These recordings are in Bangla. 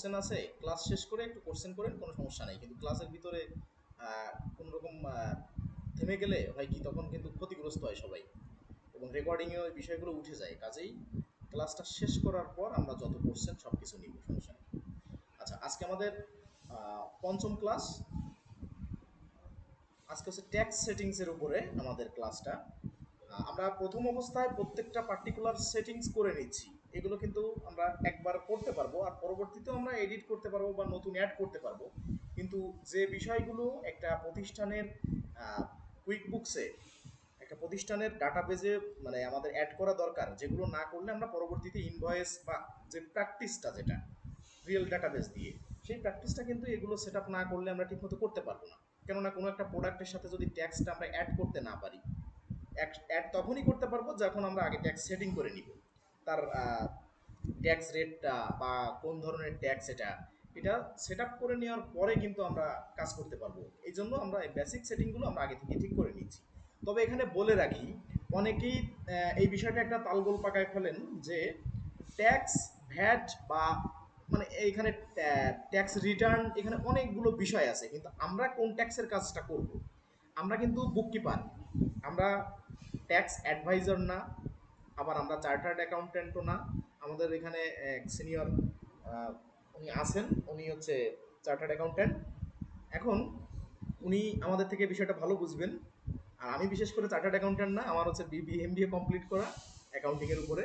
কোশ্চেন আছে, ক্লাস শেষ করে একটু কোশ্চেন করেন, কোনো সমস্যা নেই। কিন্তু ক্লাসের ভিতরে কোনো রকম থেমে গেলে হয় কি, তখন কিন্তু ক্ষতিগ্রস্ত হয় সবাই, এবং রেকর্ডিংয়ে ওই বিষয়গুলো উঠে যায়। কাজেই ক্লাসটা শেষ করার পর আমরা যত কোশ্চেন সব কিছু নিব, সমস্যা নেই। আচ্ছা, আজকে আমাদের পঞ্চম ক্লাস। আজকে হচ্ছে ট্যাক্স সেটিংসের উপরে আমাদের ক্লাসটা। আমরা প্রথম অবস্থায় প্রত্যেকটা পার্টিকুলার সেটিংস করে নিচ্ছি। এগুলো কিন্তু আমরা একবার করতে পারবো, আর পরবর্তীতেও আমরা এডিট করতে পারবো বা নতুন অ্যাড করতে পারবো। কিন্তু যে বিষয়গুলো একটা প্রতিষ্ঠানের কুইক বুকসে, একটা প্রতিষ্ঠানের ডাটাবেজে মানে আমাদের অ্যাড করা দরকার, যেগুলো না করলে আমরা পরবর্তীতে ইনভয়েস বা যে প্র্যাকটিসটা, যেটা রিয়েল ডাটাবেস দিয়ে, সেই প্র্যাকটিসটা কিন্তু এগুলো সেট আপ না করলে আমরা ঠিকমতো করতে পারবো না। কেননা কোনো একটা প্রোডাক্টের সাথে যদি ট্যাক্সটা আমরা অ্যাড করতে না পারি, অ্যাড তখনই করতে পারবো যখন আমরা আগে ট্যাক্স সেটিং করে নিব। তার ট্যাক্স রেটটা বা কোন ধরনের ট্যাক্স, এটা সেট আপ করে নেওয়ার পরে কিন্তু আমরা কাজ করতে পারবো। এই জন্য আমরা এই বেসিক সেটিংগুলো আমরা আগে থেকে ঠিক করে নিচ্ছি। তবে এখানে বলে রাখি, অনেকেই এই বিষয়টা একটা তালগোল পাকায় ফেলেন যে ট্যাক্স, ভ্যাট বা মানে এইখানে ট্যাক্স রিটার্ন, এখানে অনেকগুলো বিষয় আছে, কিন্তু আমরা কোন ট্যাক্সের কাজটা করব? আমরা কিন্তু বুককিপার, আমরা ট্যাক্স অ্যাডভাইজার না, আবার আমরা চার্টার্ড অ্যাকাউন্ট্যান্টও না। আমাদের এখানে এক সিনিয়র উনি আছেন, উনি হচ্ছে চার্টার্ড অ্যাকাউন্ট্যান্ট। এখন উনি আমাদের থেকে বিষয়টা ভালো বুঝবেন। আর আমি বিশেষ করে চার্টার্ড অ্যাকাউন্ট্যান্ট না, আমার হচ্ছে এমবিএ কমপ্লিট করা অ্যাকাউন্টিংয়ের উপরে।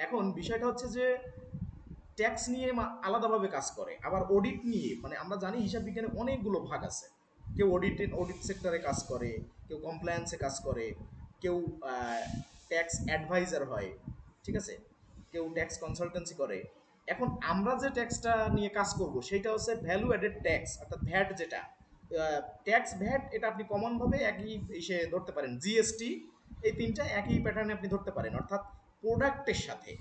এখন বিষয়টা হচ্ছে যে ট্যাক্স নিয়ে আলাদাভাবে কাজ করে, আবার অডিট নিয়ে, মানে আমরা জানি হিসাব বিজ্ঞানে অনেকগুলো ভাগ আছে। কেউ অডিট সেক্টরে কাজ করে, কেউ কমপ্লায়েন্সে কাজ করে, কেউ ট্যাক্স অ্যাডভাইজার হয়, ঠিক আছে, কেউ ট্যাক্স কনসালটেন্সি করে। এখন আমরা যে ট্যাক্সটা নিয়ে কাজ করব সেটা হচ্ছে ভ্যালু অ্যাডেড ট্যাক্স, অর্থাৎ ভ্যাট যেটা, ট্যাক্স ভ্যাট, এটা আপনি কমনভাবে একই এসে ধরতে পারেন, জিএসটি, এই তিনটা একই প্যাটার্নে আপনি ধরতে পারেন। অর্থাৎ প্রোডাক্টের সাথে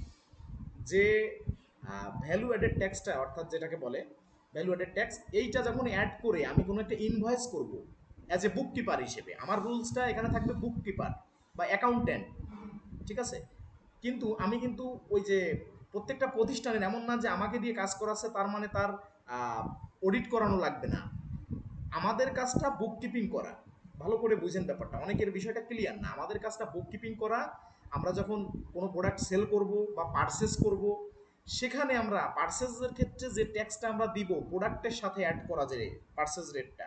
যে ভ্যালু অ্যাডেড ট্যাক্সটা, অর্থাৎ যেটাকে বলে ভ্যালু অ্যাডেড ট্যাক্স, এইটা যখন অ্যাড করে আমি কোনো একটা ইনভয়েস করব অ্যাজ এ বুক কিপার হিসেবে, আমার রুলসটা এখানে থাকবে বুক কিপার বা অ্যাকাউন্ট্যান্ট, ঠিক আছে। কিন্তু আমি কিন্তু ওই যে প্রত্যেকটা প্রতিষ্ঠানের এমন না যে আমাকে দিয়ে কাজ করাচ্ছে তার মানে তার অডিট করানো লাগবে না। আমাদের কাজটা বুক কিপিং করা। ভালো করে বুঝেন ব্যাপারটা, অনেকের বিষয়টা ক্লিয়ার না। আমাদের কাজটা বুক কিপিং করা। আমরা যখন কোনো প্রোডাক্ট সেল করব বা পারচেস করব, সেখানে আমরা পারচেসের ক্ষেত্রে যে ট্যাক্সটা আমরা দিব প্রোডাক্টের সাথে অ্যাড করা, যে পারচেস রেটটা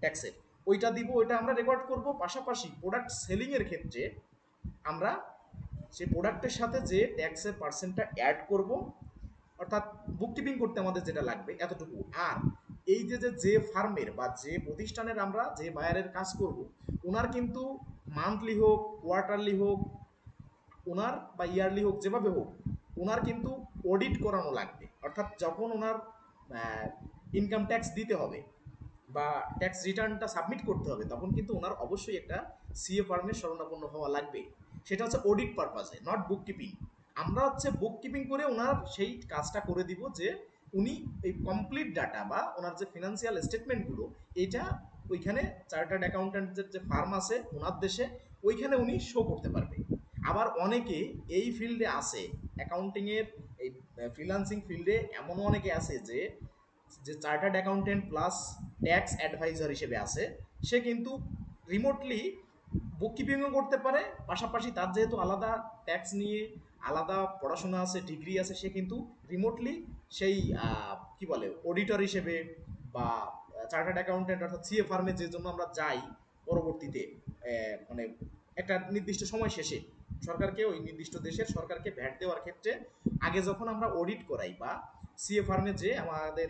ট্যাক্সের, ওইটা দিব, ওইটা আমরা রেকর্ড করব। পাশাপাশি প্রোডাক্ট সেলিংয়ের ক্ষেত্রে আমরা সেই প্রোডাক্টের সাথে যে ট্যাক্সের পার্সেন্টটা অ্যাড করব, অর্থাৎ বুককিপিং করতে আমাদের যেটা লাগবে এতটুকু। আর এই যে যে যে ফার্মের বা যে প্রতিষ্ঠানের আমরা যে বায়ারের কাজ করব, ওনার কিন্তু মান্থলি হোক, কোয়ার্টারলি হোক, ওনার বা ইয়ারলি হোক, যেভাবে হোক, ওনার কিন্তু অডিট করানো লাগবে। অর্থাৎ যখন ওনার ইনকাম ট্যাক্স দিতে হবে বা ট্যাক্স রিটার্নটা সাবমিট করতে হবে, তখন কিন্তু ওনার অবশ্যই একটা সিএ ফার্মের শরণাপন্ন হওয়া লাগবে। সেটা হচ্ছে অডিট পারপাসে, নট বুক কিপিং। আমরা হচ্ছে বুক কিপিং করে ওনার সেই কাজটা করে দিব যে উনি এই কমপ্লিট ডাটা বা ওনার যে ফিনান্সিয়াল স্টেটমেন্টগুলো, এটা ওইখানে চার্টার্ড অ্যাকাউন্ট্যান্টের যে ফার্ম আছে ওনার দেশে, ওইখানে উনি শো করতে পারবে। আবার অনেকে এই ফিল্ডে আছে, অ্যাকাউন্টিংয়ের এই ফ্রিল্যান্সিং ফিল্ডে এমনও অনেকে আছে যে যে chartered accountant plus tax adviser হিসেবে আছে। সে কিন্তু রিমোটলি বুককিপিংও করতে পারে, পাশাপাশি তার যেহেতু আলাদা ট্যাক্স নিয়ে আলাদা পড়াশোনা আছে, ডিগ্রি আছে, সে কিন্তু রিমোটলি সেই কি বলে অডিটর হিসেবে বা চার্টার্ড অ্যাকাউন্টেন্ট, অর্থাৎ সিএ ফার্মে যে জন্য আমরা যাই পরবর্তীতে, মানে একটা নির্দিষ্ট সময় শেষে সরকারকে, ওই নির্দিষ্ট দেশের সরকারকে ভ্যাট দেওয়ার ক্ষেত্রে আগে যখন আমরা অডিট করাই বা সিএ ফার্মে যে আমাদের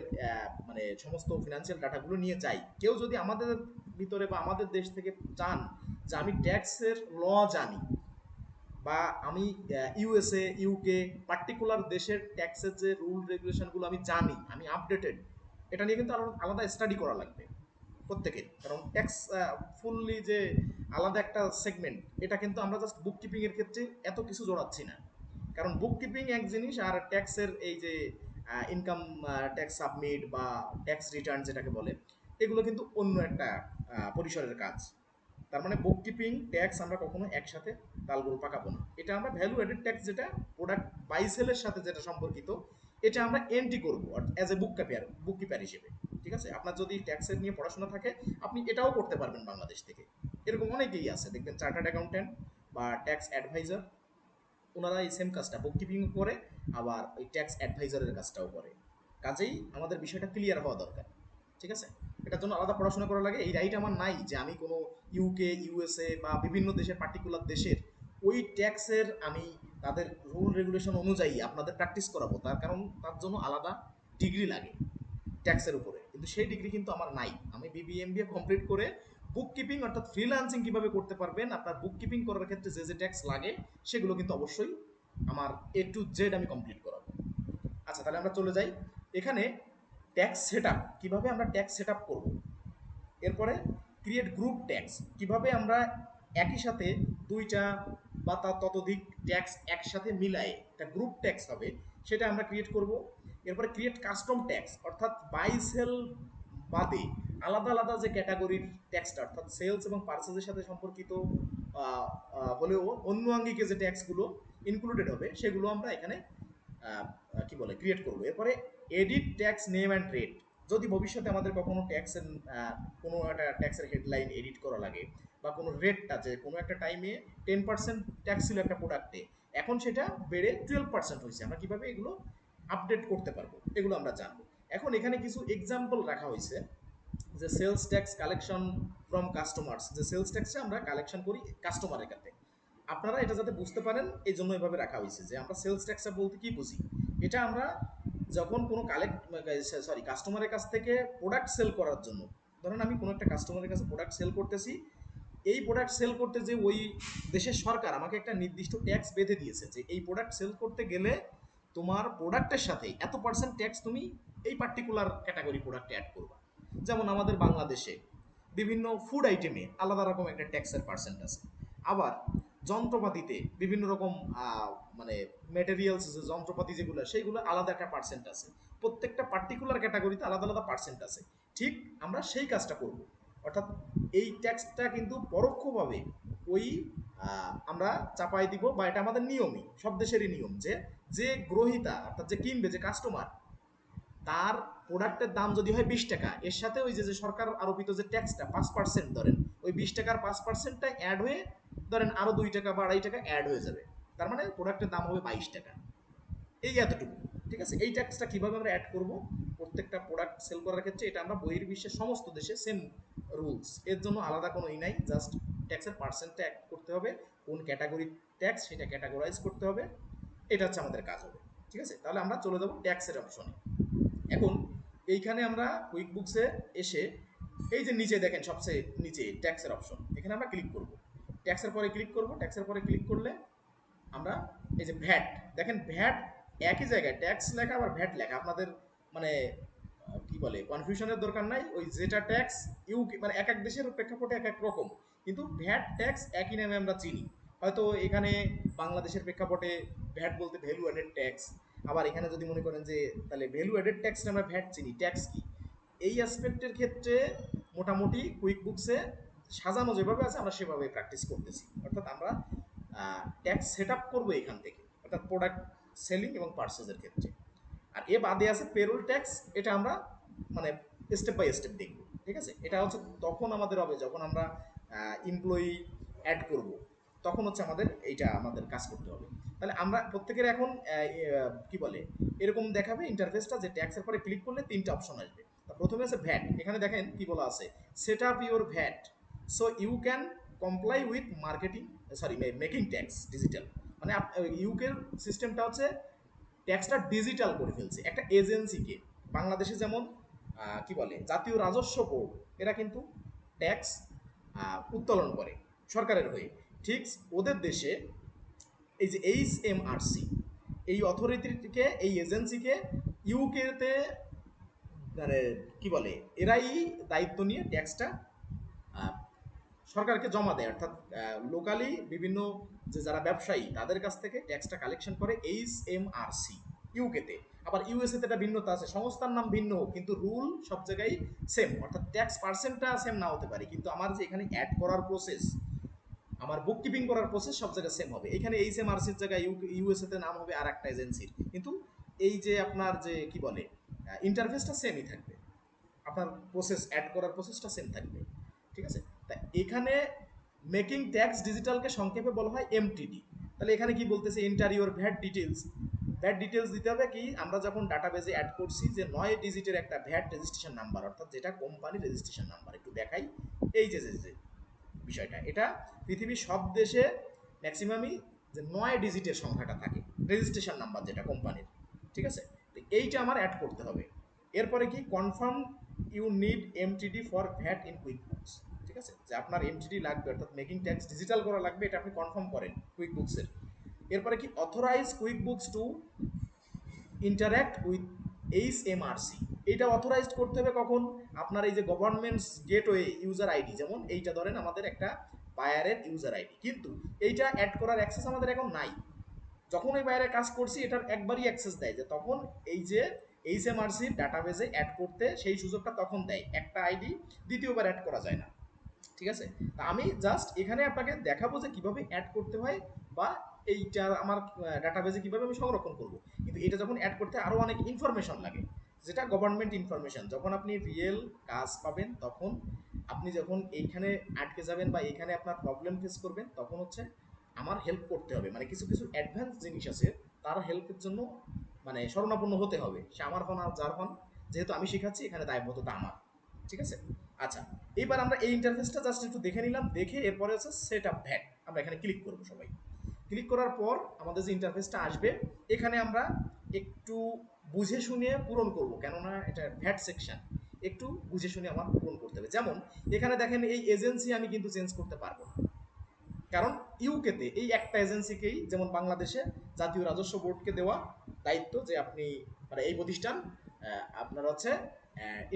মানে সমস্ত ফিনান্সিয়াল ডাটাগুলো নিয়ে যাই, কেউ যদি আমাদের ভিতরে বা আমাদের দেশ থেকে চান যে আমি ট্যাক্সের ল জানি, বা আমি ইউএসএ, ইউকে, পার্টিকুলার দেশের ট্যাক্সের যে রুল রেগুলেশনগুলো আমি জানি, আমি আপডেটেড, এটা নিয়ে কিন্তু আলাদা স্টাডি করা লাগবে প্রত্যেকের। কারণ ট্যাক্স ফুললি যে আলাদা একটা সেগমেন্ট, এটা কিন্তু আমরা জাস্ট বুক কিপিংয়ের ক্ষেত্রে এত কিছু জড়াচ্ছি না। কারণ বুক কিপিং এক জিনিস, আর ট্যাক্সের এই যে ইনকাম ট্যাক্স সাবমিট বা ট্যাক্স রিটার্ন যেটাকে বলে, এগুলো কিন্তু অন্য একটা পরিসরের কাজ। তার মানে বুক কিপিং ট্যাক্স আমরা কখনো একসাথে তালগোল পাকাবো না। এটা আমরা ভ্যালু অ্যাডেড ট্যাক্স, যেটা প্রোডাক্ট বাই সেলের সাথে যেটা সম্পর্কিত, এটা আমরা এন্ট্রি করবো অ্যাজ এ বুক কিপার হিসেবে। ঠিক আছে, আপনার যদি ট্যাক্সের নিয়ে পড়াশোনা থাকে আপনি এটাও করতে পারবেন বাংলাদেশ থেকে। এরকম অনেকেই আছে দেখবেন, চার্টার্ড অ্যাকাউন্ট্যান্ট বা ট্যাক্স অ্যাডভাইজার, ওনারা এই সেম কাজটা বুক কিপিং করে, আবার ওই ট্যাক্স অ্যাডভাইজারের কাজটাও করে। কাজেই আমাদের বিষয়টা ক্লিয়ার হওয়া দরকার। ঠিক আছে, এটার জন্য আলাদা পড়াশোনা করা লাগে। এই রাইট আমার নাই যে আমি কোনো ইউকে, ইউএসএ বা বিভিন্ন দেশের পার্টিকুলার দেশের ওই ট্যাক্সের আমি তাদের রুল রেগুলেশন অনুযায়ী আপনাদের প্র্যাকটিস করাবো। তার কারণ তার জন্য আলাদা ডিগ্রি লাগে ট্যাক্সের উপরে, কিন্তু সেই ডিগ্রি কিন্তু আমার নাই। আমি বিবিএমবিএ কমপ্লিট করে বুক কিপিং অর্থাৎ ফ্রিল্যান্সিং কিভাবে করতে পারবেন, আপনার বুক কিপিং করার ক্ষেত্রে যে যে ট্যাক্স লাগে সেগুলো কিন্তু অবশ্যই আমার A to Z আমি কমপ্লিট করাবো। আচ্ছা, তাহলে আমরা চলে যাই এখানে ট্যাক্স সেট আপ, কীভাবে আমরা ট্যাক্স সেট আপ করবো। এরপরে ক্রিয়েট গ্রুপ ট্যাক্স, কিভাবে আমরা একই সাথে দুইটা বা তার ততোধিক ট্যাক্স একসাথে মিলায়ে একটা গ্রুপ ট্যাক্স হবে, সেটা আমরা ক্রিয়েট করব। এরপরে ক্রিয়েট কাস্টম ট্যাক্স, অর্থাৎ বাই সেল বাদে আলাদা আলাদা যে ক্যাটাগরির ট্যাক্সটা, অর্থাৎ সেলস এবং পার্সেসের সাথে সম্পর্কিত হলেও অন্য আঙ্গিকে যে ট্যাক্সগুলো ইনক্লুডেড হবে সেগুলো আমরা এখানে কি বলে ক্রিয়েট করবো। এরপরে edit tax name and rate, যদি ভবিষ্যতে আমাদের কখনো ট্যাক্সের কোনো একটা ট্যাক্সের হেডলাইন এডিট করা লাগে, বা কোনো রেটটা যে কোনো একটা টাইমে 10% ট্যাক্স ছিল একটা প্রোডাক্টে, এখন সেটা বেড়ে 12% হয়েছে, আমরা কীভাবে এগুলো আপডেট করতে পারবো এগুলো আমরা জানবো। এখন এখানে কিছু এক্সাম্পল রাখা হয়েছে, যে sales tax collection from customers, যে সেলস ট্যাক্সটা আমরা কালেকশন করি কাস্টমারের কাছে। আপনারা এটা যাতে বুঝতে পারেন এই জন্য এভাবে রাখা হয়েছে, যে আমরা সেলস ট্যাক্সটা বলতে কি বুঝি। এটা আমরা যখন কোনো কাস্টমারের কাছ থেকে প্রোডাক্ট সেল করার জন্য, ধরেন আমি কোনো একটা কাস্টমারের কাছে প্রোডাক্ট সেল করতেছি, এই প্রোডাক্ট সেল করতে যে ওই দেশের সরকার আমাকে একটা নির্দিষ্ট ট্যাক্স বেঁধে দিয়েছে, যে এই প্রোডাক্ট সেল করতে গেলে তোমার প্রোডাক্টের সাথে এত পার্সেন্ট ট্যাক্স তুমি এই পার্টিকুলার ক্যাটাগরি প্রোডাক্টে অ্যাড করবা। যেমন আমাদের বাংলাদেশে বিভিন্ন ফুড আইটেমে আলাদা রকম একটা ট্যাক্সের পার্সেন্ট আছে, আবার যন্ত্রপাতিতে বিভিন্ন রকম মানে মেটেরিয়ালস, যে যন্ত্রপাতি যেগুলো সেইগুলো আলাদা একটা পার্সেন্ট আছে, প্রত্যেকটা পার্টিকুলার ক্যাটাগরিতে আলাদা আলাদা পার্সেন্ট আছে। ঠিক আমরা সেই কাজটা করব, অর্থাৎ এই ট্যাক্সটা কিন্তু পরোক্ষভাবে ওই আমরা চাপাই দিব, বা এটা আমাদের নিয়মই, সব দেশেরই নিয়ম, যে যে গ্রহীতা অর্থাৎ যে কিনবে, যে কাস্টমার, তার প্রোডাক্টের দাম যদি হয় 20 টাকা, এর সাথে ওই যে যে সরকার আরোপিত যে ট্যাক্সটা 5% ধরেন, ওই 20 টাকার 5%টা অ্যাড হয়ে ধরেন আরো 2 টাকা বা 2.5 টাকা অ্যাড হয়ে যাবে, তার মানে প্রোডাক্টের দাম হবে 22 টাকা। এই এতটুকু। ঠিক আছে, এই ট্যাক্সটা কিভাবে আমরা অ্যাড করব প্রত্যেকটা প্রোডাক্ট সেল করার ক্ষেত্রে, এটা আমরা বহির্বিশ্বের সমস্ত দেশে সেম রুলস, এর জন্য আলাদা কোনো নাই, জাস্ট ট্যাক্সের পার্সেন্টটা অ্যাড করতে হবে, কোন ক্যাটাগরি ট্যাক্স সেটা ক্যাটাগরাইজ করতে হবে, এটা হচ্ছে আমাদের কাজ হবে। ঠিক আছে, তাহলে আমরা চলে যাবো ট্যাক্সের অপশনে। এখন এইখানে আমরা কুইক বুকসে এসে এই যে নিচে দেখেন সবচেয়ে নিচে ট্যাক্সের অপশন, এখানে আমরা ক্লিক করব, ট্যাক্সের পরে ক্লিক করব। ট্যাক্সের পরে ক্লিক করলে আমরা এই যে ভ্যাট, দেখেন ভ্যাট একই জায়গায় ট্যাক্স লেখা আবার ভ্যাট লেখা, আপনাদের মানে কি বলে কনফিউশনের দরকার নাই। ওই যেটা ট্যাক্স ইউকে মানে এক এক দেশের প্রেক্ষাপটে এক এক রকম, কিন্তু ভ্যাট ট্যাক্স একই নামে আমরা চিনি। হয়তো এখানে বাংলাদেশের প্রেক্ষাপটে ভ্যাট বলতে ভ্যালু অ্যাডেড ট্যাক্স, আবার এখানে যদি মনে করেন যে তাহলে ভ্যালু অ্যাডেড ট্যাক্স আমরা ভ্যাট চিনি, ট্যাক্স কি, এই অ্যাসপেক্টের ক্ষেত্রে মোটামুটি কুইক বুকসে সাজানো যেভাবে আছে আমরা সেভাবে প্র্যাকটিস করতেছি। অর্থাৎ আমরা ট্যাক্স সেট আপ করবো এখান থেকে, অর্থাৎ প্রোডাক্ট সেলিং এবং পার্সেসের ক্ষেত্রে। আর এ বাদে আছে পেরোল ট্যাক্স, এটা আমরা মানে স্টেপ বাই স্টেপ দেখব। ঠিক আছে, এটা হচ্ছে তখন আমাদের হবে যখন আমরা এমপ্লয়ি অ্যাড করব, তখন হচ্ছে আমাদের এইটা আমাদের কাজ করতে হবে। তাহলে আমরা প্রত্যেকের এখন কি বলে এরকম দেখাবে ইন্টারফেসটা, যে ট্যাক্সের পরে ক্লিক করলে 3টা অপশন আসবে। প্রথমে আছে ভ্যাট, এখানে দেখেন কি বলা আছে, set up your VAT so you can comply with marketing making tax digital. মানে ইউকের সিস্টেমটা হচ্ছে ট্যাক্সটা ডিজিটাল করে ফেলছে একটা এজেন্সিকে। বাংলাদেশে যেমন কি বলে জাতীয় রাজস্ব বোর্ড, এরা কিন্তু ট্যাক্স উত্তোলন করে সরকারের হয়ে, ঠিক ওদের দেশে এই যে HMRC, এই অথরিটিকে, এই এজেন্সিকে ইউকেতে মানে কি বলে এরাই দায়িত্ব নিয়ে ট্যাক্সটা সরকারকে জমা দেয়, অর্থাৎ লোকালি বিভিন্ন যে যারা ব্যবসায়ী তাদের কাছ থেকে ট্যাক্সটা কালেকশন করে HMRC ইউকেতে। আবার ইউএসএতে এটা ভিন্নতা আছে, সংস্থার নাম ভিন্ন হোক কিন্তু রুল সব জায়গায় সেম, অর্থাৎ ট্যাক্স পার্সেন্টটা সেম না হতে পারে, কিন্তু আমার যে এখানে অ্যাড করার প্রসেস, আমার বুক কিপিং করার প্রসেস সব জায়গায় সেম হবে। এখানে HMRCর জায়গায় ইউএসএতে নাম হবে আর একটা এজেন্সির, কিন্তু এই যে আপনার যে কি বলে ইন্টারফেসটা সেমই থাকবে, আপনার প্রসেস অ্যাড করার প্রসেসটা সেম থাকবে, ঠিক আছে। তা এখানে মেকিং ট্যাক্স ডিজিটালকে সংক্ষেপে বলা হয় এমটিডি। তাহলে এখানে কি বলতেছে, interior VAT details, VAT details দিতে হবে কি, আমরা যখন ডাটাবেজে অ্যাড করছি যে 9 ডিজিটের একটা ভ্যাট রেজিস্ট্রেশন নাম্বার, অর্থাৎ যেটা কোম্পানি রেজিস্ট্রেশন নাম্বার, একটু দেখাই এই যে বিষয়টা, এটা পৃথিবীর সব দেশে ম্যাক্সিমামই যে 9 ডিজিটের সংখ্যাটা থাকে রেজিস্ট্রেশন নাম্বার যেটা কোম্পানির, ঠিক আছে। তো এইটা আমার অ্যাড করতে হবে। এরপরে কি, confirm you need MTD for VAT in QuickBooks, ঠিক আছে, যে আপনার এমটিডি লাগবে অর্থাৎ মেকিং ট্যাক্স ডিজিটাল করা লাগবে, এটা আপনি কনফার্ম করেন কুইক বুকসের। এরপরে কি, authorise QuickBooks to interact with HMRC, এটা অথরাইজড করতে হবে কখন, আপনার এই যে গভর্নমেন্টস গেটওয়ে ইউজার আইডি, যেমন এইটা ধরেন আমাদের একটা বায়ারের ইউজার আইডি, কিন্তু এইটা অ্যাড করার অ্যাক্সেস আমাদের এখন নাই। যখন ওই বাইরে কাজ করছি এটার একবারই অ্যাক্সেস দেয়, যে তখন এই যে HMRC ডাটাবেজে অ্যাড করতে সেই সুযোগটা তখন দেয়, একটা আইডি দ্বিতীয়বার অ্যাড করা যায় না, ঠিক আছে। তা আমি জাস্ট এখানে আপনাকে দেখাবো যে কিভাবে অ্যাড করতে হয়, বা এইটা আমার ডাটাবেজে কিভাবে আমি সংরক্ষণ করব। কিন্তু এটা যখন অ্যাড করতে আরও অনেক ইনফরমেশন লাগে, যেটা গভর্নমেন্ট ইনফরমেশন, যখন আপনি রিয়েল কাজ পাবেন তখন আপনি যখন এইখানে আটকে যাবেন বা এইখানে আপনার প্রবলেম ফেস করবেন, তখন হচ্ছে আমার হেল্প করতে হবে, মানে কিছু কিছু অ্যাডভান্স জিনিস আছে, তার হেল্পের জন্য মানে শরণাপন্ন হতে হবে, সে আমার হন আর যার হন, যেহেতু আমি শেখাচ্ছি এখানে দায়বদ্ধতা আমার, ঠিক আছে। আচ্ছা, এবার আমরা এই ইন্টারফেসটা জাস্ট একটু দেখে নিলাম, দেখে এরপরে হচ্ছে সেট আপ ভ্যাট, আমরা এখানে ক্লিক করবো সবাই। ক্লিক করার পর আমাদের যে ইন্টারফেসটা আসবে, এখানে আমরা একটু বুঝে শুনে পূরণ করব, কেননা এটা ভ্যাট সেকশন, একটু বুঝে শুনে আমার পূরণ করতে হবে। যেমন এখানে দেখেন এই এজেন্সি আমি কিন্তু চেঞ্জ করতে পারবো না, কারণ ইউকেতে এই একটা এজেন্সিকেই, যেমন বাংলাদেশে জাতীয় রাজস্ব বোর্ডকে দেওয়া দায়িত্ব যে আপনি মানে এই প্রতিষ্ঠান আপনার হচ্ছে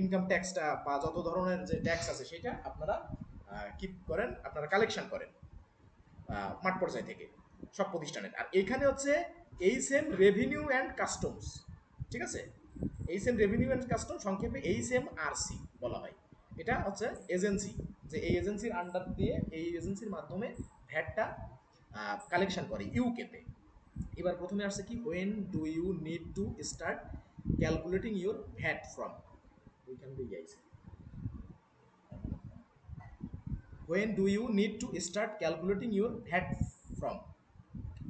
ইনকাম ট্যাক্সটা বা যত ধরনের যে ট্যাক্স আছে সেটা আপনারা কি করেন, আপনারা কালেকশন করেন মাঠ পর্যায় থেকে সব প্রতিষ্ঠানের। আর এখানে হচ্ছে এইচএম রেভিনিউ অ্যান্ড কাস্টমস, ঠিক আছে, এইচএম রেভিনিউ অ্যান্ড কাস্টম, সংক্ষেপে HMRC বলা হয়। এটা হচ্ছে এজেন্সি, যে এই এজেন্সির আন্ডার দিয়ে এই এজেন্সির মাধ্যমে ভ্যাটটা কালেকশন করে ইউকেতে। এবার প্রথমে আসছে কি, when do you need to start calculating your VAT from, ওইখান দিয়ে আইছে, when do you need to start calculating your VAT from.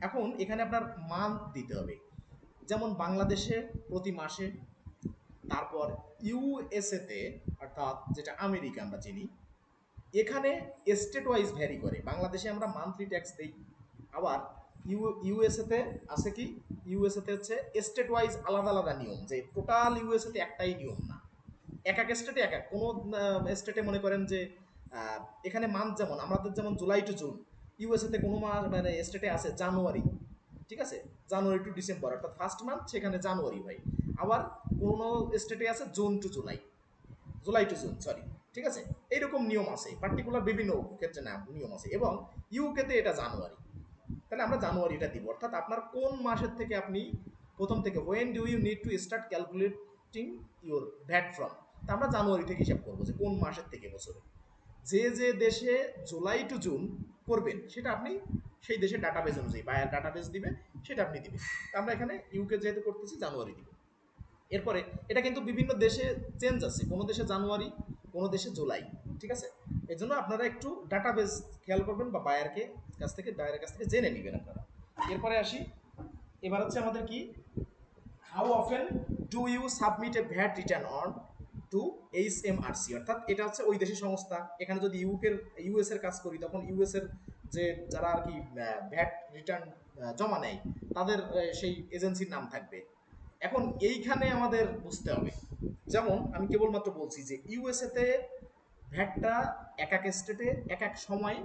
এখন এখানে আপনার মান্থ দিতে হবে, যেমন বাংলাদেশে প্রতি মাসে, তারপর ইউএসএতে অর্থাৎ যেটা আমেরিকা আমরা চিনি, এখানে স্টেট ওয়াইজ ভ্যারি করে, বাংলাদেশে আমরা মান্থলি ট্যাক্স দিই, আবার ইউএসএতে আছে কি, ইউএসএতে হচ্ছে স্টেট ওয়াইজ আলাদা আলাদা নিয়ম, যে টোটাল ইউএসএতে একটাই নিয়ম না, এক এক স্টেটে এক এক, কোনো স্টেটে মনে করেন যে এখানে মান্থ যেমন আমাদের যেমন জুলাই টু জুন, ইউএসএতে কোনো মাস মানে স্টেটে আছে জানুয়ারি, ঠিক আছে, জানুয়ারি টু ডিসেম্বর অর্থাৎ ফার্স্ট মান্থ সেখানে জানুয়ারি হয়। আবার কোনো স্টেটে আছে June to July, July to June sorry, ঠিক আছে। এইরকম নিয়ম আছে, পার্টিকুলার বিভিন্ন ক্ষেত্রে না নিয়ম আছে, এবং ইউকেতে এটা জানুয়ারি। তাহলে আমরা জানুয়ারিটা দিব, অর্থাৎ আপনার কোন মাসের থেকে আপনি প্রথম থেকে, when do you need to start calculating your VAT from, তা আমরা জানুয়ারি থেকে হিসাব করবো যে কোন মাসের থেকে বছরে। যে যে দেশে জুলাই টু জুন করবেন সেটা আপনি সেই দেশের ডাটাবেজ অনুযায়ী বায়ার ডাটাবেজ দিবে, সেটা আপনি দিবেন। আমরা এখানে ইউকে যেহেতু করতেছি জানুয়ারি দিব। এরপরে এটা কিন্তু বিভিন্ন দেশে চেঞ্জ আছে, কোনো দেশে জানুয়ারি, কোনো দেশে জুলাই, ঠিক আছে। এই জন্য আপনারা একটু ডাটাবেজ খেয়াল করবেন বা বায়ারের কাছ থেকে জেনে নেবেন আপনারা। এরপরে আসি, এবার হচ্ছে আমাদের কি, how often do you submit a VAT return on to HMRC, অর্থাৎ এটা হচ্ছে ওই দেশের সংস্থা, এখানে যদি ইউএস এর কাজ করি তখন ইউএস এর যে যারা আর কি ভ্যাট রিটার্ন জমা নেয় তাদের সেই এজেন্সির নাম থাকবে। এখন এইখানে আমাদের বুঝতে হবে, যেমন আমি কেবলমাত্র বলছি যে ইউএসএতে ভ্যাটটা এক এক স্টেটে এক এক সময়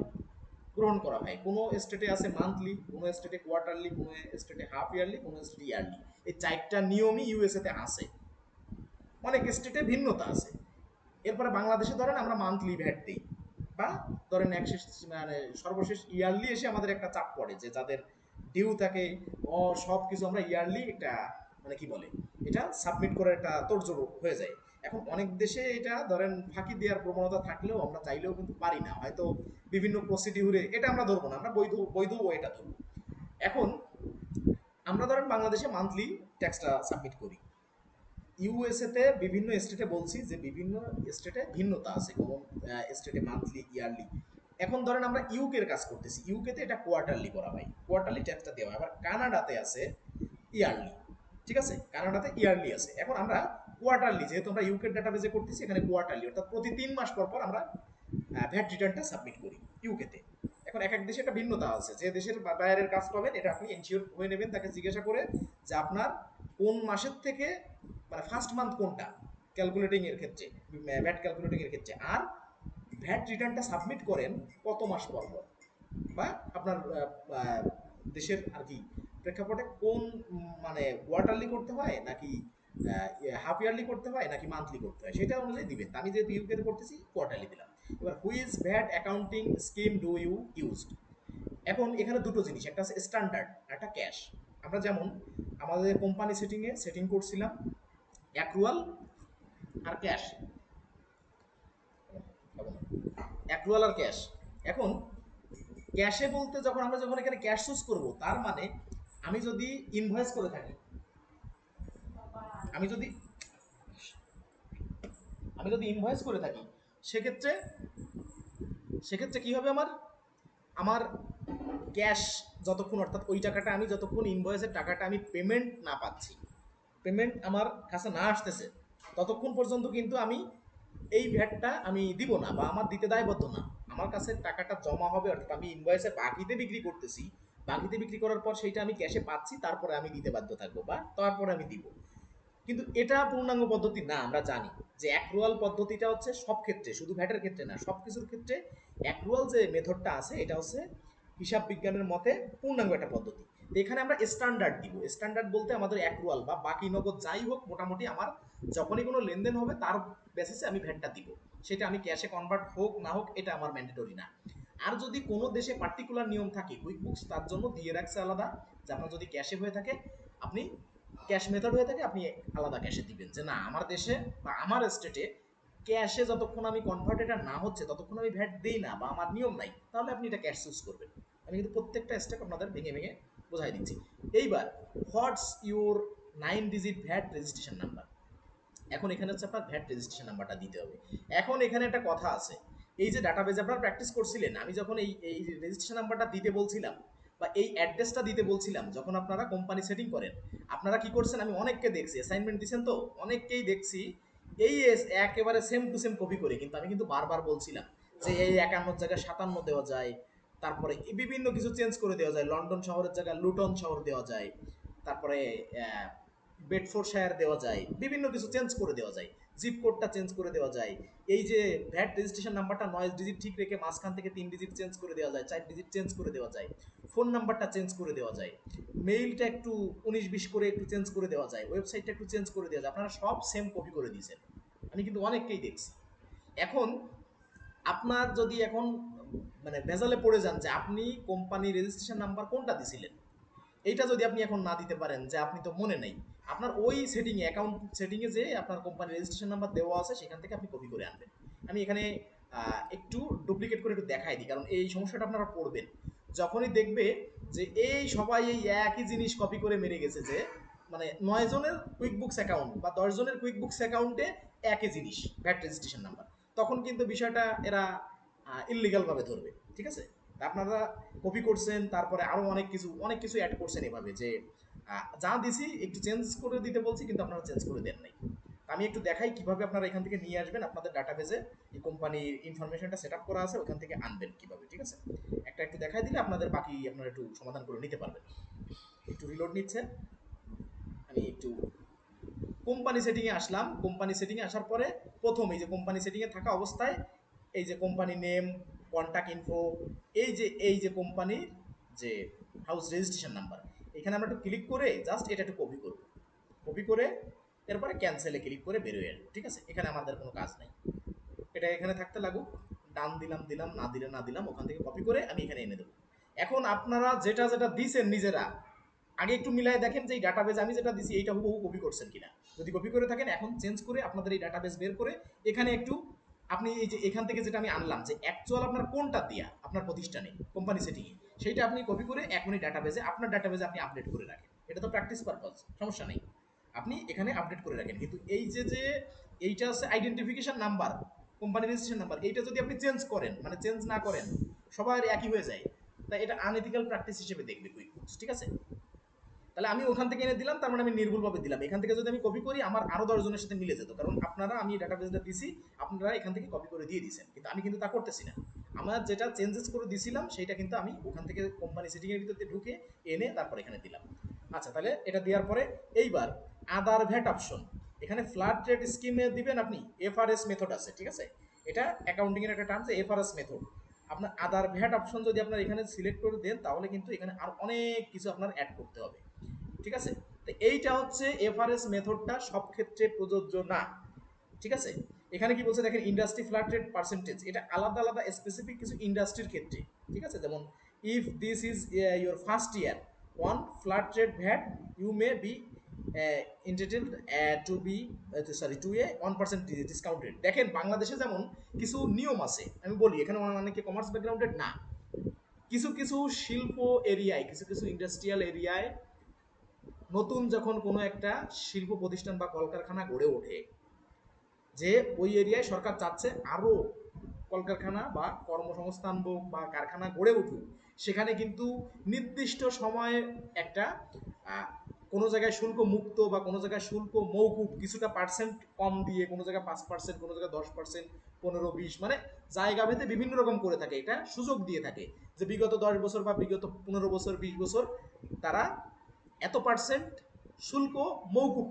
গ্রহণ করা হয়, কোনো স্টেটে আছে মান্থলি, কোনো স্টেটে কোয়ার্টারলি, কোনো স্টেটে হাফ ইয়ারলি, কোনো স্টেটে ইয়ারলি, এই চারটা নিয়মই ইউএসএতে আছে, অনেক স্টেটে ভিন্নতা আছে। এরপরে বাংলাদেশে ধরেন আমরা মান্থলি ভ্যাট দিই, বা ধরেন এক শেষ মানে সর্বশেষ ইয়ারলি এসে আমাদের একটা চাপ পড়ে যে যাদের ডিউ থাকে ও সব কিছু আমরা ইয়ারলি একটা মানে কি বলে এটা সাবমিট করে একটা তোড়জোড় হয়ে যায়। এখন অনেক দেশে এটা ধরেন ফাঁকি দেওয়ার প্রবণতা থাকলেও আমরা চাইলেও কিন্তু পারি না, হয়তো বিভিন্ন প্রসিডিউরে, এটা আমরা ধরবো না, আমরা বৈধ বৈধ এটা ধরবো। এখন আমরা ধরেন বাংলাদেশে মান্থলি ট্যাক্সটা সাবমিট করি। ইউএসএ তে বিভিন্ন স্টেটে বলছি যে বিভিন্ন স্টেটে ভিন্নতা আছে, কোনো স্টেটে মান্থলি, ইয়ারলি। এখন ধরেন আমরা ইউকে এর কাজ করতেছি, ইউকে তে এটা কোয়ার্টারলি করা হয়, কোয়ার্টারলি ট্যাক্সটা দেওয়া হয়। আবার কানাডাতে আছে ইয়ারলি, ঠিক আছে, কানাডাতে ইয়ারলি আছে। এখন আমরা কোয়ার্টারলি, যেহেতু আমরা ইউকে ডাটাবেজে করতেছি, এখানে কোয়ার্টারলি অর্থাৎ প্রতি 3 মাস পর পর আমরা ভ্যাট রিটার্নটা সাবমিট করি ইউকেতে। এখন এক এক দেশে একটা ভিন্নতা আছে, যে দেশের বাইরের কাজ পাবেন এটা আপনি এনশিওর হয়ে নেবেন তাকে জিজ্ঞাসা করে যে আপনার কোন মাসের থেকে, মানে ফার্স্ট মান্থ কোনটা ক্যালকুলেটিং এর ক্ষেত্রে, ভ্যাট ক্যালকুলেটিং এর ক্ষেত্রে, আর ভ্যাট রিটার্নটা সাবমিট করেন কত মাস পর পর, বা আপনার দেশের আর কি প্রেক্ষাপটে কোন মানে কোয়ার্টারলি করতে হয় নাকি হাফ ইয়ারলি করতে হয় নাকি মান্থলি করতে হয়, সেটা অনুযায়ী দিবেন। আমি যেহেতু ইউকে করতেছি কোয়ার্টারলি দিলাম। এবার which VAT accounting scheme do you used. এখন এখানে দুটো জিনিস, একটা আছে স্ট্যান্ডার্ড, একটা ক্যাশ। আমরা যেমন আমাদের কোম্পানি সেটিংয়ে সেটিং করছিলাম অ্যাক্রুয়াল আর ক্যাশ, অ্যাক্রুয়াল আর ক্যাশ। এখন ক্যাশে বলতে যখন আমরা যখন এখানে ক্যাশ চুজ করব, তার মানে আমি যদি ইনভয়েস করে থাকি, আমি যদি আমি যদি ইনভয়েস করে থাকি, সেক্ষেত্রে সেক্ষেত্রে কি হবে, আমার আমার ক্যাশ যতক্ষণ, অর্থাৎ ওই টাকাটা আমি যতক্ষণ ইনভয়েসের টাকাটা আমি পেমেন্ট না পাচ্ছি, পেমেন্ট আমার কাছে না আসতেছে, ততক্ষণ পর্যন্ত কিন্তু আমি এই ভ্যাটটা আমি দিব না, বা আমার দিতে দায়বদ্ধ না। আমার কাছে টাকাটা জমা হবে, অর্থাৎ আমি ইনভয়েসে বাকিতে বিক্রি করতেছি, বাকিতে বিক্রি করার পর সেইটা আমি ক্যাশে পাচ্ছি, তারপরে আমি দিতে বাধ্য থাকবো, বা তারপরে আমি দিব। কিন্তু এটা পূর্ণাঙ্গ পদ্ধতি না, আমরা জানি যে অ্যাক্রুয়াল পদ্ধতিটা হচ্ছে সব ক্ষেত্রে, শুধু ভ্যাটের ক্ষেত্রে না, সব কিছুর ক্ষেত্রে অ্যাক্রুয়াল যে মেথডটা আছে এটা হচ্ছে হিসাব বিজ্ঞানের মতে পূর্ণাঙ্গ একটা পদ্ধতি। তো এখানে আমরা স্ট্যান্ডার্ড দিব, স্ট্যান্ডার্ড বলতে আমাদের অ্যাক্রুয়াল বা বাকি নগদ যাই হোক, মোটামুটি আমার যখনই কোনো লেনদেন হবে তার বেসিসে আমি ভ্যাটটা দিব, সেটা আমি ক্যাশে কনভার্ট হোক না হোক এটা আমার ম্যান্ডেটরি না। আর যদি কোনো দেশে পার্টিকুলার নিয়ম থাকে, কুইক বুকস তার জন্য দিয়ে রাখছে আলাদা, যে আপনার যদি ক্যাশে হয়ে থাকে, আপনি ক্যাশ মেথড হয়ে থাকে, আপনি আলাদা ক্যাশে দিবেন, যে না আমার দেশে বা আমার স্টেটে ক্যাশে যতক্ষণ আমি কনভার্ট এটা না হচ্ছে ততক্ষণ আমি ভ্যাট দিই না, বা আমার নিয়ম নাই, তাহলে আপনি এটা ক্যাশ চুজ করবেন। আমি কিন্তু প্রত্যেকটা স্টেপ আপনাদের ভেঙে ভেঙে বোঝাই দিচ্ছি। এইবার what's your 9 digit VAT registration number. এখন এখানে হচ্ছে আপনার ভ্যাট রেজিস্ট্রেশন নাম্বারটা দিতে হবে। এখন এখানে একটা কথা আছে, এই যে ডাটাবেজ আপনারা প্র্যাকটিস করছিলেন, আমি যখন এই এই রেজিস্ট্রেশন নাম্বারটা দিতে বলছিলাম বা এই অ্যাড্রেসটা দিতে বলছিলাম, যখন আপনারা কোম্পানি সেটিং করেন, আপনারা কি করছেন, আমি অনেককে দেখছি, অ্যাসাইনমেন্ট দিচ্ছেন তো অনেককেই দেখছি এই একেবারে সেম টু সেম কপি করে, কিন্তু আমি কিন্তু বারবার বলছিলাম যে এই 51 জায়গায় 57 দেওয়া যায়, তারপরে এই বিভিন্ন কিছু চেঞ্জ করে দেওয়া যায়, লন্ডন শহরের জায়গায় লুটন শহর দেওয়া যায়, তারপরে বেডফোর্ডশায়ার দেওয়া যায়, বিভিন্ন কিছু চেঞ্জ করে দেওয়া যায়, জিপ কোডটা চেঞ্জ করে দেওয়া যায়, এই যে ভ্যাট রেজিস্ট্রেশন নাম্বারটা 9 ডিজিট ঠিক রেখে মাঝখান থেকে 3 ডিজিট চেঞ্জ করে দেওয়া যায়, 4 ডিজিট চেঞ্জ করে দেওয়া যায়, ফোন নাম্বারটা চেঞ্জ করে দেওয়া যায়, মেইলটা একটু 19-20 করে একটু চেঞ্জ করে দেওয়া যায়, ওয়েবসাইটটা একটু চেঞ্জ করে দেওয়া যায়, আপনারা সব সেম কপি করে দিয়েছেন, আমি কিন্তু অনেককেই দেখছি। এখন আপনার যদি এখন মানে ভেজালে পড়ে যান যে আপনি কোম্পানি রেজিস্ট্রেশন নাম্বার কোনটা দিছিলেন, এইটা যদি আপনি এখন না দিতে পারেন, যে আপনি তো মনে নেই, আপনার ওই সেটিংয়ে, অ্যাকাউন্ট সেটিংয়ে যে আপনার কোম্পানির রেজিস্ট্রেশন নাম্বার দেওয়া আছে সেখান থেকে আপনি কপি করে আনবেন। আমি এখানে একটু ডুপ্লিকেট করে একটু দেখাই দিই, কারণ এই সমস্যাটা আপনারা পড়বেন যখনই দেখবে যে এই সবাই এই একই জিনিস কপি করে মেরে গেছে, যে মানে 9 জনের কুইক বুকস অ্যাকাউন্ট বা 10 জনের কুইক বুকস অ্যাকাউন্টে একই জিনিস ভ্যাট রেজিস্ট্রেশন নাম্বার, তখন কিন্তু বিষয়টা এরা ইললিগালভাবে ধরবে, ঠিক আছে। তা আপনারা কপি করছেন, তারপরে আরও অনেক কিছু অ্যাড করছেন এভাবে, যে যা দিছি একটু চেঞ্জ করে দিতে বলছি কিন্তু আপনারা চেঞ্জ করে দেন নাই। আমি একটু দেখাই কিভাবে আপনারা এখান থেকে নিয়ে আসবেন, আপনাদের ডাটাবেজে এই কোম্পানির ইনফরমেশনটা সেট আপ করা আছে, ওখান থেকে আনবেন কিভাবে, ঠিক আছে। একটা একটু দেখাই দিলে আপনাদের বাকি আপনারা একটু সমাধান করে নিতে পারবেন। একটু রিলোড নিচ্ছে, আমি একটু কোম্পানি সেটিংয়ে আসলাম। কোম্পানি সেটিংয়ে আসার পরে প্রথম এই যে কোম্পানি সেটিংয়ে থাকা অবস্থায় এই যে কোম্পানি নেম, কন্ট্যাক্ট ইনফো, এই যে কোম্পানির যে হাউস রেজিস্ট্রেশন নাম্বার, এখানে আমরা একটু ক্লিক করে জাস্ট এটা একটু কপি করব, কপি করে এরপরে ক্যান্সেলে ক্লিক করে বেরোয় আসবো, ঠিক আছে। এখানে আমাদের কোনো কাজ নাই, এটা এখানে থাকতে লাগুক, ডান দিলাম দিলাম, না দিলে না দিলাম, ওখান থেকে কপি করে আমি এখানে এনে দেবো। এখন আপনারা যেটা যেটা দিছেন নিজেরা আগে একটু মিলাই দেখেন যে এই ডাটাবেজ আমি যেটা দিছি এইটা হুবহু কপি করছেন কিনা। যদি কপি করে থাকেন এখন চেঞ্জ করে আপনাদের এই ডাটাবেজ বের করে এখানে একটু আপনি এই যে এখান থেকে যেটা আমি আনলাম যে অ্যাকচুয়াল আপনার কোনটা দিয়া আপনার প্রতিষ্ঠানে কোম্পানি সেটিংয়ে, সেইটা আপনি কপি করে এখনই ডাটাবেজে আপনার ডাটাবেজে আপনি আপডেট করে রাখেন। এটা তো প্র্যাকটিস পারপাস, সমস্যা নেই, আপনি এখানে আপডেট করে রাখেন। কিন্তু এই যে এইটা হচ্ছে identification number, company registration number, এইটা যদি আপনি চেঞ্জ করেন, মানে চেঞ্জ না করেন, সবার একই হয়ে যায়, তাই এটা আনএথিক্যাল প্র্যাকটিস হিসেবে দেখবে কুইকবুকস, ঠিক আছে? তাহলে আমি ওখান থেকে এনে দিলাম, তার মানে আমি নির্ভুলভাবে দিলাম। এখান থেকে যদি আমি কপি করি, আমার আরো 10 জনের সাথে মিলে যেত, কারণ আপনারা, আমি ডাটাবেসটা দিছি, আপনারা এখান থেকে কপি করে দিয়ে দিয়েছেন, কিন্তু আমি কিন্তু তা করতেছি না। আমার যেটা চেঞ্জেস করে দিছিলাম সেটা কিন্তু আমি ওখান থেকে কোম্পানি সেটিং এর ভিতরে ঢুকে এনে তারপর এখানে দিলাম। আচ্ছা, তাহলে এটা দেওয়ার পরে এইবার আদার ভ্যাট অপশন, এখানে ফ্ল্যাট রেট স্কিমে দিবেন আপনি, এফআরএস মেথড আছে, ঠিক আছে? এটা অ্যাকাউন্টিং এর একটা টার্ম, এফআরএস মেথড। আপনার আদার ভ্যাট অপশন যদি আপনার এখানে সিলেক্ট করে দেন, তাহলে কিন্তু এখানে আর অনেক কিছু আপনার অ্যাড করতে হবে, ঠিক আছে? তো এইটা হচ্ছে এফআরএস মেথডটা সব ক্ষেত্রে প্রযোজ্য না, ঠিক আছে? এখানে কি বলছে দেখেন, ইন্ডাস্ট্রি ফ্ল্যাট রেট পার্সেন্টেজ, এটা আলাদা আলাদা স্পেসিফিক কিছু ইন্ডাস্ট্রির ক্ষেত্রে, ঠিক আছে? যেমন if this is your first year, one flat rate VAT you may be entitled to be, sorry, to a 1% discounted. দেখেন বাংলাদেশে যেমন কিছু নিয়ম আছে, আমি বলি, এখানে অনেকে কমার্স ব্যাকগ্রাউন্ডেড না, কিছু কিছু শিল্প এরিয়ায়, কিছু কিছু ইন্ডাস্ট্রিয়াল এরিয়ায় নতুন যখন কোনো একটা শিল্প প্রতিষ্ঠান বা কলকারখানা গড়ে ওঠে, যে ওই এরিয়ায় সরকার চাচ্ছে আরও কলকারখানা বা কর্মসংস্থান বা কারখানা গড়ে উঠুক, সেখানে কিন্তু নির্দিষ্ট সময়ে একটা কোনো জায়গায় শুল্ক মুক্ত বা কোনো জায়গায় শুল্ক মৌকুব কিছুটা পার্সেন্ট কম দিয়ে, কোনো জায়গায় 5%, কোনো জায়গায় 10%, 15-20, মানে জায়গা ভেদে বিভিন্ন রকম করে থাকে, এটা সুযোগ দিয়ে থাকে যে বিগত 10 বছর বা বিগত 15 বছর, 20 বছর তারা এত পার্সেন্ট শুল্ক মৌকুব,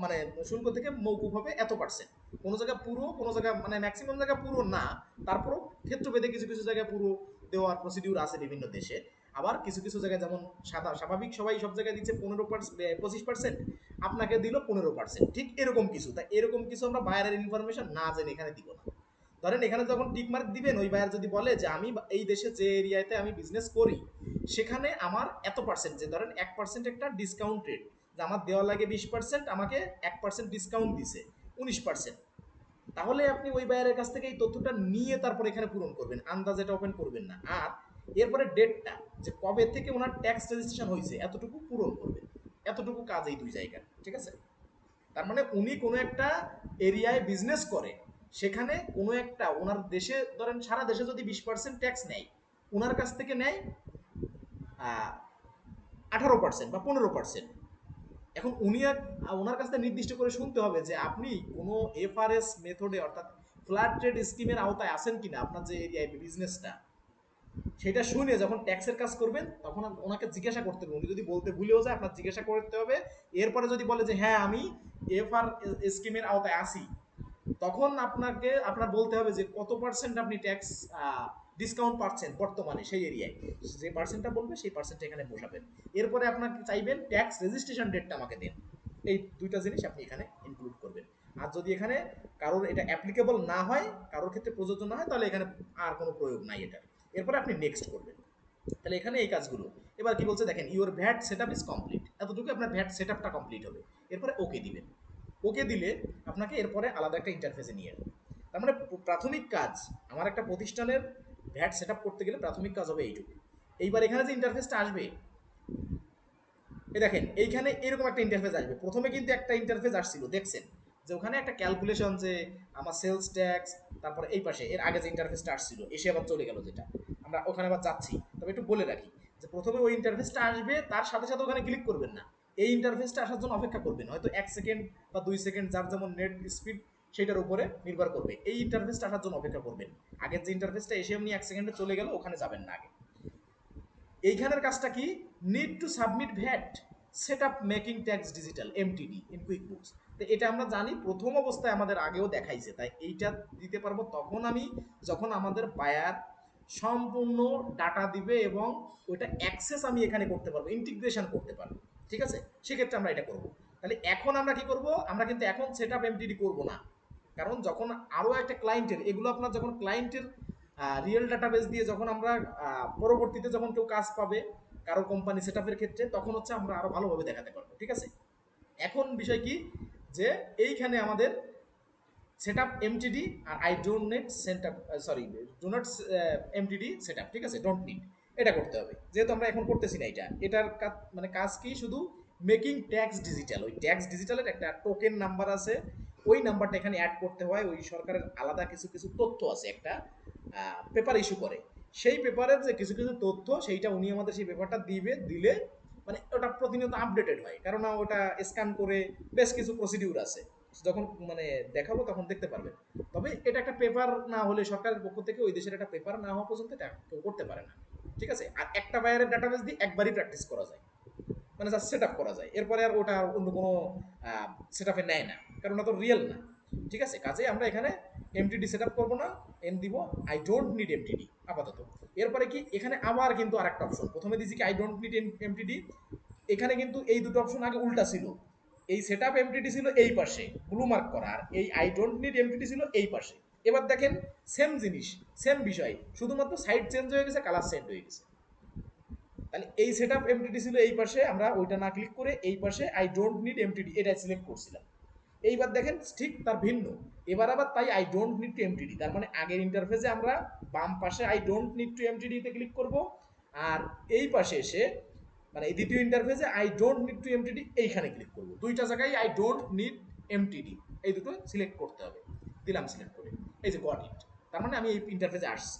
মানে শুল্ক থেকে মৌকুব হবে এত পার্সেন্ট, কোনো জায়গায় পুরো, কোনো জায়গায় মানে ম্যাক্সিমাম জায়গায় পুরো না, তারপরও ক্ষেত্রভেদে কিছু কিছু জায়গায় পুরো দেওয়ার প্রসিডিউর আছে বিভিন্ন দেশে। আবার কিছু কিছু জায়গায় যেমন সাদা স্বাভাবিক সবাই সব জায়গায় দিচ্ছে 15%, 25%, আপনাকে দিল 15%, ঠিক এরকম কিছু। তাই এরকম কিছু আমরা বায়ারের ইনফরমেশন না জেনে এখানে দিব না। ধরেন এখানে যখন টিক মার্ক দিবেন, ওই বায়ার যদি বলে যে আমি এই দেশে যে এরিয়াতে আমি বিজনেস করি সেখানে আমার এত পার্সেন্ট, যে ধরেন 1% একটা ডিসকাউন্ট রেট, যে আমার দেওয়া লাগে 20%, আমাকে 1% ডিসকাউন্ট দিছে 19%, তাহলে আপনি ওই বায়ারের কাছ থেকে এই তথ্যটা নিয়ে তারপর এখানে পূরণ করবেন, আন্দাজ এটা ওপেন করবেন না। আর এরপরে ডেটটা, যে কবে থেকে ওনার ট্যাক্স রেজিস্ট্রেশন হয়েছে, এতটুকু পূরণ করবেন। এতটুকু কাজ এই দুই জায়গার, ঠিক আছে? তার মানে উনি কোনো একটা এরিয়ায় বিজনেস করে, সেখানে কোনো একটা ওনার দেশে, ধরেন সারা দেশে যদি 20% ট্যাক্স নেয়, ওনার কাছ থেকে নেয় 18% বা 15%। এখন উনি ওনার কাছ থেকে নির্দিষ্ট করে শুনতে হবে যে আপনি কোনো এফআরএস মেথডে, অর্থাৎ ফ্ল্যাট রেট স্কিমের আওতায় আছেন কিনা, আপনার যে এরিয়ায় বিজনেসটা, সেটা শুনে যখন ট্যাক্সের কাজ করবেন তখন ওনাকে জিজ্ঞাসা করতে হবে। উনি যদি বলতে ভুলেও যায়, আপনার জিজ্ঞাসা করতে হবে। এরপরে যদি বলে যে হ্যাঁ আমি এফআর স্কিমের আওতায় আসি, তখন আপনাকে আপনার বলতে হবে যে কত পার্সেন্ট আপনি ট্যাক্স ডিসকাউন্ট পাচ্ছেন বর্তমানে সেই এরিয়ায়, যে পার্সেন্টটা বলবে সেই পার্সেন্টটা এখানে বসাবেন। এরপরে আপনাকে চাইবেন ট্যাক্স রেজিস্ট্রেশন ডেটটা আমাকে দেন। এই দুইটা জিনিস আপনি এখানে ইনক্লুড করবেন। আর যদি এখানে কারোর এটা অ্যাপ্লিকেবল না হয়, কারোর ক্ষেত্রে প্রযোজ্য না হয়, তাহলে এখানে আর কোনো প্রয়োগ নাই এটার। এরপরে আপনি নেক্সট করবেন। তাহলে এখানে এই কাজগুলো। এবার কি বলছে দেখেন, your VAT set up is complete, এতটুকু আপনার ভ্যাট সেট আপটা কমপ্লিট হবে। এরপরে ওকে দিবেন। ওকে দিলে আপনাকে এরপরে আলাদা একটা ইন্টারফেসে নিয়ে যাবে। তার মানে প্রাথমিক কাজ, আমার একটা প্রতিষ্ঠানের ভ্যাট সেট আপ করতে গেলে প্রাথমিক কাজ হবে এইটুকু। এইবার এখানে যে ইন্টারফেসটা আসবে, এই দেখেন এইখানে এরকম একটা ইন্টারফেস আসবে। প্রথমে কিন্তু একটা ইন্টারফেস আসছিল, দেখছেন যে ওখানে একটা ক্যালকুলেশন, যে আমার সেলস ট্যাক্স, তারপরে এই পাশে এর আগে যে ইন্টারফেসটা আসছিল এসে আবার চলে গেল, যেটা আমরা ওখানে আবার যাচ্ছি। তবে একটু বলে রাখি যে প্রথমে ওই ইন্টারফেসটা আসবে, তার সাথে সাথে ওখানে ক্লিক করবেন না, এই ইন্টারফেসটা আসার জন্য অপেক্ষা করবেন, হয়তো 1 সেকেন্ড বা 2 সেকেন্ড, যার যেমন নেট স্পিড সেটার উপরে নির্ভর করবে। এই ইন্টারফেসটা আসার জন্য অপেক্ষা করবেন। আগের যে ইন্টারফেসটা এসে এমনি 1 সেকেন্ডে চলে গেল, ওখানে যাবেন না আগে। এইখানের কাজটা কি, need to submit VAT set up making tax digital MTD in quick books. তো এটা আমরা জানি প্রথম অবস্থায় আমাদের আগেও দেখাইছে, তাই এইটা দিতে পারবো তখন আমি, যখন আমাদের বায়ার সম্পূর্ণ ডাটা দিবে এবং ওইটা অ্যাক্সেস আমি এখানে করতে পারবো, ইন্টিগ্রেশন করতে পারবো, ঠিক আছে? সেক্ষেত্রে আমরা এটা করব। তাহলে এখন আমরা কি করব, আমরা কিন্তু এখন সেট আপ এমটিডি করবো না, কারণ যখন আরও একটা ক্লায়েন্টের, এগুলো আপনার যখন ক্লায়েন্টের রিয়েল ডাটাবেস দিয়ে যখন আমরা পরবর্তীতে যখন কেউ কাজ পাবে কারো কোম্পানি সেট আপের ক্ষেত্রে, তখন হচ্ছে আমরা আরো ভালোভাবে দেখাতে পারবো, ঠিক আছে? এখন বিষয় কি, যে এইখানে আমাদের সেট আপ এমটিডি, আর I don't need set up, sorry, do not MTD set up, ঠিক আছে, ডোন্ট নিড, এটা করতে হবে। যেহেতু আমরা এখন করতেছি না, এটার কাজ মানে কাজ কি, শুধু মেকিং ট্যাক্স ডিজিটাল, ওই ট্যাক্স ডিজিটালের একটা টোকেন নাম্বার আছে, ওই নাম্বারটা এখানে অ্যাড করতে হয়। ওই সরকারের আলাদা কিছু কিছু তথ্য আছে, একটা পেপার ইস্যু করে, সেই পেপারের যে কিছু কিছু তথ্য সেইটা উনি আমাদের সেই পেপারটা দিলে মানে ওটা প্রতিনিয়ত আপডেটেড হয়, কারণ ওটা স্ক্যান করে বেশ কিছু প্রসিডিউর আছে, যখন মানে দেখাবো তখন দেখতে পারবেন। তবে এটা একটা পেপার না হলে, সরকারের পক্ষ থেকে ওই দেশের একটা পেপার না হওয়া পর্যন্ত এটা কেউ করতে পারে না। ঠিক আছে, আর একটা বায়ারের ডাটাবেস দিয়ে একবারই প্র্যাকটিস করা যায়, মানে জাস্ট সেট আপ করা যায়, এরপরে আর ওটা অন্য কোনো সেট আপে নেয় না, কারণ ওটা তো রিয়েল না। ঠিক আছে, কাজে আমরা এখানে এমটিডি সেট আপ করবো না, এন দিব আই ডোন্ট নিড এমটিডি আপাতত। এরপরে কি এখানে আবার কিন্তু আরেকটা অপশন, প্রথমে দিয়েছি কি আই ডোন্ট নিড এমটিডি, এখানে কিন্তু এই দুটো অপশন আগে উল্টা ছিল, এই সেট আপ এমটিডি ছিল এই পাশে ব্লু মার্ক করা, আর এই আই ডোন্ট নিড এমটিডি ছিল এই পাশে। এবার দেখেন সেম জিনিস, সেম বিষয়, শুধুমাত্র সাইড চেঞ্জ হয়ে গেছে, কালার চেঞ্জ হয়ে গেছে। তাহলে এই সেট আপ এমটিডি ছিল এই পাশে, আমরা ওইটা না ক্লিক করে এই পাশে আই ডোন্ট নিড এমটিডি এটা সিলেক্ট করছিলাম। এইবার দেখেন ঠিক তার ভিন্ন, এবার আবার তাই I don't need to MTD, তার মানে আগের ইন্টারফেসে আমরা বাম পাশে I don't need to MTD তে ক্লিক করব, আর এই পাশে এসে মানে এই দ্বিতীয় ইন্টারফেসে I don't need to MTD এইখানে ক্লিক করব, দুইটা জায়গায় আই ডোন্ট নিড এমটিডি এই দুটো সিলেক্ট করতে হবে। দিলাম সিলেক্ট করে, এই যে গট ইট, তার মানে আমি এই ইন্টারফেসে আসছি।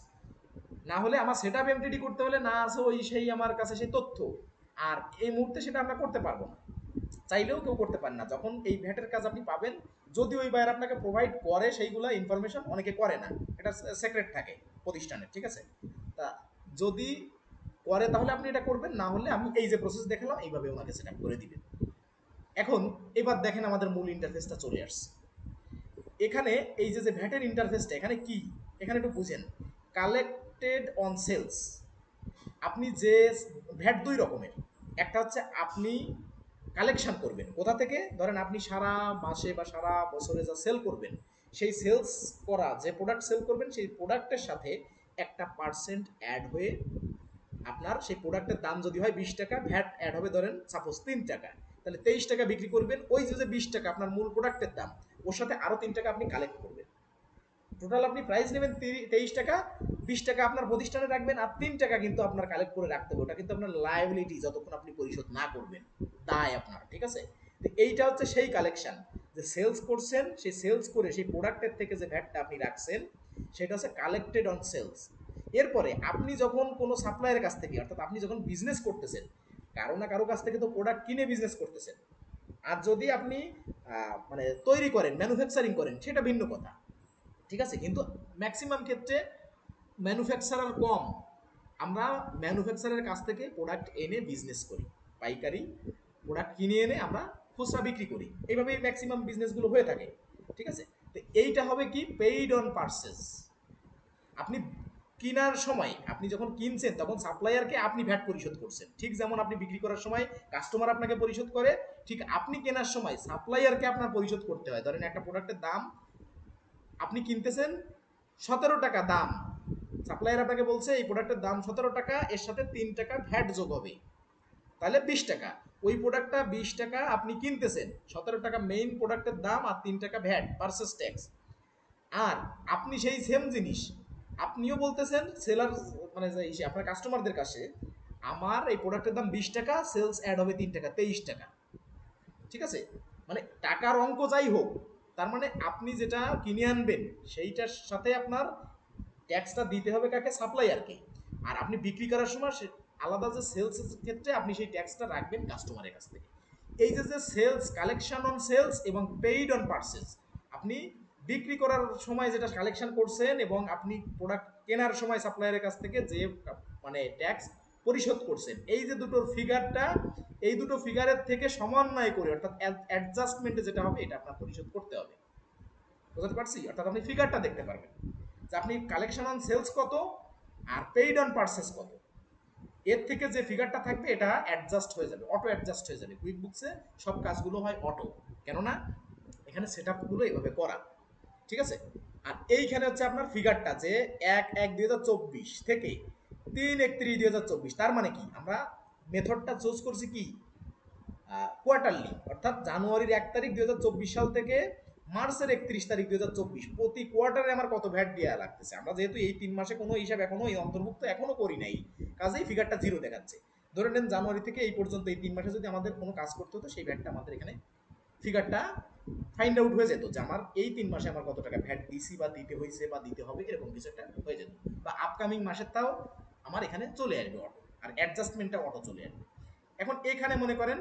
না হলে আমার সেট আপ এমটিডি করতে হলে না আছে ওই সেই আমার কাছে সেই তথ্য, আর এই মুহূর্তে সেটা আমরা করতে পারবো না, চাইলেও কেউ করতে পারে না। যখন এই ভ্যাটের কাজ আপনি পাবেন, যদি ওই বায়ার আপনাকে প্রোভাইড করে সেইগুলো ইনফরমেশন, অনেকে করে না, এটা সিক্রেট থাকে প্রতিষ্ঠানের। ঠিক আছে, তা যদি করে তাহলে আপনি এটা করবেন, না হলে আমি এই যে প্রসেস দেখালাম এইভাবে ওনাকে সেট আপ করে দিবেন। এখন এবার দেখেন আমাদের মূল ইন্টারফেসটা চলে আসছে। এখানে এই যে ভ্যাটের ইন্টারফেসটা এখানে কি, এখানে একটু বুঝেন। কালেক্টেড অন সেলস, আপনি যে ভ্যাট দুই রকমের, একটা হচ্ছে আপনি কালেকশন করবেন কোথা থেকে, ধরেন আপনি সারা মাসে বা সারা বছরে যা সেল করবেন, সেই সেলস করা যে প্রোডাক্ট সেল করবেন সেই প্রোডাক্টের সাথে একটা পার্সেন্ট অ্যাড হয়ে আপনার সেই প্রোডাক্টের দাম যদি হয় 20 টাকা, ভ্যাট অ্যাড হবে ধরেন সাপোজ 3 টাকা, তাহলে 23 টাকা বিক্রি করবেন। ওই যে 20 টাকা আপনার মূল প্রোডাক্টের দাম, ওর সাথে আরও 3 টাকা আপনি কালেক্ট করবেন। টোটাল আপনি প্রাইস নেবেন 23 টাকা, 20 টাকা আপনার প্রতিষ্ঠানে রাখবেন, আর 3 টাকা কিন্তু আপনার কালেক্ট করে রাখতে হবে, ওটা কিন্তু আপনার লায়াবিলিটি যতক্ষণ আপনি পরিশোধ না করবেন, দায় আপনার। ঠিক আছে, তো এইটা হচ্ছে সেই কালেকশন, যে সেলস করছেন, সেই সেলস করে সেই প্রোডাক্টের থেকে যে ভ্যাটটা আপনি রাখছেন সেটা হচ্ছে কালেক্টেড অন সেলস। এরপরে আপনি যখন কোনো সাপ্লায়ারের কাছ থেকে, অর্থাৎ আপনি যখন বিজনেস করতেছেন, কারো না কারো কাছ থেকে তো প্রোডাক্ট কিনে বিজনেস করতেছেন, আর যদি আপনি মানে তৈরি করেন, ম্যানুফ্যাকচারিং করেন, সেটা ভিন্ন কথা। ঠিক আছে, কিন্তু ম্যাক্সিমাম ক্ষেত্রে ম্যানুফ্যাকচারার কম, আমরা ম্যানুফ্যাকচারের কাছ থেকে প্রোডাক্ট এনে বিজনেস করি, পাইকারি প্রোডাক্ট কিনে এনে আমরা খুচরা বিক্রি করি, এইভাবেই ম্যাক্সিমাম বিজনেসগুলো হয়ে থাকে। ঠিক আছে, তো এইটা হবে কি পেইড অন পার্সেস। আপনি কেনার সময়, আপনি যখন কিনছেন তখন সাপ্লায়ারকে আপনি ভ্যাট পরিশোধ করছেন, ঠিক যেমন আপনি বিক্রি করার সময় কাস্টমার আপনাকে পরিশোধ করে, ঠিক আপনি কেনার সময় সাপ্লায়ারকে আপনার পরিশোধ করতে হয়। ধরেন একটা প্রোডাক্টের দাম আপনি কিনতেছেন 17 টাকা দাম, সাপ্লায়ার আপনাকে বলছে এই প্রোডাক্টের দাম 17 টাকা, এর সাথে 3 টাকা ভ্যাট যোগ হবে, তাহলে 20 টাকা। ওই প্রোডাক্টটা 20 টাকা আপনি কিনতেছেন, 17 টাকা মেইন প্রোডাক্টের দাম আর 3 টাকা ভ্যাট পার্সেস ট্যাক্স। আর আপনি সেই সেম জিনিস আপনিও বলতেছেন সেলার, মানে আপনার কাস্টমারদের কাছে, আমার এই প্রোডাক্টের দাম 20 টাকা, সেলস অ্যাড হবে 3 টাকা, 23 টাকা। ঠিক আছে, মানে টাকার অঙ্ক যাই হোক, তার মানে আপনি যেটা কিনে আনবেন সেইটার সাথে আপনার ট্যাক্সটা দিতে হবে কাকে, সাপ্লায়ারকে। আর আপনি বিক্রি করার সময় আলাদা যে সেলসের ক্ষেত্রে আপনি সেই ট্যাক্সটা রাখবেন কাস্টমারের কাছ থেকে। এই যে সেলস, কালেকশন অন সেলস এবং পেইড অন পার্সেস, আপনি বিক্রি করার সময় যেটা কালেকশন করছেন এবং আপনি প্রোডাক্ট কেনার সময় সাপ্লায়ারের কাছ থেকে যে মানে ট্যাক্স পরিশোধ করছেন, এই যে দুটোর ফিগারটা, এই দুটো ফিগারের থেকে সমন্বয় করে, অর্থাৎ অ্যাডজাস্টমেন্টে যেটা হবে এটা আপনার পরিশোধ করতে হবে। বুঝতে পারছি, অর্থাৎ আপনি ফিগারটা দেখতে পারবেন যে আপনি কালেকশন অন সেলস কত আর পেইড অন পার্সেস কত, এর থেকে যে ফিগারটা থাকবে এটা অ্যাডজাস্ট হয়ে যাবে, অটো অ্যাডজাস্ট হয়ে যাবে। কুইক বুকসে সব কাজগুলো হয় অটো, কেননা এখানে সেট আপগুলো এইভাবে করা। ঠিক আছে, আর এইখানে হচ্ছে আপনার ফিগারটা যে 1/1/2024 থেকে 3/31/2024, তার মানে কি আমরা মেথডটা চুজ করছি কি কোয়ার্টারলি, অর্থাৎ জানুয়ারির 1 তারিখ 2024 সাল থেকে মার্চের 31 তারিখ 2024, প্রতি কোয়ার্টারে আমার কত ভ্যাট দেওয়া লাগতেছে। আমরা যেহেতু এই 3 মাসে কোনো হিসাব এখনো এই অন্তর্ভুক্ত এখনো করি নাই, কাজেই ফিগারটা জিরো দেখাচ্ছে। ধরে নেন জানুয়ারি থেকে এই পর্যন্ত এই 3 মাসে যদি আমাদের কোনো কাজ করতে হতো সেই ভ্যাটটা আমাদের এখানে ফিগারটা ফাইন্ড আউট হয়ে যেত যে আমার এই 3 মাসে আমার কত টাকা ভ্যাট দিছি বা দিতে হয়েছে বা দিতে হবে, এরকম কিছু একটা হয়ে যেত। বা আপকামিং মাসের তাও আমার এখানে চলে আসবে অটো, আর অ্যাডজাস্টমেন্টটা অটো চলে আসবে। এখন এখানে মনে করেন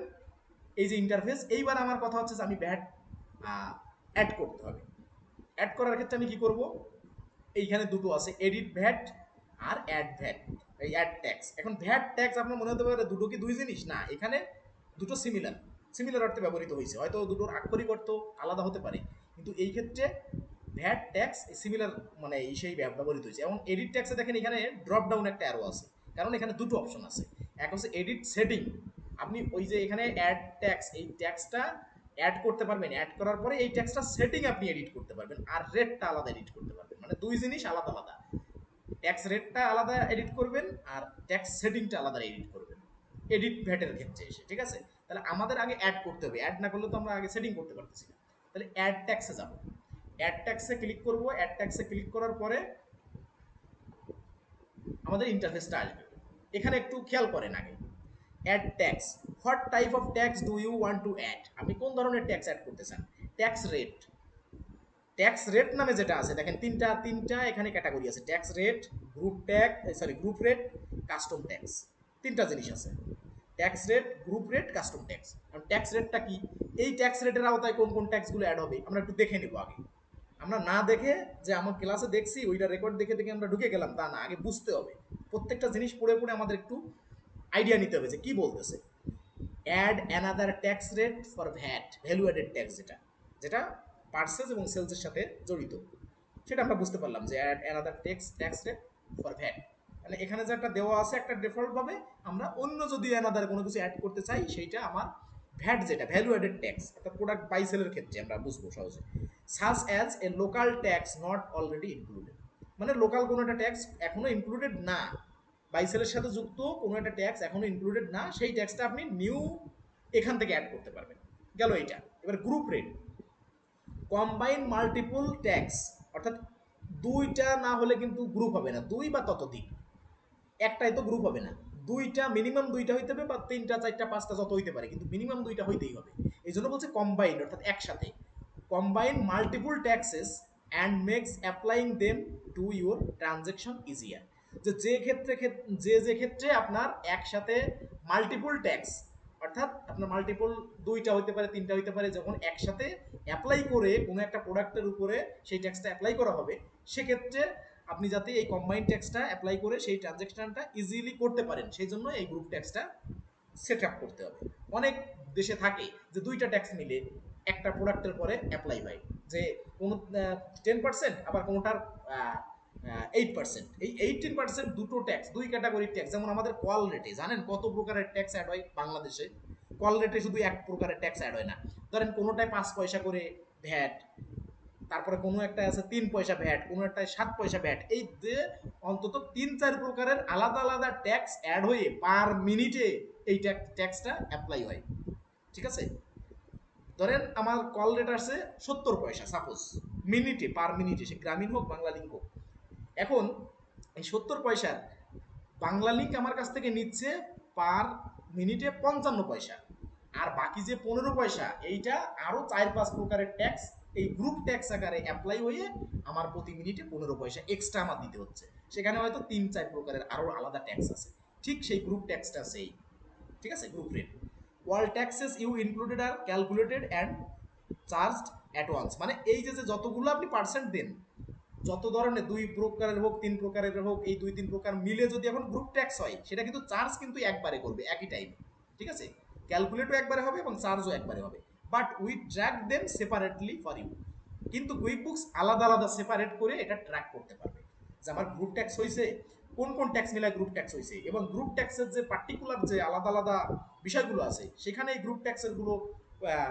এই যে ইন্টারফেস, এইবার আমার কথা হচ্ছে যে আমি ভ্যাট অ্যাড করতে হবে। অ্যাড করার ক্ষেত্রে আমি কি করব, এইখানে দুটো আছে, এডিট ভ্যাট আর অ্যাড ভ্যাট, এই অ্যাড ট্যাক্স। এখন ভ্যাট ট্যাক্স আপনার মনে হতে পারে দুটো কি দুই জিনিস, না, এখানে দুটো সিমিলার সিমিলার অর্থে ব্যবহৃত হয়েছে, হয়তো দুটোর আক্ষরিক অর্থ আলাদা হতে পারে, কিন্তু এই ক্ষেত্রে ভ্যাট ট্যাক্স সিমিলার মানে সেই ব্যবহৃত হয়েছে। এবং এডিট ট্যাক্সে দেখেন এখানে ড্রপ ডাউন একটা অ্যারো আছে, কারণ এখানে দুটো অপশন আছে। এক হচ্ছে এডিট সেটিং, আপনি ওই যে এখানে অ্যাড ট্যাক্স, এই ট্যাক্সটা অ্যাড করতে পারবেন, অ্যাড করার পরে এই ট্যাক্সটা সেটিং আপনি এডিট করতে পারবেন, আর রেটটা আলাদা এডিট করতে পারবেন, মানে দুই জিনিস আলাদা আলাদা। ট্যাক্স রেটটা আলাদা এডিট করবেন আর ট্যাক্স সেটিংটা আলাদা এডিট করবেন এডিট ভ্যাটের ক্ষেত্রে এসে, ঠিক আছে? তাহলে আমাদের আগে অ্যাড করতে হবে, অ্যাড না করলে তো আমরা আগে সেটিং করতে পারতেছি না। তাহলে অ্যাড ট্যাক্সে যাব, অ্যাড ট্যাক্সে ক্লিক করব। অ্যাড ট্যাক্সে ক্লিক করার পরে আমাদের ইন্টারফেসটা আসবে। এখানে একটু খেয়াল করেন আগে, add tax, what type of tax do you want to add, আপনি কোন ধরনের ট্যাক্স অ্যাড করতে চান। ট্যাক্স রেট, ট্যাক্স রেট নামে যেটা আছে দেখেন তিনটা তিনটা এখানে ক্যাটাগরি আছে, tax rate, group tax, sorry group rate, custom tax, তিনটা জিনিস আছে, tax rate, group rate, custom tax. কারণ ট্যাক্স রেটটা কি, এই ট্যাক্স রেটের আওতায় কোন কোন ট্যাক্সগুলো অ্যাড হবে আমরা একটু দেখে নেব আগে। আমরা না দেখে যে আমার ক্লাসে দেখছি ওইটা রেকর্ড দেখে দেখে আমরা ঢুকে গেলাম তা না, আগে বুঝতে হবে প্রত্যেকটা জিনিস পড়ে পড়ে আমাদের একটু আইডিয়া নিতে হবে যে কি বলতেছে। Add another tax rate for VAT, value added tax, যেটা যেটা পার্সেস এবং সেলসের সাথে জড়িত, সেটা আমরা বুঝতে পারলাম যে add another tax rate for VAT. মানে এখানে যেটা দেওয়া আছে একটা ডিফল্ট ভাবে, আমরা অন্য যদি অ্যানাদার কোনো কিছু অ্যাড করতে চাই সেইটা আমার ভ্যাট, যেটা ভ্যালু অ্যাডেড ট্যাক্স, একটা প্রোডাক্ট বাই সেলের ক্ষেত্রে আমরা বুঝবো সহজে। Such as a local tax not already included, মানে লোকাল কোনো একটা ট্যাক্স এখনো ইনক্লুডেড না, বাইসেলের সাথে যুক্ত কোনো একটা ট্যাক্স এখনো ইনক্লুডেড না, সেই ট্যাক্সটা আপনি নিউ এখান থেকে অ্যাড করতে পারবেন। গেল এইটা। এবার group rate, combine multiple tax, অর্থাৎ দুইটা না হলে কিন্তু গ্রুপ হবে না, দুই বা ততোধিক, একটাই তো গ্রুপ হবে না, দুইটা মিনিমাম দুইটা হইতে হবে, বা তিনটা চারটা পাঁচটা যত হইতে পারে, কিন্তু মিনিমাম দুইটা হইতেই হবে। এই জন্য বলছে কম্বাইন্ড, অর্থাৎ একসাথে। Combine multiple taxes and makes applying them to your transaction easier, যে যে ক্ষেত্রে যে ক্ষেত্রে আপনার একসাথে মাল্টিপল ট্যাক্স, অর্থাৎ আপনার মাল্টিপল দুইটা হইতে পারে তিনটা হইতে পারে, যখন একসাথে অ্যাপ্লাই করে কোনো একটা প্রোডাক্টের উপরে সেই ট্যাক্সটা অ্যাপ্লাই করা হবে, সেক্ষেত্রে আপনি যাতে এই কম্বাইন্ড ট্যাক্সটা অ্যাপ্লাই করে সেই ট্রানজ্যাকশনটা ইজিলি করতে পারেন, সেই জন্য এই গ্রুপ ট্যাক্সটা সেট আপ করতে হবে। অনেক দেশে থাকে যে দুইটা ট্যাক্স মিলে একটা প্রোডাক্টের পরে অ্যাপ্লাই হয়, যে কোনো 10%, আবার কোনোটার 8%, এই 18% দুটো ট্যাক্স, দুই ক্যাটাগরির ট্যাক্স। যেমন আমাদের কল রেটে জানেন কত প্রকারের ট্যাক্স অ্যাড হয় বাংলাদেশে, কল রেটে শুধু এক প্রকারের ট্যাক্স অ্যাড হয় না, ধরেন কোনোটায় 5 পয়সা করে ভ্যাট, তারপরে কোনো একটা আছে 3 পয়সা ভ্যাট, কোনো একটায় 7 পয়সা ভ্যাট, এই যে অন্তত 3-4 প্রকারের আলাদা আলাদা ট্যাক্স অ্যাড হয়ে পার মিনিটে এই ট্যাক্সটা অ্যাপ্লাই হয়, ঠিক আছে? ধরেন আমার কল রেট আছে 70 পয়সা সাপোজ, মিনিটে, পার মিনিটে, সে গ্রামীণ হোক বাংলা লিঙ্ক হোক। এখন এই 70 পয়সার বাংলা লিঙ্ক আমার কাছ থেকে নিচ্ছে পার মিনিটে 55 পয়সা, আর বাকি যে 15 পয়সা এইটা আরও 4-5 প্রকারের ট্যাক্স এই গ্রুপ ট্যাক্স আকারে অ্যাপ্লাই হয়ে আমার প্রতি মিনিটে 15 পয়সা এক্সট্রা আমার দিতে হচ্ছে। সেখানে হয়তো 3-4 প্রকারের আরও আলাদা ট্যাক্স আছে, ঠিক সেই গ্রুপ ট্যাক্সটা সেই, ঠিক আছে, group rate. All taxes you included are calculated and charged at once, মানে এই যে যতগুলো আপনি পার্সেন্ট দেন, যত ধরনের 2 প্রকারের হোক 3 প্রকারের হোক, এই 2-3 প্রকার মিলে যদি এখন গ্রুপ ট্যাক্স হয়, সেটা কিন্তু চার্জ কিন্তু একবারে করবে একই টাইমে, ঠিক আছে? ক্যালকুলেটও একবারে হবে এবং চার্জও একবারে হবে, but we track them separately for you, কিন্তু কুইক বুকস আলাদা আলাদা সেপারেট করে এটা ট্র্যাক করতে পারবে যে আমার গ্রুপ ট্যাক্স হয়েছে, কোন কোন ট্যাক্স মিলায় গ্রুপ ট্যাক্স হয়েছে, এবং গ্রুপ ট্যাক্সের যে পার্টিকুলার যে আলাদা আলাদা বিষয়গুলো আছে, সেখানে এই গ্রুপ ট্যাক্সের গুলো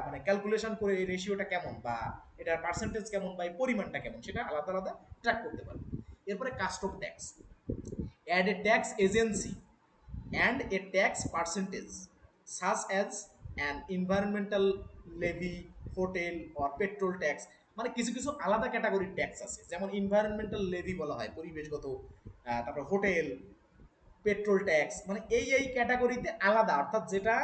মানে ক্যালকুলেশন করে এই রেশিওটা কেমন, বা এটার পার্সেন্টেজ কেমন, বা এই পরিমাণটা কেমন, সেটা আলাদা আলাদা ট্র্যাক করতে পারবে। এরপরে custom tax, add a tax agency and a tax percentage such as an environmental levy, hotel or petrol tax, মানে কিছু কিছু আলাদা ক্যাটাগরির ট্যাক্স আছে, যেমন এনভায়রনমেন্টাল লেভি বলা হয় পরিবেশগত, তারপর হোটেল, পেট্রোল ট্যাক্স, মানে এই ক্যাটাগরিতে আলাদা, অর্থাৎ যেটা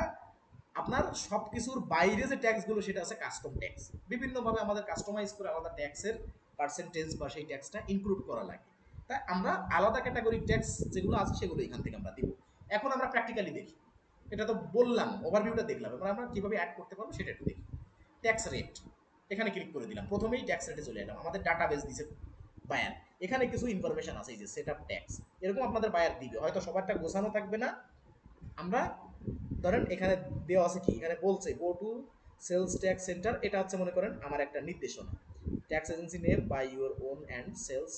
আপনার সব কিছুর বাইরে যে ট্যাক্সগুলো সেটা আছে কাস্টম ট্যাক্স। বিভিন্নভাবে আমাদের কাস্টমাইজ করে আলাদা ট্যাক্সের পার্সেন্টেজ বা সেই ট্যাক্সটা ইনক্লুড করা লাগে। তাই আমরা আলাদা ক্যাটাগরি ট্যাক্স যেগুলো আছে সেগুলো এখান থেকে আমরা দিব। এখন আমরা প্র্যাকটিক্যালি দেখি, এটা তো বললাম ওভারভিউটা দেখলাম, এবার আমরা কীভাবে অ্যাড করতে পারবো সেটা একটু দেখি। ট্যাক্স রেট, এখানে ক্লিক করে দিলাম, প্রথমেই ট্যাক্স রেটে চলে এলাম। আমাদের ডাটা বেস দিছে বায়ার, এখানে কিছু ইনফরমেশন আছে, এই যে সেট আপ ট্যাক্স, এরকম আপনাদের বায়ার দিবে, হয়তো সবারটা গোছানো থাকবে না। আমরা ধরেন এখানে দেওয়া আছে কি, এখানে বলছে go to sales tax centre, এটা হচ্ছে মনে করেন আমার একটা নির্দেশনা, tax agency name by your own and sales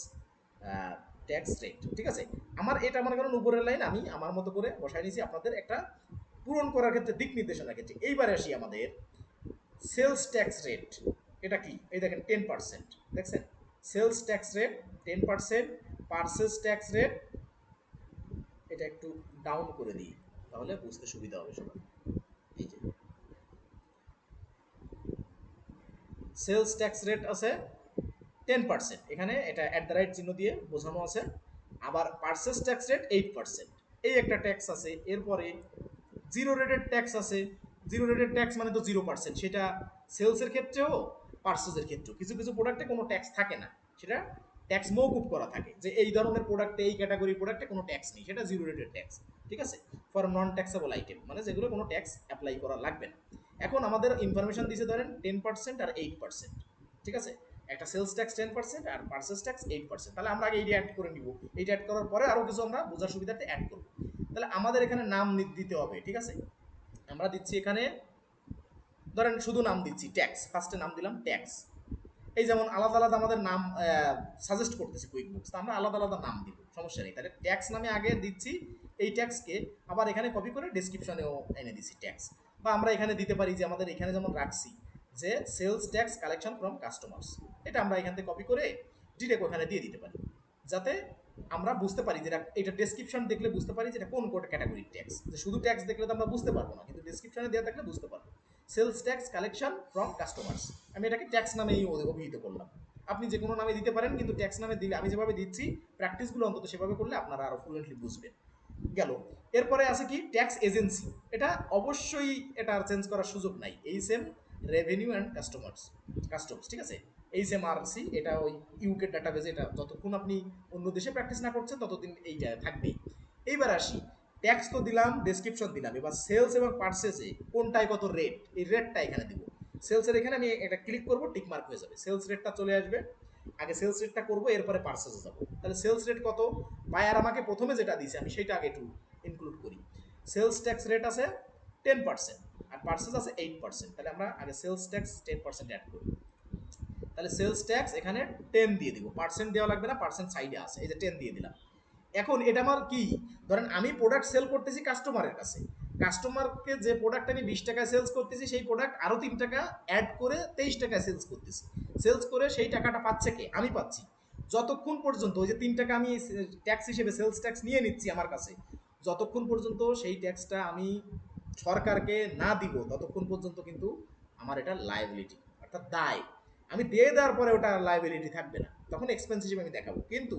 tax rate, ঠিক আছে। আমার এটা মনে করেন উপরের লাইন আমি আমার মতো করে বসাই নিয়েছি আপনাদের একটা পূরণ করার ক্ষেত্রে, দিক নির্দেশনার ক্ষেত্রে। এইবারে আসি আমাদের সেলস ট্যাক্স রেট, এটা কি, এই দেখেন 10%, দেখছেন sales tax rate 10%, purchase tax rate, এটা একটু ডাউন করে দিই তাহলে বুঝতে সুবিধা হবে সবার। এই যে সেলস ট্যাক্স রেট আছে 10%, এখানে এটা অ্যাট দ্য রাইট চিহ্ন দিয়ে বোঝানো আছে। আবার পারচেস ট্যাক্স রেট 8%, এই একটা ট্যাক্স আছে। এরপরে জিরো রেটেড ট্যাক্স আছে। জিরো রেটেড ট্যাক্স মানে তো 0%, সেটা সেলসের ক্ষেত্রেও পার্সেসের ক্ষেত্রেও। কিছু কিছু প্রোডাক্টে কোনো ট্যাক্স থাকে না, সেটা ট্যাক্স মৌকুব করা থাকে, যে এই ধরনের প্রোডাক্টে, এই ক্যাটাগরি প্রোডাক্টে কোনো ট্যাক্স নেই, সেটা জিরো রেটেড ট্যাক্স, ঠিক আছে। ফর নন ট্যাক্সেবল আইটেম, মানে যেগুলো কোনো ট্যাক্স অ্যাপ্লাই করা লাগবে না। এখন আমাদের ইনফরমেশন দিয়েছে ধরেন 10% আর 8%, ঠিক আছে। একটা সেলস ট্যাক্স 10% আর পার্সেস ট্যাক্স 8%, তাহলে আমরা আগে এইটা অ্যাড করে নিব। এইটা অ্যাড করার পরে আরও কিছু আমরা বোঝার সুবিধাতে অ্যাড করবো। তাহলে আমাদের এখানে নাম দিতে হবে, ঠিক আছে। আমরা দিচ্ছি এখানে ধরেন শুধু নাম দিচ্ছি ট্যাক্স, ফার্স্টে নাম দিলাম ট্যাক্স। এই যেমন আলাদা আলাদা আমাদের নাম সাজেস্ট করতেছে কুইক বুকস, তো আমরা আলাদা আলাদা নাম দিব, সমস্যা নেই। তাহলে ট্যাক্স নামে আগে দিচ্ছি এই ট্যাক্সকে, আবার এখানে কপি করে ডেসক্রিপশনেও এনে দিচ্ছি ট্যাক্স। বা আমরা এখানে দিতে পারি যে আমাদের এখানে যেমন রাখছি যে sales tax collection from customers, এটা আমরা এখান থেকে কপি করে ডিরেক্ট ওখানে দিয়ে দিতে পারি, যাতে আমরা বুঝতে পারি যে এটা ডেসক্রিপশন দেখলে বুঝতে পারি যে এটা কোন কোন ক্যাটাগরির ট্যাক্স। যে শুধু ট্যাক্স দেখলে তো আমরা বুঝতে পারবো না, কিন্তু ডেসক্রিপশনে দেওয়া থাকলে বুঝতে পারবো। Sales tax collection from customers, আমি এটাকে ট্যাক্স নামেই অভিহিত করলাম। আপনি যে কোনো নামে দিতে পারেন, কিন্তু ট্যাক্স নামে দিলে, আমি যেভাবে দিচ্ছি প্র্যাকটিসগুলো অন্তত সেভাবে করলে আপনারা আরও ফ্লুয়েন্টলি বুঝবেন। গেল। এরপরে আছে কি ট্যাক্স এজেন্সি, এটা অবশ্যই এটা আর চেঞ্জ করার সুযোগ নাই, এই সেম রেভিনিউ অ্যান্ড কাস্টমস, ঠিক আছে। এই সেম আর সি, এটা ওই ইউকে ডাটাবেজে, এটা যতক্ষণ আপনি অন্য দেশে প্র্যাকটিস না করছেন ততদিন এইটা থাকবেই। এইবার আসি, ট্যাক্স তো দিলাম, ডেসক্রিপশন দিলাম, এবার সেলস এবং পার্সেসে কোনটায় কত রেট, এই রেটটা এখানে দিব। সেলসের এখানে আমি এটা ক্লিক করবো, টিক মার্ক হয়ে যাবে, সেলস রেটটা চলে আসবে। আগে সেলস রেটটা করবো, এরপরে পার্সেসে যাবো। তাহলে সেলস রেট কত, বায়ার আমাকে প্রথমে যেটা দিয়েছে আমি সেটা আগে একটু ইনক্লুড করি। সেলস ট্যাক্স রেট আছে 10% আর পার্সেস আছে 8%, তাহলে আমরা আগে সেলস ট্যাক্স 10% অ্যাড করি। তাহলে সেলস ট্যাক্স এখানে 10 দিয়ে দিব, পার্সেন্ট দেওয়া লাগবে না, পার্সেন্ট সাইডে আছে, এই যে 10 দিয়ে দিলাম। এখন এটা আমার কি, ধরেন আমি প্রোডাক্ট সেল করতেছি কাস্টমারের কাছে, কাস্টমারকে যে প্রোডাক্ট আমি 20 টাকায় সেলস করতেছি, সেই প্রোডাক্ট আরও 3 টাকা অ্যাড করে 23 টাকায় সেলস করতেছি। সেলস করে সেই টাকাটা পাচ্ছে কে, আমি পাচ্ছি। যতক্ষণ পর্যন্ত ওই যে 3 টাকা আমি ট্যাক্স হিসেবে সেলস ট্যাক্স নিয়ে নিচ্ছি আমার কাছে, যতক্ষণ পর্যন্ত সেই ট্যাক্সটা আমি সরকারকে না দিব, ততক্ষণ পর্যন্ত কিন্তু আমার এটা লায়াবিলিটি, অর্থাৎ দায়। আমি দিয়ে দেওয়ার পরে ওটা লায়াবিলিটি থাকবে না, তখন এক্সপেন্স হিসেবে আমি দেখাবো। কিন্তু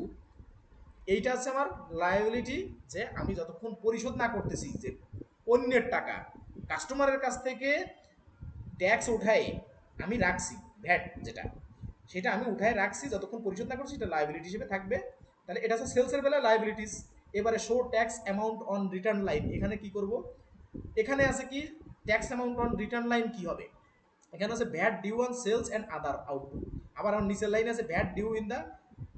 এইটা হচ্ছে আমার লায়াবিলিটি, যে আমি যতক্ষণ পরিশোধ না করতেছি, যে অন্যের টাকা কাস্টমারের কাছ থেকে ট্যাক্স উঠাই আমি রাখছি, ভ্যাট যেটা, সেটা আমি উঠায় রাখছি, যতক্ষণ পরিশোধ না করছি সেটা লায়াবিলিটি হিসেবে থাকবে। তাহলে এটা হচ্ছে সেলসের বেলায় লায়াবিলিটিস। এবারে show tax amount on return line, এখানে কি করব, এখানে আছে কি tax amount on return line কি হবে, এখানে আছে VAT due on sales and other output. আবার আমার নিচের লাইনে আছে VAT due in the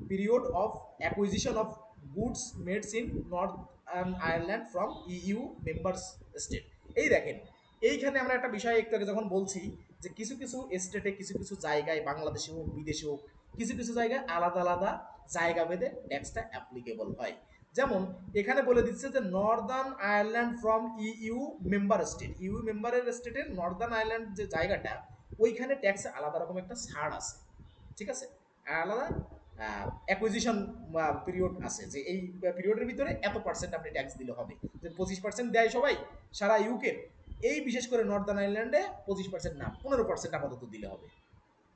period of acquisition of goods made in north Ireland from EU members state. এই দেখেন, এইখানে আমরা একটা বিষয় একটু আগে যখন বলছি যে কিছু কিছু স্টেটে, কিছু কিছু জায়গায়, বাংলাদেশে হোক বিদেশে হোক, কিছু কিছু জায়গায় আলাদা আলাদা জায়গা ভেদে ট্যাক্সটা অ্যাপ্লিকেবল হয়। যেমন এখানে বলে দিচ্ছে যে Northern Ireland from EU member state, EU মেম্বারের স্টেটের নর্দার্ন আয়ারল্যান্ড যে জায়গাটা, ওইখানে ট্যাক্সে আলাদা রকম একটা ছাড় আছে, ঠিক আছে। আলাদা অ্যাকুইজিশন পিরিয়ড আছে, যে এই পিরিয়ডের ভিতরে এত পার্সেন্ট আপনি ট্যাক্স দিলে হবে। যে 25% দেয় সবাই সারা ইউকে, এই বিশেষ করে নর্দার্ন আয়ারল্যান্ডে 25% না, 15% আপাতত দিলে হবে,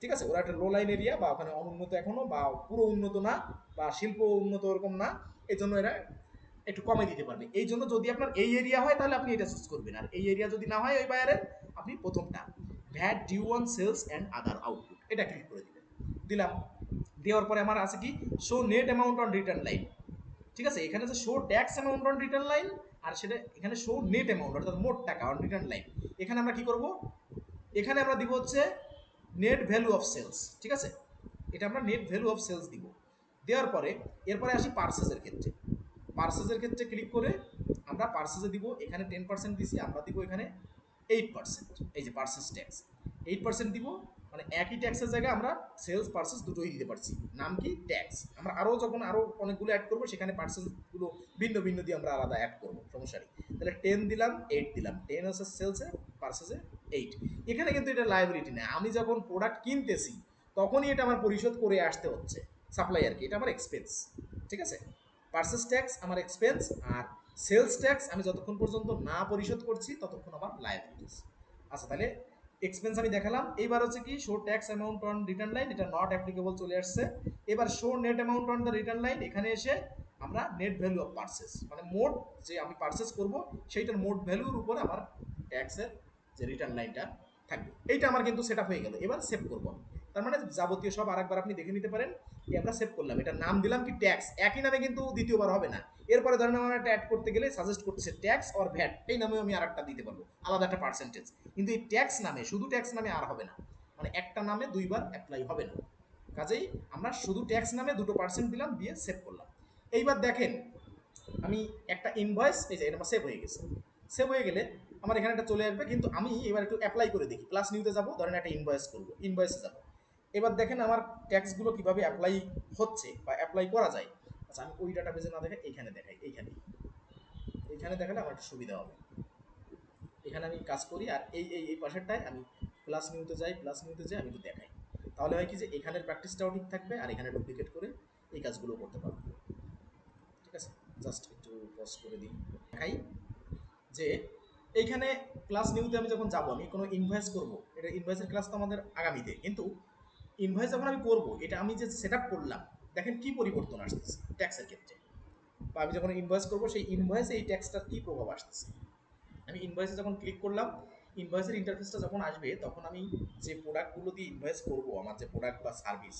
ঠিক আছে। ওরা একটা লো লাইন এরিয়া, বা ওখানে অনুন্নত এখনো, বা পুরো উন্নত না, বা শিল্প উন্নত ওরকম না, এই জন্য এরা একটু কমে দিতে পারবে। এই জন্য যদি আপনার এই এরিয়া হয় তাহলে আপনি এটা চুজ করবেন, আর এই এরিয়া যদি না হয় ওই বায়ারের, আপনি প্রথমটা VAT due on sales and other output এটা ক্লিক করে দিবেন। দিলাম, দেওয়ার পরে আমার আছে কি show net amount on return line. ঠিক আছে, এখানে যে show tax amount on return line, আর সেটা এখানে শো নেট অ্যামাউন্ট অর্থাৎ মোট টাকা অন রিটার্ন লাইন। এখানে আমরা কি করব, এখানে আমরা দিব হচ্ছে নেট ভ্যালু অফ সেলস। ঠিক আছে, এটা আমরা নেট ভ্যালু অফ সেলস দিব। দেওয়ার পরে এরপরে আসি পার্সেসের ক্ষেত্রে। পার্সেসের ক্ষেত্রে ক্লিক করে আমরা পার্সেসে দিব, এখানে 10% দিছি, আমরা দিব এখানে 8%। এই যে পার্সেস ট্যাক্স 8% দিব, মানে একই ট্যাক্সের জায়গায় আমরা সেলস পার্সেস দুটোই দিতে পারছি। নাম কি ট্যাক্স। আমরা আরও যখন আরও অনেকগুলো অ্যাড করবো সেখানে পার্সেসগুলো ভিন্ন ভিন্ন দিয়ে আমরা আলাদা অ্যাড করবো, সমস্যা নেই। তাহলে 10 দিলাম, 8 দিলাম, 10 হচ্ছে সেলসে, পার্সেসে 8। এখানে কিন্তু এটা লায়াবিলিটি না, আমি যখন প্রোডাক্ট কিনতেছি তখনই এটা আমার পরিশোধ করে আসতে হচ্ছে সাপ্লাইয়ারকে, এটা আমার এক্সপেন্স। ঠিক আছে, পার্সেস ট্যাক্স আমার এক্সপেন্স, আর সেলস ট্যাক্স আমি যতক্ষণ পর্যন্ত না পরিশোধ করছি ততক্ষণ আমার লায়াবিলিটিস। আচ্ছা, তাহলে এক্সপেন্স আমি দেখালাম। এইবার হচ্ছে কি show tax amount on return line, এটা নট অ্যাপ্লিকেবল চলে আসছে। এবার show net amount on the return line, এখানে এসে আমরা নেট ভ্যালু অফ পার্সেস, মানে মোট যে আমি পার্সেস করব সেইটার মোট ভ্যালুর উপর আমার ট্যাক্সের যে রিটার্ন লাইনটা থাকবে। এইটা আমার কিন্তু সেট আপ হয়ে গেল। এবার সেভ করবো, তার মানে যাবতীয় সব আরেকবার আপনি দেখে নিতে পারেন। আমরা সেভ করলাম, এটা নাম দিলাম কি ট্যাক্স, একই নামে কিন্তু দ্বিতীয়বার হবে না। এরপরে ধরেন আমার একটা অ্যাড করতে গেলে সাজেস্ট করতেছে ট্যাক্স অর ভ্যাট, এই নামেও আমি আরেকটা দিতে পারবো, আলাদা একটা পার্সেন্টেজ। কিন্তু এই ট্যাক্স নামে, শুধু ট্যাক্স নামে আর হবে না, মানে একটা নামে দুইবার অ্যাপ্লাই হবে না। কাজেই আমরা শুধু ট্যাক্স নামে 2% দিলাম, দিয়ে সেভ করলাম। এইবার দেখেন আমি একটা ইনভয়েস, এই যে এটা আমার সেভ হয়ে গেছে। সেভ হয়ে গেলে আমার এখানে একটা চলে আসবে, কিন্তু আমি এবার একটু অ্যাপ্লাই করে দেখি। ক্লাস নিউতে যাবো, ধরেন একটা ইনভয়েস করবো, ইনভয়েসে যাবো। এবার দেখেন আমার ট্যাক্সগুলো কিভাবে অ্যাপ্লাই হচ্ছে বা অ্যাপ্লাই করা যায়। আচ্ছা, আমি ওই ডাটা বেজে না দেখে এইখানে দেখাই, এইখানে এইখানে দেখালে আমার একটু সুবিধা হবে। এখানে আমি কাজ করি, আর এই পাশেরটায় আমি প্লাস নিউতে যাই, প্লাস নিউতে যাই, আমি একটু দেখাই। তাহলে হয় কি যে এখানের প্র্যাকটিসটাও ঠিক থাকবে, আর এখানে ডুপ্লিকেট করে এই কাজগুলো করতে পারবো। ঠিক আছে, জাস্ট একটু পজ করে দিই, দেখাই যে এইখানে ক্লাস নিউতে আমি যখন যাবো, আমি কোনো ইনভয়েস করবো, এটা ইনভয়েসের ক্লাস তো আমাদের আগামীতে, কিন্তু ইনভয়েস যখন আমি করবো, এটা আমি যে সেট আপ করলাম, দেখেন কি পরিবর্তন আসতেছে ট্যাক্সের ক্ষেত্রে। বা আমি যখন ইনভয়েস করবো সেই ইনভয়েসে এই ট্যাক্সটার কী প্রভাব আসতেছে। আমি ইনভয়েসে যখন ক্লিক করলাম, ইনভয়েসের ইন্টারফেসটা যখন আসবে, তখন আমি যে প্রোডাক্টগুলো দিয়ে ইনভয়েস করবো, আমার যে প্রোডাক্ট বা সার্ভিস,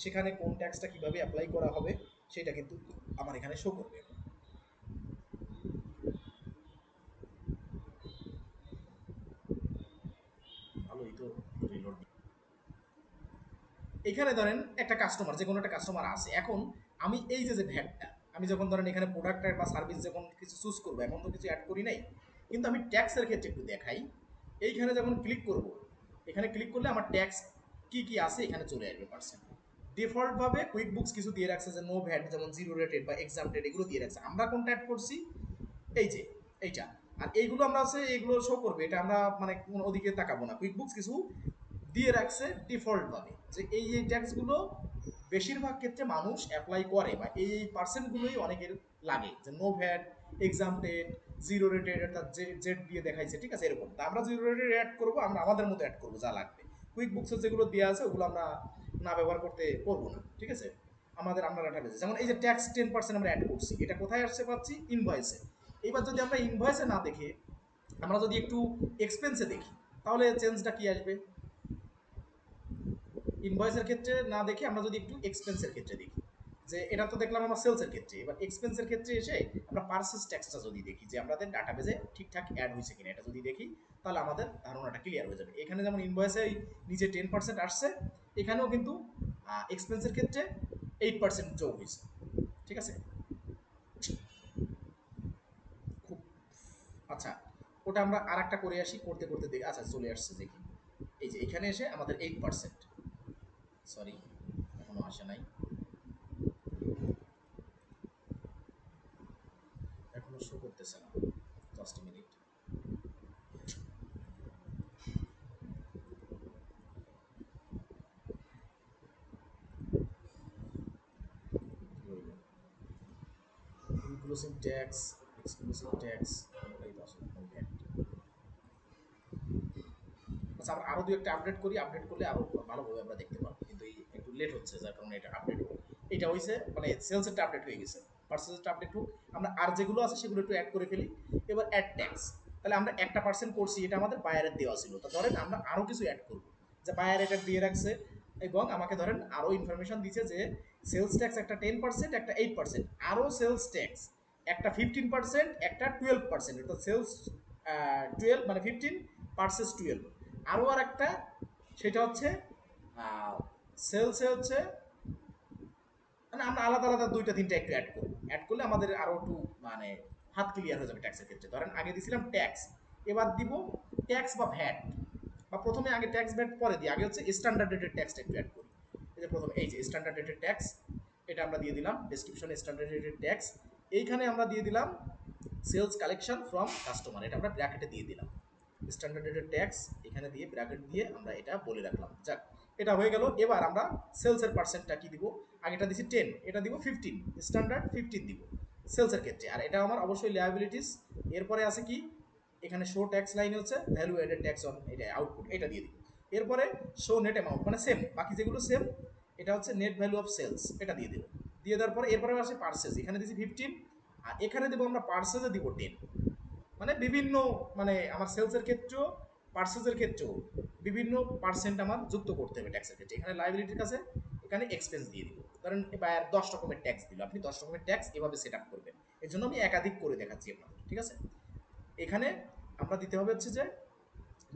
সেখানে কোন ট্যাক্সটা কীভাবে অ্যাপ্লাই করা হবে সেটা কিন্তু আমার এখানে শো করবে। ভালোই তো, রিলোড। এখানে ধরেন একটা কাস্টমার, যে কোনো একটা কাস্টমার আছে, এখন আমি এই যে ভ্যাটটা, আমি যখন ধরেন এখানে প্রোডাক্টের বা সার্ভিস যখন কিছু চুজ করবো, এখন তো কিছু অ্যাড করি নাই, কিন্তু আমি ট্যাক্সের ক্ষেত্রে একটু দেখাই। এইখানে যখন ক্লিক করব, এখানে ক্লিক করলে আমার ট্যাক্স কি কি আছে এখানে চলে আসবে পার্সেন্ট। ডিফল্টভাবে কুইক বুকস কিছু দিয়ে রাখছে যে নো ভ্যাট, যেমন জিরো রেটেড বা এক্সামটেড, এগুলো দিয়ে রাখছে। আমরা কোনটা অ্যাড করছি, এই যে এইটা। আর এইগুলো আমরা হচ্ছে এইগুলো শো করবে, এটা আমরা মানে কোনো ওদিকে তাকাবো না। কুইক বুকস কিছু দিয়ে রাখছে ডিফল্টভাবে যে এই ট্যাক্সগুলো বেশিরভাগ ক্ষেত্রে মানুষ অ্যাপ্লাই করে, বা এই পার্সেন্টগুলোই অনেকের লাগে, যে no VAT, exempted, zero rated, অর্থাৎ জেড দিয়ে দেখাইছে। ঠিক আছে, এরকম। তা আমরা জিরো রেটেড অ্যাড করবো, আমরা আমাদের মতো অ্যাড করবো যা লাগবে। কুইক বুকসের যেগুলো দেওয়া আছে ওগুলো আমরা না ব্যবহার করতে করবো না। ঠিক আছে, আমরা ডাটা বেজে, যেমন এই যে ট্যাক্স 10% আমরা অ্যাড করছি, এটা কোথায় আসছে পাচ্ছি, ইনভয়েসে। এবার যদি আমরা ইনভয়েসে না দেখে আমরা যদি একটু এক্সপেন্সে দেখি, তাহলে চেঞ্জটা কি আসবে। ইনভয়েসের ক্ষেত্রে না দেখে আমরা যদি একটু এক্সপেন্সের ক্ষেত্রে দেখি, যে এটা তো দেখলাম আমার সেলসের ক্ষেত্রে, এবার এক্সপেন্সের ক্ষেত্রে এসে আমরা পার্সেস ট্যাক্সটা যদি দেখি, যে আমাদের ডাটাবেজে ঠিকঠাক অ্যাড হয়েছে কিনা, এটা যদি দেখি, তাহলে আমাদের ধারণাটা ক্লিয়ার হয়ে যাবে। এখানে যেমন ইনভয়েসে নিচে 10% আসছে, এখানেও কিন্তু এক্সপেন্সের ক্ষেত্রে 8% যোগ হয়েছে। ঠিক আছে, খুব আচ্ছা, ওটা আমরা আর একটা করে আসি, করতে করতে দেখি। আচ্ছা, চলে আসছে দেখি, এই যে এখানে এসে আমাদের 8%, সরি এখনো আসে নাই, এখনো শো করতেছে না, just minute. Inclusive tax, exclusive tax, কোনোটাই তো আসলে কোনো ভ্যাট। আচ্ছা, আমরা আরও দু একটা আপডেট করি, আপডেট করলে আরও ভালোভাবে আমরা দেখতে পারবো, কিন্তু এই একটু লেট হচ্ছে, যার কারণে এটা আপডেট, এটা হয়েছে মানে সেলসেরটা আপডেট হয়ে গেছে। পার্সেসটা আপডেট হোক, আমরা আর যেগুলো আছে সেগুলো একটু অ্যাড করে ফেলি। এবার অ্যাড ট্যাক্স, তাহলে আমরা 1% করছি, এটা আমাদের বায়ারের দেওয়া ছিল, তো ধরেন আমরা আরও কিছু অ্যাড করবো, যে বায়ার এটা দিয়ে রাখছে এবং আমাকে ধরেন আরও ইনফরমেশন দিচ্ছে যে সেলস ট্যাক্স একটা 10%, একটা 8%, আরও সেলস ট্যাক্স একটা 15%, একটা 12%, অর্থাৎ সেলস 12 মানে 15 পার্সেস 12, আরও আর একটা সেটা হচ্ছে সেলসে হচ্ছে, মানে আমরা আলাদা আলাদা দুইটা তিনটা একটু অ্যাড করবো, অ্যাড করলে আমাদের আরও একটু মানে হাত ক্লিয়ার হয়ে যাবে ট্যাক্সের ক্ষেত্রে। ধরেন আগে দিয়েছিলাম ট্যাক্স, এবার দিব ট্যাক্স বা ভ্যাট, বা প্রথমে আগে ট্যাক্স ভ্যাট পরে দিই, আগে হচ্ছে স্ট্যান্ডার্ড রেটেড ট্যাক্সটা একটু অ্যাড করি। এই যে প্রথমে এই যে স্ট্যান্ডার্ড রেটেড ট্যাক্স, এটা আমরা দিয়ে দিলাম ডেসক্রিপশনে স্ট্যান্ডার্ড রেটেড ট্যাক্স। এইখানে আমরা দিয়ে দিলাম সেলস কালেকশন ফ্রম কাস্টমার, এটা আমরা ব্র্যাকেটে দিয়ে দিলাম স্ট্যান্ডার্ড রেটেড ট্যাক্স, এখানে দিয়ে ব্র্যাকেট দিয়ে আমরা এটা বলে রাখলাম। যাক, এটা হয়ে গেল। এবার আমরা সেলসের পার্সেন্টটা কি দিব, আগেটা দিছি 10, এটা দিব 15, স্ট্যান্ডার্ড 15 দিব সেলসের ক্ষেত্রে। আর এটা আমার অবশ্যই লায়াবিলিটিস। এরপরে আছে কি, এখানে শো ট্যাক্স লাইনে হচ্ছে ভ্যালু এডেড ট্যাক্স অন এটা আউটপুট, এটা দিয়ে দিব। এরপরে শো নেট অ্যামাউন্ট, মানে সেম বাকি যেগুলো সেম, এটা হচ্ছে নেট ভ্যালু অফ সেলস, এটা দিয়ে দেবো। দিয়ে দেওয়ার পরে এরপরে আসে পার্সেস, এখানে দিছি 15, আর এখানে দেবো আমরা পার্সেসে দিব 10। মানে বিভিন্ন, মানে আমার সেলসের ক্ষেত্রেও পার্সেসের ক্ষেত্রেও বিভিন্ন পার্সেন্ট আমার যুক্ত করতে হবে ট্যাক্সের ক্ষেত্রে। এখানে লাইবিলিটির কাছে এখানে এক্সপেন্স দিয়ে দিব, কারণ এবার 10 রকমের ট্যাক্স দিল, আপনি 10 রকমের ট্যাক্স এভাবে সেট আপ করবেন। এর জন্য আমি একাধিক করে দেখাচ্ছি আপনাদের, ঠিক আছে। এখানে আমরা দিতে হবে হচ্ছে যে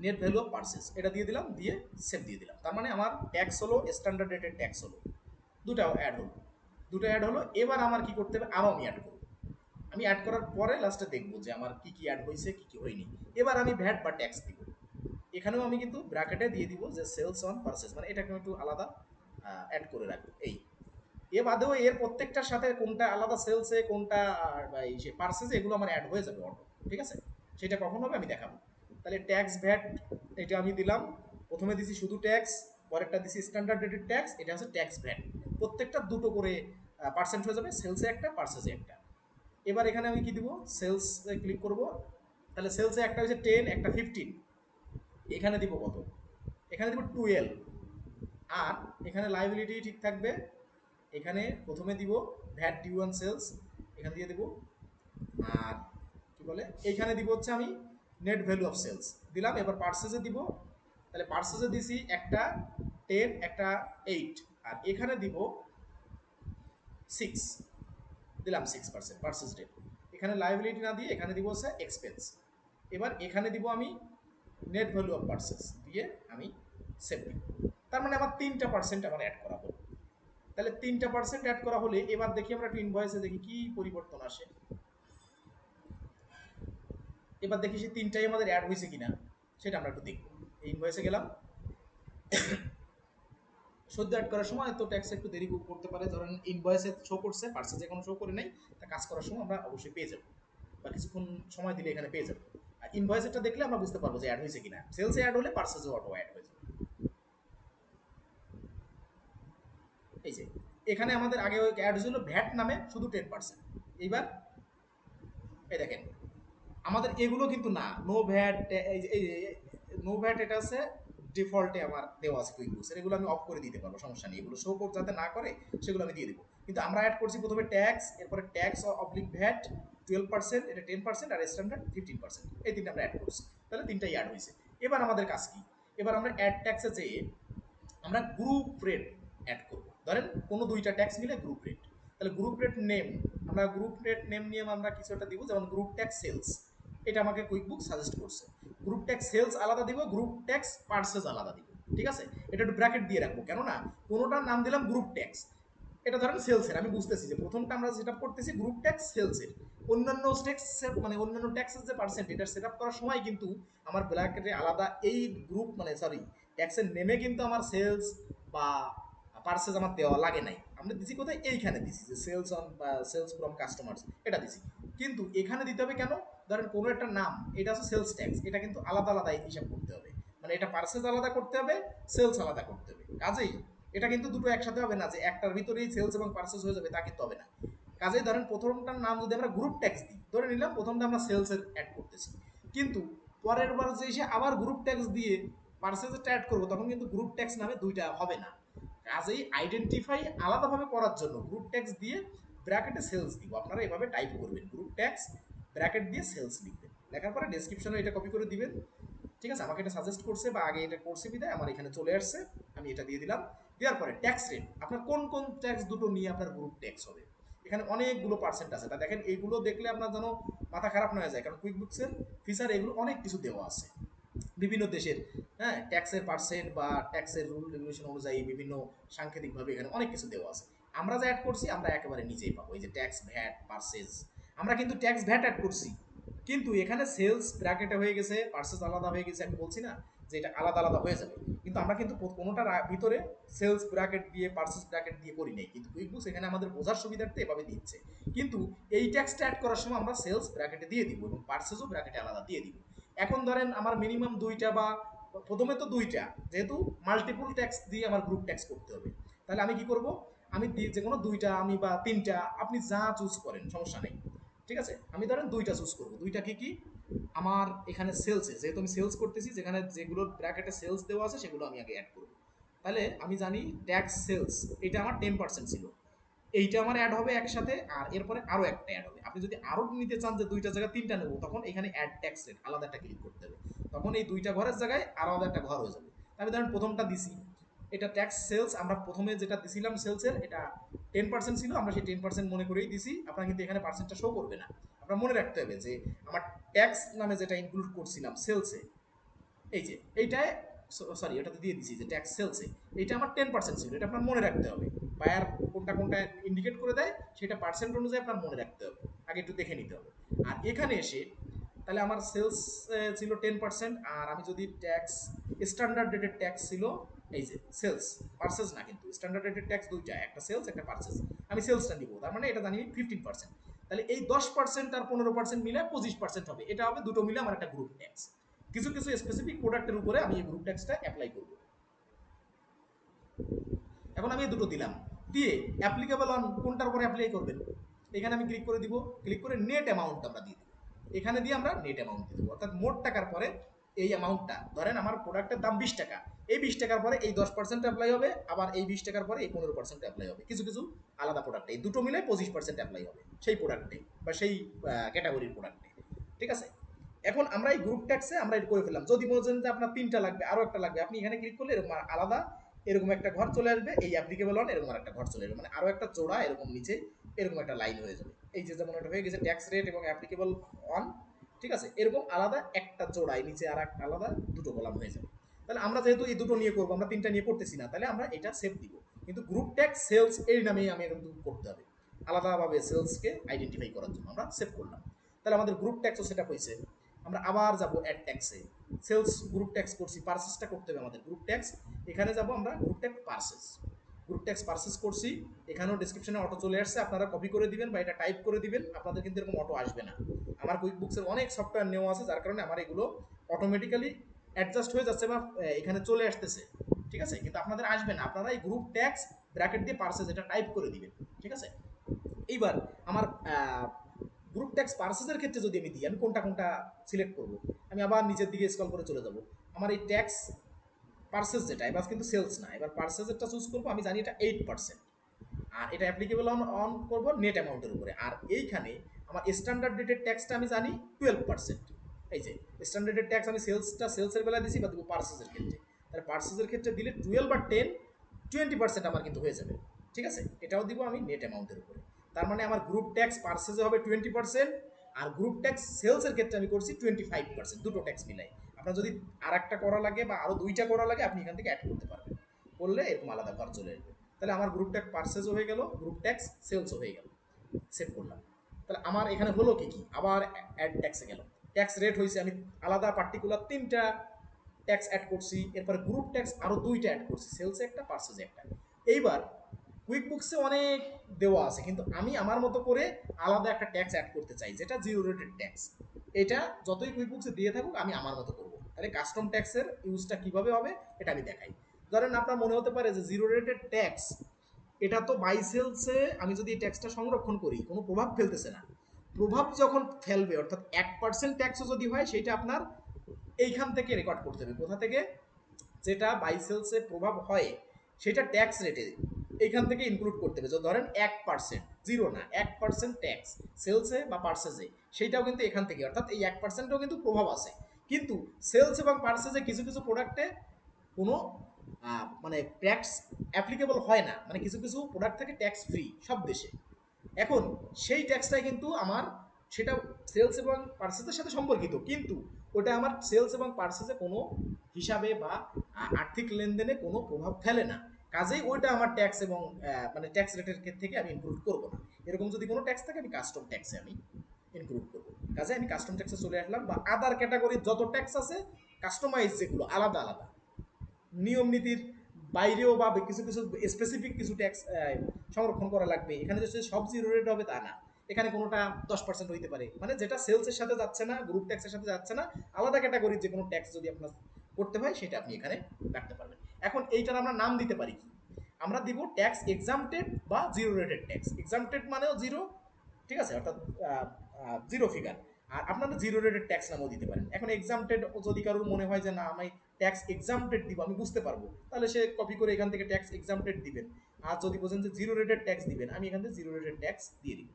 নেট ভ্যালু অফ পার্সেস, এটা দিয়ে দিলাম, দিয়ে সেভ দিয়ে দিলাম। তার মানে আমার ট্যাক্স হলো স্ট্যান্ডার্ড রেটেড ট্যাক্স হলো, দুটাও অ্যাড হলো, দুটো অ্যাড হলো। এবার আমার কি করতে হবে, আরও আমি অ্যাড করবো। আমি অ্যাড করার পরে লাস্টে দেখবো যে আমার কি কি অ্যাড হয়েছে কি কি হয়নি। এবার আমি ভ্যাট বা ট্যাক্স দিব, এখানেও আমি কিন্তু ব্র্যাকেটে দিয়ে দিব যে সেলস অন পারচেস, মানে এটাকে একটু আলাদা অ্যাড করে রাখবো। এই এ বাদেও এর প্রত্যেকটার সাথে কোনটা আলাদা সেলসে কোনটা এই যে পারচেসে, এগুলো আমার অ্যাড হয়ে যাবে অটো, ঠিক আছে। সেটা কখন হবে আমি দেখাবো। তাহলে ট্যাক্স ভ্যাট এটা আমি দিলাম, প্রথমে দিছি শুধু ট্যাক্স, পরেরটা দিছি স্ট্যান্ডার্ড রেটেড ট্যাক্স, এটা হচ্ছে ট্যাক্স ভ্যাট, প্রত্যেকটা দুটো করে পার্সেন্ট হয়ে যাবে, সেলসে একটা পার্সেসে একটা। এবার এখানে আমি কি দিব, সেলসে ক্লিক করব, তাহলে সেলসে একটা হচ্ছে 10, একটা 15, এখানে দিব কত, এখানে দিব 12। আর এখানে লাইবিলিটি ঠিক থাকবে, এখানে প্রথমে দিব ভ্যাট ডিউ অন সেলস, এখানে দিয়ে দিব। আর কি বলে, এইখানে দিব হচ্ছে আমি নেট ভ্যালু অফ সেলস দিলাম। এবার পার্সেসে দিব, তাহলে পার্সেসে দিছি একটা 10, একটা 8, আর এখানে দিব 6, দিলাম 6% পার্সেস রেট। এখানে লাইবিলিটি না দিয়ে এখানে দিব হচ্ছে এক্সপেন্স। এবার এখানে দিব আমি নেট ভ্যালু অফ পার্সেস দিয়ে আমি সেভ দিব। তার মানে আমার 3% আমার অ্যাড করা হলো। তাহলে 3% অ্যাড করা হলে এবার দেখি আমরা একটু ইনভয়েসে দেখি কি পরিবর্তন আসে। এবার দেখি সেই তিনটাই আমাদের অ্যাড হয়েছে কিনা, সেটা আমরা একটু দেখব। এই ইনভয়েসে গেলাম, সদ্য অ্যাড করার সময় তো ট্যাক্স একটু দেরি করতে পারে, ধরেন ইনভয়েসে শো করছে, পার্সেসে কোনো শো করে নাই, তা কাজ করার সময় আমরা অবশ্যই পেয়ে যাবো, বা কিছুক্ষণ সময় দিলে এখানে পেয়ে যাবো। আর ইনভয়েসটা দেখলে আমরা বুঝতে পারবো যে অ্যাড হয়েছে কিনা, সেলসে অ্যাড হলে পার্সেসে অটো অ্যাড হয়ে যাবে। এই যে এখানে আমাদের আগে অ্যাড হয়েছিল ভ্যাট নামে শুধু 10%, এইবার এই দেখেন আমাদের এগুলো কিন্তু না, নো ভ্যাট, এই নো ভ্যাট এটা আছে ডিফল্টে আমার দেওয়া আছে কুইক বুকসের, এগুলো আমি অফ করে দিতে পারবো, সমস্যা নেই, এগুলো শো কোড যাতে না করে সেগুলো আমি দিয়ে দেবো। কিন্তু আমরা অ্যাড করছি প্রথমে ট্যাক্স, এরপরে ট্যাক্স অবলিক ভ্যাট 12%, এটা 10%, আর স্ট্যান্ডার্ড 15%, এই তিনটা আমরা অ্যাড করছি, তাহলে তিনটাই অ্যাড হয়েছে। এবার আমাদের কাজ কি, এবার আমরা অ্যাড ট্যাক্সে যেয়ে আমরা গ্রুপ রেট অ্যাড করব। ধরেন কোনো দুইটা ট্যাক্স মিলে গ্রুপ রেট, তাহলে গ্রুপ রেট নেম, আমরা গ্রুপ রেট নেম নিয়ে আমরা কিছু একটা দিব, যেমন গ্রুপ ট্যাক্স সেলস, এটা আমাকে কুইকবুক সাজেস্ট করছে। গ্রুপ ট্যাক্স সেলস আলাদা দিব, গ্রুপ ট্যাক্স পার্সেস আলাদা দিব, ঠিক আছে। এটা একটু ব্র্যাকেট দিয়ে রাখবো, কেননা কোনোটার নাম দিলাম গ্রুপ ট্যাক্স, এটা ধরেন সেলসের, আমি বুঝতেছি যে প্রথমটা আমরা সেট আপ করতেছি গ্রুপ ট্যাক্স সেলসের, অন্যান্য ট্যাক্সের মানে অন্যান্য ট্যাক্সের যে পার্সেন্ট, এটা সেট আপ করার সময় কিন্তু আমার ব্র্যাকেটে আলাদা এই গ্রুপ মানে সরি ট্যাক্সের নেমে কিন্তু আমার সেলস বা পার্সেস আমার দেওয়া লাগে নাই, আমরা দিছি কোথায়, এইখানে দিছি যে সেলস অন বা সেলস ফ্রম কাস্টমার্স, এটা দিছি। কিন্তু এখানে দিতে হবে কেন, ধরেন কোনো একটা নাম, এটা হচ্ছে সেলস ট্যাক্স, এটা কিন্তু আলাদা আলাদা হিসাব করতে হবে, মানে এটা পার্সেস আলাদা করতে হবে, সেলস আলাদা করতে হবে, কাজেই এটা কিন্তু দুটো একসাথে হবে না যে একটার ভিতরেই সেলস এবং পার্সেস হয়ে যাবে, তা কিন্তু হবে না। কাজেই ধরেন প্রথমটার নাম যদি আমরা গ্রুপ ট্যাক্স দিই, ধরে নিলাম প্রথমটা আমরা সেলসের অ্যাড করতেছি, কিন্তু পরের বার যে এসে আবার গ্রুপ ট্যাক্স দিয়ে পার্সেসটা অ্যাড করবো, তখন কিন্তু গ্রুপ ট্যাক্স নামে দুইটা হবে না। কাজেই আইডেন্টিফাই আলাদাভাবে করার জন্য গ্রুপ ট্যাক্স দিয়ে ব্র্যাকেটে সেলস দিব, আপনারা এভাবে টাইপ করবেন গ্রুপ ট্যাক্স ব্র্যাকেট দিয়ে সেলস লিখবেন, লেখার পরে ডেসক্রিপশনে এটা কপি করে দিবেন। ঠিক আছে, আমাকে এটা সাজেস্ট করছে বা আগে এটা করছে বিদায় আমার এখানে চলে আসছে, আমি এটা দিয়ে দিলাম। দেওয়ার পরে ট্যাক্স রেট, আপনার কোন কোন ট্যাক্স দুটো নিয়ে আপনার গ্রুপ ট্যাক্স হবে, এখানে অনেকগুলো পার্সেন্ট আছে, তা দেখেন এইগুলো দেখলে আপনার যেন মাথা খারাপ না হয়ে যায়, কারণ কুইক বুকসের ফিচার এগুলো অনেক কিছু দেওয়া আছে বিভিন্ন দেশের, হ্যাঁ, ট্যাক্সের পার্সেন্ট বা ট্যাক্সের রুল রেগুলেশন অনুযায়ী বিভিন্ন সাংকেতিকভাবে এখানে অনেক কিছু দেওয়া আছে। আমরা যা অ্যাড করছি আমরা একেবারে নিজেই পাবো, এই যে ট্যাক্স ভ্যাট পার্সেস, আমরা কিন্তু ট্যাক্স ভ্যাট অ্যাড করছি, কিন্তু এখানে সেলস ব্র্যাকেটে হয়ে গেছে, পার্সেস আলাদা হয়ে গেছে, আমি বলছি না যে এটা আলাদা আলাদা হয়ে যাবে, কিন্তু আমরা কিন্তু কোনোটার ভিতরে সেলস ব্র্যাকেট দিয়ে পার্সেস ব্র্যাকেট দিয়ে করি নাই, কিন্তু কুইকবুকস এখানে আমাদের বোঝার সুবিধার্থে এভাবে দিচ্ছে। কিন্তু এই ট্যাক্সটা অ্যাড করার সময় আমরা সেলস ব্র্যাকেটে দিয়ে দিব এবং পার্সেসও ব্র্যাকেটে আলাদা দিয়ে দিব। এখন ধরেন আমার মিনিমাম দুইটা বা প্রথমে তো দুইটা, যেহেতু মাল্টিপল ট্যাক্স দিয়ে আমার গ্রুপ ট্যাক্স করতে হবে, তাহলে আমি কি করব, আমি যে কোনো দুইটা আমি বা তিনটা আপনি যা চুজ করেন সমস্যা নেই। ঠিক আছে, আমি ধরেন দুইটা চুজ করবো, দুইটা কি কি, আমার এখানে সেলসে যেহেতু আমি সেলস করতেছি, যেখানে যেগুলোর ব্র্যাকেটে সেলস দেওয়া আছে সেগুলো আমি আগে অ্যাড করবো। তাহলে আমি জানি ট্যাক্স সেলস এটা আমার 10% ছিল, এইটা আমার অ্যাড হবে একসাথে, আর এরপরে আরো একটা অ্যাড হবে। আপনি যদি আরো নিতে চান যে দুইটা জায়গায় তিনটা নেবো, তখন এখানে অ্যাড ট্যাক্স রেট আলাদা একটা ক্লিক করতে হবে, তখন এই দুইটা ঘরের জায়গায় আলাদা একটা ঘর হয়ে যাবে। আমি ধরেন প্রথমটা দিছি, এটা ট্যাক্স সেলস, আমরা প্রথমে যেটা দিছিলাম সেলসের এটা 10% ছিল, আমরা সেই 10% মনে করেই দিছি, আপনার কিন্তু এখানে পার্সেন্টটা শো করবে না। আপনার মনে রাখতে হবে যে আমার ট্যাক্স নামে যেটা ইনক্লুড করছিলাম সেলসে, এই যে এইটায়, সরি এটা তো দিয়ে দিছি যে ট্যাক্স সেলসে, এটা আমার 10% ছিল, এটা আপনার মনে রাখতে হবে। বায়ার কোনটা কোনটা ইন্ডিকেট করে দেয় সেটা পার্সেন্ট অনুযায়ী আপনার মনে রাখতে হবে, আগে একটু দেখে নিতে হবে। আর এখানে এসে তাহলে আমার সেলস ছিল 10%, আর আমি যদি ট্যাক্স স্ট্যান্ডার্ড রেটেড ট্যাক্স ছিল, এই যে সেলস, পার্সেস না, কিন্তু স্ট্যান্ডার্ড রেটেড ট্যাক্স দুইটা, একটা সেলস একটা পার্সেস, আমি সেলসটা নিব, তার মানে এটা জানি 15%। তাহলে এই 10% আর 15% মিলে 25% হবে, এটা হবে দুটো মিলে আমার একটা গ্রুপ ট্যাক্স। কিছু কিছু স্পেসিফিক প্রোডাক্টের উপরে আমি এই গ্রুপ ট্যাক্সটা অ্যাপ্লাই করব। এখন আমি এই দুটো দিলাম, দিয়ে অ্যাপ্লিকেবল অন কোনটার উপরে অ্যাপ্লাই করবেন, এখানে আমি ক্লিক করে দিব, ক্লিক করে নেট অ্যামাউন্ট আমরা দিয়ে দিব, এখানে দিয়ে আমরা নেট অ্যামাউন্ট দিয়ে দেবো, অর্থাৎ মোট টাকার পরে এই অ্যামাউন্টটা, ধরেন আমার প্রোডাক্টের দাম 20 টাকা, এই 20 টাকার পরে এই 10% অ্যাপ্লাই হবে, আবার এই 20 টাকার পরে এই 15% অ্যাপ্লাই হবে, কিছু কিছু আলাদা প্রোডাক্টে এই দুটো মিলে 25% অ্যাপ্লাই হবে সেই প্রোডাক্টে বা সেই ক্যাটাগরির প্রোডাক্টে। ঠিক আছে, এখন আমরা এই গ্রুপ ট্যাক্সে আমরা এটা করে ফেললাম, যদি বলছেন যে আপনার তিনটা লাগবে আরো একটা লাগবে, আপনি এখানে ক্লিক করলে এরকম আলাদা এরকম একটা ঘর চলে আসবে, এই অ্যাপ্লিকেবল অন এরকম একটা ঘর চলে আসবে, মানে আরো একটা চোড়া এরকম নিচে এরকম একটা লাইন হয়ে যাবে, এই যে যেমন এটা হয়ে গেছে ট্যাক্স রেট এবং অ্যাপ্লিকেবল অন। ঠিক আছে, এরকম আলাদা একটা চোড়ায় নিচে আর একটা আলাদা দুটো কলাম হয়ে যাবে। তাহলে আমরা যেহেতু এই দুটো নিয়ে করবো, আমরা তিনটা নিয়ে করতেছি না, তাহলে আমরা এটা সেভ দিব, কিন্তু গ্রুপ ট্যাক্স সেলস এই নামেই আমি কিন্তু করতে হবে, আলাদাভাবে সেলসকে আইডেন্টিফাই করার জন্য আমরা সেভ করলাম। তাহলে আমাদের গ্রুপ ট্যাক্সও সেটা হয়েছে। আমরা আবার যাব অ্যাড ট্যাক্সে, সেলস গ্রুপ ট্যাক্স করছি, পার্সেসটা করতে হবে আমাদের গ্রুপ ট্যাক্স, এখানে যাব আমরা group tax purchase, group tax purchase করছি, এখানেও ডিসক্রিপশনে অটো চলে আসছে, আপনারা কপি করে দিবেন বা এটা টাইপ করে দিবেন, আপনাদের কিন্তু এরকম অটো আসবে না। আমার কুইক বুকসের অনেক সফটওয়্যার নেওয়া আছে, যার কারণে আমার এগুলো অটোমেটিক্যালি অ্যাডজাস্ট হয়ে যাচ্ছে বা এখানে চলে আসতেছে। ঠিক আছে, কিন্তু আপনাদের আসবে না, আপনারা এই গ্রুপ ট্যাক্স ব্র্যাকেট দিয়ে পার্সেস এটা টাইপ করে দিবেন। ঠিক আছে, এইবার আমার গ্রুপ ট্যাক্স পার্সেসের ক্ষেত্রে যদি আমি দিই, আমি কোনটা কোনটা সিলেক্ট করব, আমি আবার নিচের দিকে স্ক্রল করে চলে যাব, আমার এই ট্যাক্স পার্সেস যেটা, এবার কিন্তু সেলস না, এবার পার্সেসেরটা চুজ করবো, আমি জানি এটা 8%, আর এটা অ্যাপ্লিকেবল অন অন করবো নেট অ্যামাউন্টের উপরে, আর এইখানে আমার স্ট্যান্ডার্ড রেটেড ট্যাক্সটা আমি জানি 12%। এই যে স্ট্যান্ডার্ড রেটেড ট্যাক্স আমি সেলসের বেলা দিছি বা দেবো পার্সেসের ক্ষেত্রে, তাহলে পার্সেসের ক্ষেত্রে দিলে 12 আর 10 20% আমার কিন্তু হয়ে যাবে। ঠিক আছে, এটাও দিব আমি নেট অ্যামাউন্টের উপরে, তার মানে আমার গ্রুপ ট্যাক্স পার্সেসে হবে 20%, আর গ্রুপ ট্যাক্স সেলসের ক্ষেত্রে আমি করছি 25%, দুটো ট্যাক্স মিলাই। আপনার যদি আর একটা করা লাগে বা আরও দুইটা করা লাগে আপনি এখান থেকে অ্যাড করতে পারবেন, করলে এরকম আলাদা ঘর চলে আসবে। তাহলে আমার গ্রুপ ট্যাক্স পার্সেসও হয়ে গেল, গ্রুপ ট্যাক্স সেলসও হয়ে গেল, সেভ করলাম। তাহলে আমার এখানে হলো কি কি, আবার অ্যাড ট্যাক্সে গেল, ট্যাক্স রেট হয়েছে, আমি আলাদা পার্টিকুলার তিনটা ট্যাক্স অ্যাড করছি, এরপরে গ্রুপ ট্যাক্স আরও দুইটা অ্যাড করছি, সেলসে একটা পার্সেসে একটা। এইবার কুইক বুকসে অনেক দেওয়া আছে, কিন্তু আমি আমার মতো করে আলাদা একটা ট্যাক্স অ্যাড করতে চাই যেটা জিরো রেটেড ট্যাক্স, এটা যতই কুইক বুকসে দিয়ে থাকুক আমি আমার মতো করবো। তাহলে কাস্টম ট্যাক্সের ইউজটা কিভাবে হবে এটা আমি দেখাই। ধরেন আপনার মনে হতে পারে যে জিরো রেটেড ট্যাক্স, এটা তো বাই সেলসে আমি যদি এই ট্যাক্সটা সংরক্ষণ করি কোনো প্রভাব ফেলতেছে না, প্রভাব যখন ফেলবে অর্থাৎ 1% ট্যাক্সও যদি হয় সেটা আপনার এইখান থেকে রেকর্ড করতে হবে, কোথা থেকে, যেটা বাই সেলসে প্রভাব হয় সেটা ট্যাক্স রেটে এইখান থেকে ইনক্লুড করতে হবে। যদি ধরেন 1%, জিরো না, 1% ট্যাক্স সেলসে বা পার্সেসে, সেইটাও কিন্তু এখান থেকে, অর্থাৎ এই 1%ও কিন্তু প্রভাব আছে। কিন্তু সেলস এবং পার্সেসে কিছু কিছু প্রোডাক্টে কোনো মানে ট্যাক্স অ্যাপ্লিকেবল হয় না, মানে কিছু কিছু প্রোডাক্ট থাকে ট্যাক্স ফ্রি সব দেশে। এখন সেই ট্যাক্সটাই কিন্তু আমার, সেটা সেলস এবং পার্সেসের সাথে সম্পর্কিত, কিন্তু ওটা আমার সেলস এবং পার্সেসে কোনো হিসাবে বা আর্থিক লেনদেনে কোনো প্রভাব ফেলে না। কাজেই ওইটা আমার ট্যাক্স এবং মানে ট্যাক্স রেটের থেকে আমি ইনক্লুড করবো না। এরকম যদি কোনো ট্যাক্স থাকে আমি কাস্টম ট্যাক্সে আমি ইনক্লুড করবো। কাজে আমি কাস্টম ট্যাক্সে চলে আসলাম। বা আদার ক্যাটাগরির যত ট্যাক্স আছে কাস্টমাইজ, যেগুলো আলাদা আলাদা নিয়ম নীতির বাইরেও বা কিছু কিছু স্পেসিফিক কিছু ট্যাক্স সংরক্ষণ করা লাগবে, এখানে যে সব জিরো রেট হবে তা না। এখানে কোনোটা 10% হইতে পারে, মানে যেটা সেলসের সাথে যাচ্ছে না, গ্রুপ ট্যাক্সের সাথে যাচ্ছে না, আলাদা ক্যাটাগরির যে কোনো ট্যাক্স যদি আপনার করতে হয় সেটা আপনি এখানে রাখতে পারবেন। এখন এইটার আমরা নাম দিতে পারি কি? আমরা দিব ট্যাক্স এক্সামটেড বা জিরো রেটেড ট্যাক্স। এক্সামটেড মানেও জিরো, ঠিক আছে, অর্থাৎ জিরো ফিগার। আর আপনারা জিরো রেটেড ট্যাক্স নামও দিতে পারেন। এখন এক্সামটেড যদি কারোর মনে হয় যে না আমি ট্যাক্স এক্সামটেড দিব, আমি বুঝতে পারবো, তাহলে সে কপি করে এখান থেকে ট্যাক্স এক্সামটেড দিবেন। আর যদি বোঝেন যে জিরো রেটেড ট্যাক্স দিবেন, আমি এখান থেকে জিরো রেটেড ট্যাক্স দিয়ে দিব।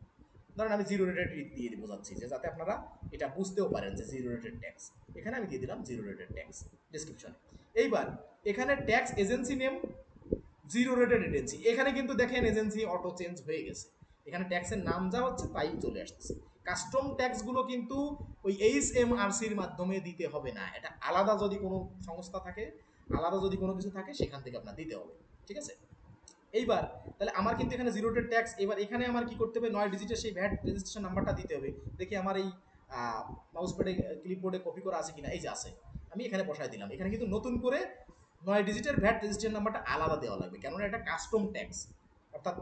ধরেন আমি জিরো রেটেড দিয়ে বোঝাচ্ছি, যে যাতে আপনারা এটা বুঝতেও পারেন যে জিরো রেটেড ট্যাক্স। এখানে আমি দিয়ে দিলাম জিরো রেটেড ট্যাক্স ডিসক্রিপশনে। এইবার এখানে tax agency name zero rated agency, এখানে কিন্তু দেখেন এজেন্সি অটো চেঞ্জ হয়ে গেছে, এখানে ট্যাক্সের নাম যা হচ্ছে তাই চলে আসতেছে। কাস্টম ট্যাক্সগুলো কিন্তু ওই HMRCর মাধ্যমে দিতে হবে না, এটা আলাদা যদি কোনো সংস্থা থাকে, আলাদা যদি কোনো কিছু থাকে সেখান থেকে আপনার দিতে হবে, ঠিক আছে। এইবার তাহলে আমার কিন্তু এখানে জিরো রেটেড ট্যাক্স, এবার এখানে আমার কি করতে হবে, 9 ডিজিটের সেই ভ্যাট রেজিস্ট্রেশন নাম্বারটা দিতে হবে। দেখি আমার এই মাউস প্যাডে ক্লিপবোর্ডে কপি করা আছে কিনা, এই যে আছে, আমি এখানে বসাই দিলাম। এখানে কিন্তু নতুন করে 9 ডিজিটের ভ্যাট রেজিস্ট্রেশন নাম্বারটা আলাদা দেওয়া লাগবে, কেননা এটা কাস্টম ট্যাক্স, অর্থাৎ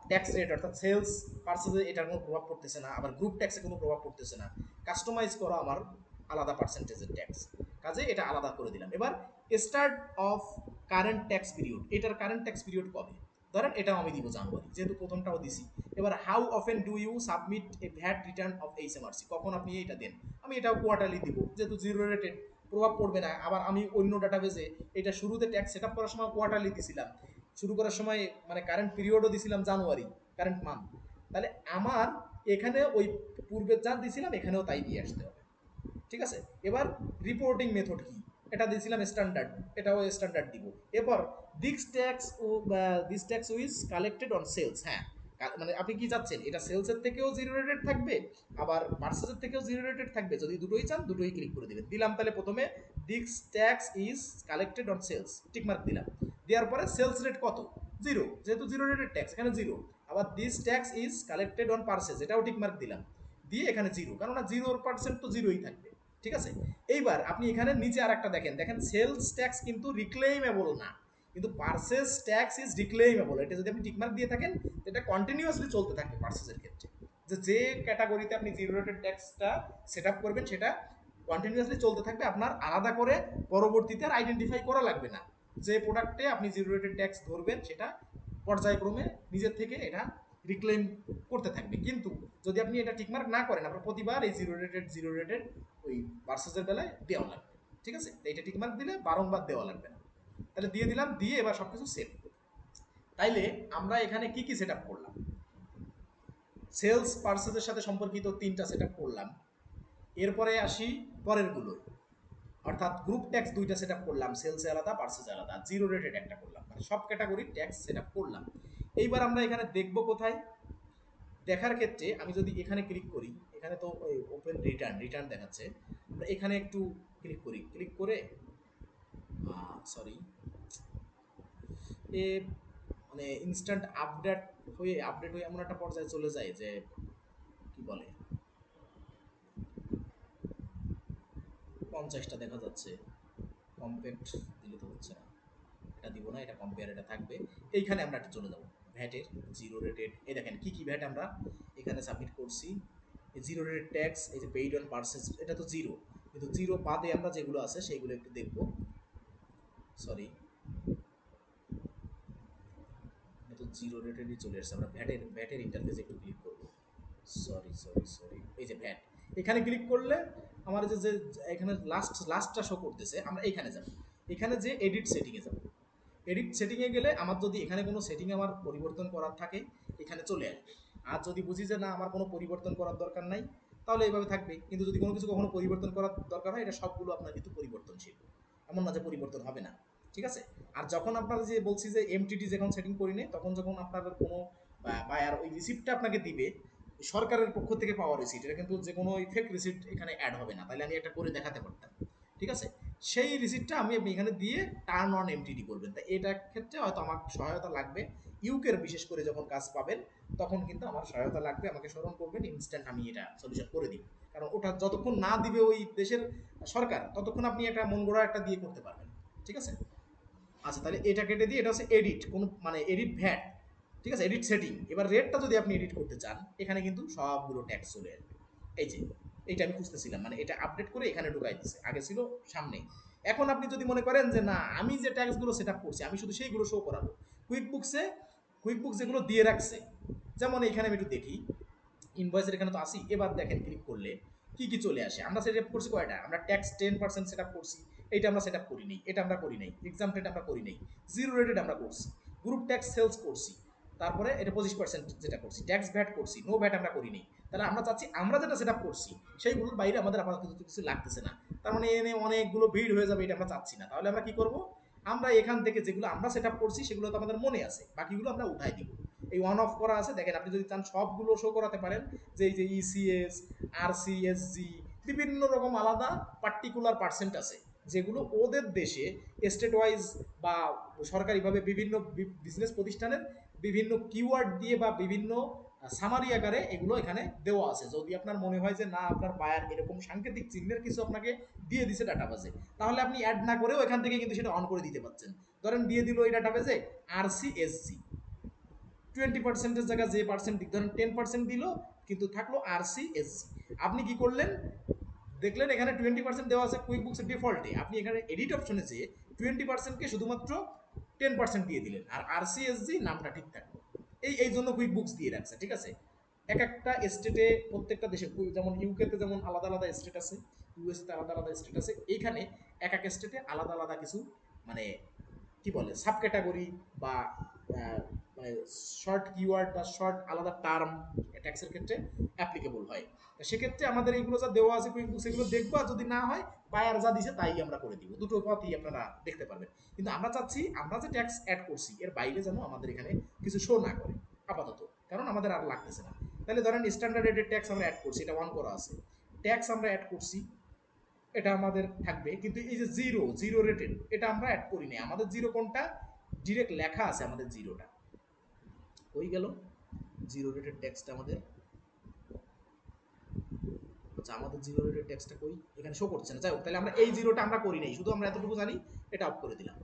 ট্যাক্স রেট, অর্থাৎ সেলস পার্সেসে এটার কোনো প্রভাব পড়তেছে না, আবার গ্রুপ ট্যাক্সে কোনো প্রভাব পড়তেছে না। কাস্টমাইজ করা আমার আলাদা পার্সেন্টেজের ট্যাক্স, কাজে এটা আলাদা করে দিলাম। এবার start of current tax period, এটার কারেন্ট ট্যাক্স পিরিয়ড কবে, ধরেন এটাও আমি দিব জানুয়ারি, যেহেতু প্রথমটাও দিছি। এবার how often do you submit a VAT return of HMRC, কখন আপনি এটা দেন, আমি এটাও কোয়ার্টারলি দিব, যেহেতু জিরো রেটেড প্রভাব পড়বে না। আবার আমি অন্য ডাটাবেজে এটা শুরুতে ট্যাক্স সেট আপ করার সময় কোয়ার্টারলি দিছিলাম, শুরু করার সময় মানে কারেন্ট পিরিয়ডও দিছিলাম জানুয়ারি, কারেন্ট মান্থ। তাহলে আমার এখানে ওই পূর্বে যা দিছিলাম এখানেও তাই দিয়ে আসতে হবে, ঠিক আছে। এবার রিপোর্টিং মেথড কি, এটা দিয়েছিলাম স্ট্যান্ডার্ড, এটাও স্ট্যান্ডার্ড দিব। এরপর this tax was collected on sales, হ্যাঁ, মানে আপনি কি চাচ্ছেন, এটা সেলসের থেকেও জিরো রেটেড থাকবে, আবার পার্সেসের থেকেও জিরো রেটেড থাকবে, যদি দুটোই চান দুটোই ক্লিক করে দেবেন। দিলাম, তাহলে প্রথমে this tax is collected on sales, tick mark দিলাম। দেওয়ার পরে সেলস রেট কত, জিরো, যেহেতু জিরো রেটেড ট্যাক্স এখানে জিরো। আবার this tax is collected on purchase, এটাও টিকমার্ক দিলাম, দিয়ে এখানে জিরো, কেননা 0% তো জিরোই থাকবে, ঠিক আছে। এইবার আপনি এখানে নিচে আর একটা দেখেন, দেখেন সেলস ট্যাক্স কিন্তু রিক্লেইমেবল না, কিন্তু পার্সেস ট্যাক্স ইজ রিক্লেইমেবল। এটা যদি আপনি টিকমার্ক দিয়ে থাকেন, এটা কন্টিনিউয়াসলি চলতে থাকবে পার্সেসের ক্ষেত্রে, যে ক্যাটাগরিতে আপনি জিরো রেটেড ট্যাক্সটা সেট আপ করবেন সেটা কন্টিনিউয়াসলি চলতে থাকবে, আপনার আলাদা করে পরবর্তীতে আর আইডেন্টিফাই করা লাগবে না। যে প্রোডাক্টে আপনি জিরো রেটেড ট্যাক্স ধরবেন সেটা পর্যায়ক্রমে নিজের থেকে এটা রিক্লেম করতে থাকবে। কিন্তু যদি আপনি এটা টিকমার্ক না করেন, আপনার প্রতিবার এই জিরো রেটেড ওই পার্সেসের বেলায় দেওয়া লাগবে, ঠিক আছে। এটা টিকমার্ক দিলে বারংবার দেওয়া লাগবে না। তাহলে দিয়ে দিলাম, দিয়ে এবার সব কিছু সেভ। তাইলে আমরা এখানে কি কি সেট আপ করলাম, সেলস পার্সেসের সাথে সম্পর্কিত 3টা সেট আপ করলাম। এরপরে আসি পরেরগুলোয়, অর্থাৎ গ্রুপ ট্যাক্স 2টা সেট আপ করলাম, সেলসে আলাদা পার্সেসে আলাদা, জিরো রেটেড একটা করলাম, মানে সব ক্যাটাগরির ট্যাক্স সেট আপ করলাম। এইবার আমরা এখানে দেখব কোথায়, দেখার ক্ষেত্রে আমি যদি এখানে ক্লিক করি, এখানে তো ওই ওপেন রিটার্ন রিটার্ন দেখাচ্ছে, আমরা এখানে একটু ক্লিক করি, ক্লিক করে সরি এ মানে ইনস্ট্যান্ট আপডেট হয়ে এমন একটা পর্যায়ে চলে যায় যে কি বলে 50টা দেখা যাচ্ছে, কম্পেক্ট দিলে তো হচ্ছে না, এটা দিব না, এটা কম্পেয়ার, এটা থাকবে। এইখানে আমরা একটা চলে যাবো ভ্যাটের জিরো রেটেড, এই দেখেন কি কি ভ্যাট আমরা এখানে সাবমিট করছি। এই জিরো রেটেড ট্যাক্স, এই যে পেইড অন পার্সেস, এটা তো জিরো, কিন্তু জিরো বাদে আমরা যেগুলো আছে সেইগুলো একটু দেখবো। সরি, এটা তো জিরো রেটেডই চলে আসছে, আমরা ভ্যাটের ইন্টারফেসে একটু ক্লিক করবো। সরি, এই যে ভ্যাট, এখানে ক্লিক করলে আমার যে এখানে লাস্টটা শো করতেছে, আমরা এখানে যাব, এখানে যে এডিট সেটিংয়ে যাব। এডিট সেটিংয়ে গেলে আমার যদি এখানে কোনো সেটিং আমার পরিবর্তন করার থাকে এখানে চলে আসবে। আর যদি বুঝি যে না আমার কোনো পরিবর্তন করার দরকার নাই তাহলে এইভাবে থাকবে। কিন্তু যদি কোনো কিছু কখনো পরিবর্তন করার দরকার হয় এটা সবগুলো আপনার কিন্তু পরিবর্তনশীল, এমন না যে পরিবর্তন হবে না। ঠিক আছে। আর যখন আপনার যে বলছি যে এমটিটি যখন সেটিং করি নেই তখন যখন আপনার কোনো বায়ার ওই রিসিপ্টটা আপনাকে দিবে সরকারের পক্ষ থেকে পাওয়া রিসিপ্ট, এটা কিন্তু যে কোনো ফেক রিসিপ্ট এখানে অ্যাড হবে না, তাহলে আমি এটা করে দেখাতে পারতাম। ঠিক আছে। সেই রিসিপ্টটা আমি আপনি এখানে দিয়ে টার্ন অন এমটিডি করবেন, তাই এটার ক্ষেত্রে হয়তো আমার সহায়তা লাগবে। ইউকের বিশেষ করে যখন কাজ পাবেন তখন কিন্তু আমার সহায়তা লাগবে, আমাকে স্মরণ করবেন, ইনস্ট্যান্ট আমি এটা সলিউশন করে দিব। কারণ ওটা যতক্ষণ না দিবে ওই দেশের সরকার ততক্ষণ আপনি একটা মন গড়া একটা দিয়ে করতে পারবেন। ঠিক আছে। আচ্ছা তাহলে এটা কেটে দিয়ে এটা হচ্ছে এডিট কোন মানে এডিট ভ্যাট। ঠিক আছে, এডিট সেটিং। এবার রেটটা যদি আপনি এডিট করতে চান এখানে কিন্তু সবগুলো ট্যাক্স চলে আসবে। এই যে এইটা আমি খুঁজতেছিলাম, মানে এটা আপডেট করে এখানে ঢুকাই দিচ্ছে, আগে ছিল সামনে। এখন আপনি যদি মনে করেন যে না আমি যে ট্যাক্সগুলো সেট আপ করছি আমি শুধু সেইগুলো শো করাবো, কুইক বুকস যেগুলো দিয়ে রাখছে, যেমন এখানে আমি একটু দেখি ইনভয়েসের এখানে তো আসি। এবার দেখেন ক্লিক করলে কি কি চলে আসে। আমরা সেট আপ করছি কয়টা, আমরা ট্যাক্স 10% সেট আপ করছি, এইটা আমরা সেট আপ করি নাই, এটা আমরা করি নাই, এক্সামটেড আমরা করি নাই, জিরো রেটেড আমরা করছি, গ্রুপ ট্যাক্স সেলস করছি, তারপরে এটা 25% যেটা করছি, ট্যাক্স ভ্যাট করছি, নো ভ্যাট আমরা করি নাই। তাহলে আমরা চাচ্ছি আমরা যেটা সেট আপ করছি সেইগুলোর বাইরে আমাদের আপাতত কিছু লাগতেছে না, তার মানে এনে অনেকগুলো ভিড় হয়ে যাবে, এটা আমরা চাচ্ছি না। তাহলে আমরা কি করব, আমরা এখান থেকে যেগুলো আমরা সেট আপ করছি সেগুলো তো আমাদের মনে আছে, বাকিগুলো আমরা উঠাই দিব। এই ওয়ান অফ করা আছে দেখেন, আপনি যদি চান সবগুলো শো করাতে পারেন, যে এই যে ইসিএস, আরসিএসজি, বিভিন্ন রকম আলাদা পার্টিকুলার পার্সেন্ট আছে যেগুলো ওদের দেশে স্টেট ওয়াইজ বা সরকারিভাবে বিভিন্ন বিজনেস প্রতিষ্ঠানের বিভিন্ন কিওয়ার্ড দিয়ে বা বিভিন্ন সামারি আকারে এগুলো এখানে দেওয়া আছে। যদি আপনার মনে হয় যে না আপনার বায়ার এরকম সাংকেতিক চিহ্নের কিছু আপনাকে দিয়ে দিছে ডাটাবেজে, তাহলে আপনি অ্যাড না করেও এখান থেকে কিন্তু সেটা অন করে দিতে পারছেন। ধরেন দিয়ে দিল এই ডাটাবেজে আরসিএসজি, 20%-এর জায়গায় যে পার্সেন্ট ধরেন 10% দিল, কিন্তু থাকলো আরসিএসজি। আপনি কি করলেন, দেখলেন এখানে 20% দেওয়া আছে কুইক বুকসের ডিফল্টে, আপনি এখানে এডিট অপশনে যেয়ে 20%কে শুধুমাত্র 10% দিয়ে দিলেন, আর আরসিএসজি নামটা ঠিক থাকলো। এই জন্য কুইক বুকস দিয়ে রাখছে। ঠিক আছে। এক একটা স্টেটে প্রত্যেকটা দেশে, যেমন ইউকেতে যেমন আলাদা আলাদা স্টেট আছে, ইউএসতে আলাদা আলাদা স্টেট আছে, এইখানে এক এক স্টেটে আলাদা আলাদা কিছু মানে কি বলে সাব ক্যাটাগরি বা আহ, মানে শর্ট কিওয়ার্ড বা শর্ট আলাদা টার্ম ট্যাক্সের ক্ষেত্রে অ্যাপ্লিকেবল হয়। সেক্ষেত্রে আমাদের এইগুলো যা দেওয়া আছে কুইক বুকস এগুলো দেখবো, আর যদি না হয় বায়ার যা দিছে তাই আমরা করে দিব, দুটো পথই আপনারা দেখতে পারবেন। কিন্তু আমরা চাচ্ছি আমরা যে ট্যাক্স অ্যাড করছি এর বাইরে যেন আমাদের এখানে কিছু শো না করে আপাতত, কারণ আমাদের আর লাগতেছে না। তাহলে ধরেন স্ট্যান্ডার্ড রেটেড ট্যাক্স আমরা অ্যাড করছি, এটা অন করা আছে, ট্যাক্স আমরা অ্যাড করছি, এটা আমাদের থাকবে। কিন্তু এই যে জিরো জিরো রেটেড এটা আমরা অ্যাড করি নাই, আমাদের জিরো কোনটা ডিরেক্ট লেখা আছে, আমাদের জিরোটা হয়ে গেল, জিরো রেটেড ট্যাক্সটা আমাদের। আচ্ছা আমাদের জিরো রেটেড ট্যাক্সটা কই, এখানে শো করছে না, যাই হোক তাহলে আমরা এই জিরোটা আমরা করি নাই, শুধু আমরা এতটুকু জানি, এটা অফ করে দিলাম।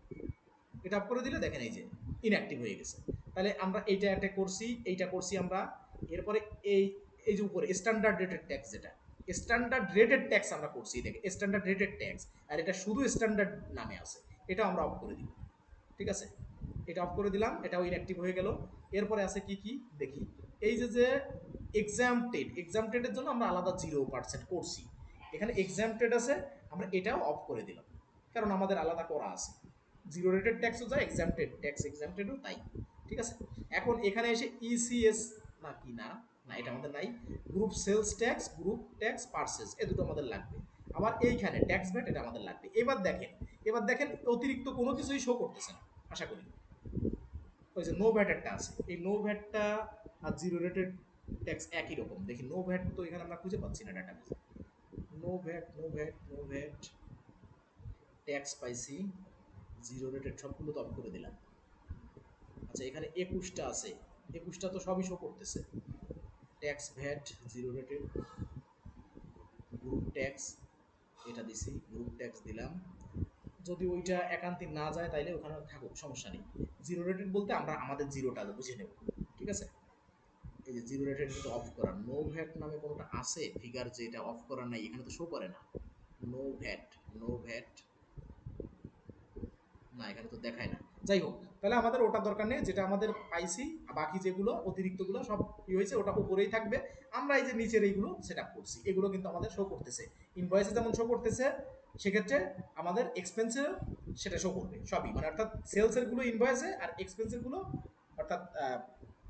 এটা অফ করে দিলে দেখেন এই যে ইনঅ্যাক্টিভ হয়ে গেছে। তাহলে আমরা এইটা একটা করছি, এইটা করছি আমরা। এরপরে এই এই যে উপরে স্ট্যান্ডার্ড রেটেড ট্যাক্স, যেটা স্ট্যান্ডার্ড রেটেড ট্যাক্স আমরা করছি, দেখে স্ট্যান্ডার্ড রেটেড ট্যাক্স, আর এটা শুধু স্ট্যান্ডার্ড নামে আছে, এটা আমরা অফ করে দিব। ঠিক আছে। এটা অফ করে দিলাম, এটাও ইনঅ্যাক্টিভ হয়ে গেল। এরপরে আছে কি কি দেখি, এই যে যে এক্সামটেডের জন্য আমরা আলাদা 0% করছি, এখানে এক্সামটেড আছে, আমরা এটাও অফ করে দিলাম, কারণ আমাদের আলাদা করা আছে। জিরো রেটেড ট্যাক্সও যায়, এক্সামটেড ট্যাক্স এক্সামটেডও তাই। ঠিক আছে। এখন এখানে এসে ইসিএস না কি না, না এটা আমাদের নাই। Group sales tax, group tax purchase, এ দুটো আমাদের লাগবে। আবার এইখানে ট্যাক্স ভ্যাট এটা আমাদের লাগবে। এবার দেখেন অতিরিক্ত কোনো কিছুই শো করতেছে না আশা করি। ওই যে নো ভ্যাটেরটা আছে, এই নো ভ্যাটটা আর জিরো রেটেড ট্যাক্স একই রকম, দেখি নো ভ্যাট তো এখানে আমরা খুঁজে পাচ্ছি না ডাটাবেসে। নো ভ্যাট ট্যাক্স পাইছি, জিরো রেটেড সবগুলো তো অফ করে দিলাম। আচ্ছা এখানে 21টা আছে, 21টা তো সবই শো করতেছে, tax VAT zero rated, group tax এটা দিছি, গ্রুপ ট্যাক্স দিলাম। যদি ওইটা একান্তিক না যায় তাইলে ওখানে থাকুক, সমস্যা নেই। জিরো রেটেড বলতে আমরা আমাদের জিরোটা বুঝে নেব। ঠিক আছে। এই যে জিরো রেটেড কিন্তু অফ করা, নো ভ্যাট নামে কোনোটা আছে ফিগার যে এটা অফ করা নাই, এখানে তো শো করে না। নো ভ্যাট, নো ভ্যাট, না এখানে তো দেখায় না। যাই হোক তাহলে আমাদের ওটা দরকার নেই, যেটা আমাদের পাইছি বাকি যেগুলো অতিরিক্তগুলো সব কি হয়েছে ওটা উপরেই থাকবে। আমরা এই যে নিচের এইগুলো সেট আপ করছি, এগুলো কিন্তু আমাদের শো করতেছে, ইনভয়েসে যেমন শো করতেছে, সেক্ষেত্রে আমাদের এক্সপেন্সেও সেটা শো করবে সবই, মানে অর্থাৎ সেলসের গুলো ইনভয়েসে আর এক্সপেন্সের গুলো অর্থাৎ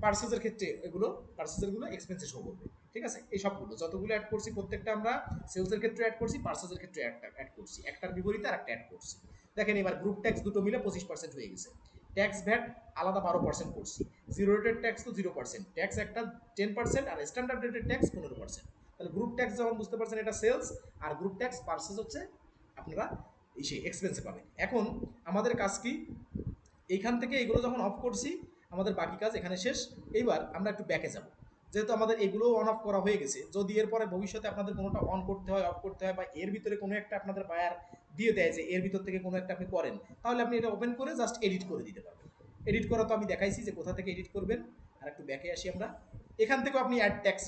পার্সেসের ক্ষেত্রে এগুলো পার্সেসের গুলো এক্সপেন্সে শো করবে। ঠিক আছে, এই সবগুলো যতগুলো অ্যাড করছি প্রত্যেকটা আমরা সেলসের ক্ষেত্রে অ্যাড করছি, পার্সেসের ক্ষেত্রে অ্যাড করছি, একটার বিপরীতে আর একটা অ্যাড করছি। দেখেন এবার গ্রুপ ট্যাক্স দুটো মিলে 25% হয়ে গেছে, ট্যাক্স ভ্যাট আলাদা 12% করছি, জিরো রেটেড ট্যাক্স তো 0%, ট্যাক্স একটা 10% আর স্ট্যান্ডার্ড রেটেড ট্যাক্স 15%। তাহলে গ্রুপ ট্যাক্স যখন বুঝতে পারছেন এটা সেলস, আর গ্রুপ ট্যাক্স পার্সেস হচ্ছে আপনারা সেই এক্সপেন্সে পাবেন। এখন আমাদের কাজ কি, এইখান থেকে এগুলো যখন অফ করছি আমাদের বাকি কাজ এখানে শেষ। এইবার আমরা একটু ব্যাকে যাব, যেহেতু আমাদের এগুলো অন অফ করা হয়ে গেছে, যদি এরপরে ভবিষ্যতে আপনাদের কোনোটা অন করতে হয়, অফ করতে হয়, বা এর ভিতরে কোনো একটা আপনাদের বায়ার দিয়ে দেয় যে এর ভিতর থেকে কোনো একটা আপনি করেন, তাহলে আপনি এটা ওপেন করে জাস্ট এডিট করে দিতে পারবেন। এডিট করা তো আমি দেখাইছি যে কোথা থেকে এডিট করবেন। আর একটু ব্যাকে আসি আমরা, এখান থেকেও আপনি অ্যাড ট্যাক্স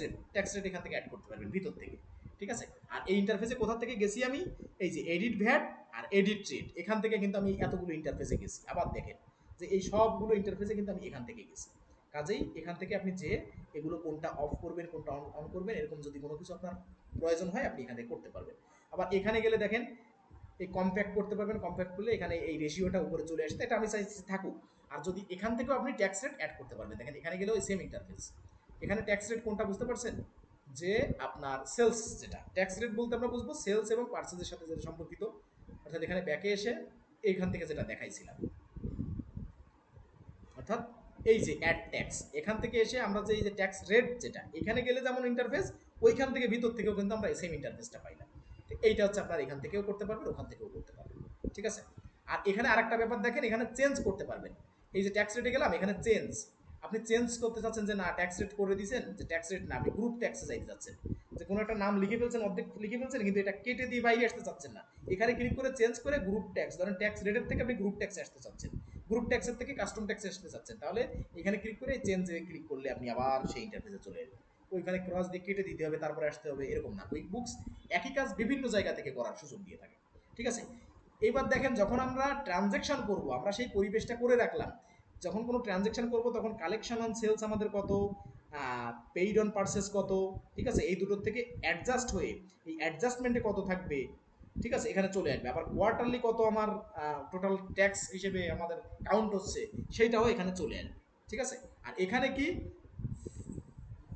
রেট এখান থেকে অ্যাড করতে পারবেন ভিতর থেকে। ঠিক আছে, আর এই ইন্টারফেসে কোথা থেকে গেছি আমি, এই যে এডিট ভ্যাট আর এডিট রেট, এখান থেকে কিন্তু আমি এতগুলো ইন্টারফেসে গেছি। আবার দেখেন যে এই সবগুলো ইন্টারফেসে কিন্তু আমি এখান থেকে গেছি। কাজেই এখান থেকে আপনি যে এগুলো কোনটা অফ করবেন কোনটা অন করবেন এরকম যদি কোনো কিছু আপনার প্রয়োজন হয় আপনি এখান থেকে করতে পারবেন। আবার এখানে গেলে দেখেন এই কম্প্যাক্ট করতে পারবেন, কম্প্যাক্ট করলে এখানে এই রেশিওটা উপরে চলে আসছে, এটা আমি চাইছি থাকুক। আর যদি এখান থেকেও আপনি ট্যাক্স রেট অ্যাড করতে পারবেন, দেখেন এখানে গেলেও সেম ইন্টারফেস। এখানে ট্যাক্স রেট কোনটা বুঝতে পারছেন, যে আপনার সেলস, যেটা ট্যাক্স রেট বলতে আমরা বুঝবো সেলস এবং পার্সেসের সাথে যেটা সম্পর্কিত। অর্থাৎ এখানে ব্যাকে এসে এইখান থেকে যেটা দেখাইছিলাম, অর্থাৎ এই যে অ্যাড ট্যাক্স, এখান থেকে এসে আমরা যে এই যে ট্যাক্স রেট যেটা এখানে গেলে যেমন ইন্টারফেস, ওইখান থেকে ভিতর থেকেও কিন্তু আমরা সেম ইন্টারফেসটা পাইলাম। তো এইটা হচ্ছে আপনার এখান থেকেও করতে পারবেন, ওখান থেকেও করতে পারবেন। ঠিক আছে, আর এখানে আরেকটা ব্যাপার দেখেন, এখানে চেঞ্জ করতে পারবেন। এই যে ট্যাক্স রেটে গেলাম, এখানে চেঞ্জ, আপনি চেঞ্জ করতে চাচ্ছেন যে না ট্যাক্স রেট করে দিয়েছেন, যে ট্যাক্স রেট না আপনি গ্রুপ ট্যাক্সে যাইতে চাচ্ছেন, যে কোনো একটা নাম লিখে ফেলছেন, অর্ধেক লিখে ফেলছেন, কিন্তু এটা কেটে দিয়ে বাইরে আসতে চাচ্ছেন না, এখানে ক্লিক করে চেঞ্জ করে গ্রুপ ট্যাক্স, ধরেন ট্যাক্স রেটের থেকে আপনি গ্রুপ ট্যাক্সে আসতে চাচ্ছেন, গ্রুপ ট্যাক্সের থেকে কাস্টম ট্যাক্সে আসতে চাচ্ছেন, তাহলে এখানে ক্লিক করে চেঞ্জে ক্লিক করলে আপনি আবার সেই ইন্টারফেসে চলে যাবেন। ওইখানে ক্রস দিয়ে কেটে দিতে হবে তারপরে আসতে হবে এরকম না, কুইক বুকস একই কাজ বিভিন্ন জায়গা থেকে করার সুযোগ দিয়ে থাকে। ঠিক আছে, এবার দেখেন যখন আমরা ট্রানজ্যাকশন করব আমরা সেই পরিবেশটা করে রাখলাম, যখন কোনো ট্রানজ্যাকশন করব তখন কালেকশন অন সেলস আমাদের কত, পেইড অন পারচেস কত, ঠিক আছে, এই দুটোর থেকে অ্যাডজাস্ট হয়ে এই অ্যাডজাস্টমেন্টে কত থাকবে, ঠিক আছে, এখানে চলে আসবে। আবার কোয়ার্টারলি কত আমার টোটাল ট্যাক্স হিসেবে আমাদের কাউন্ট হচ্ছে সেইটাও এখানে চলে আসবে। ঠিক আছে, আর এখানে কি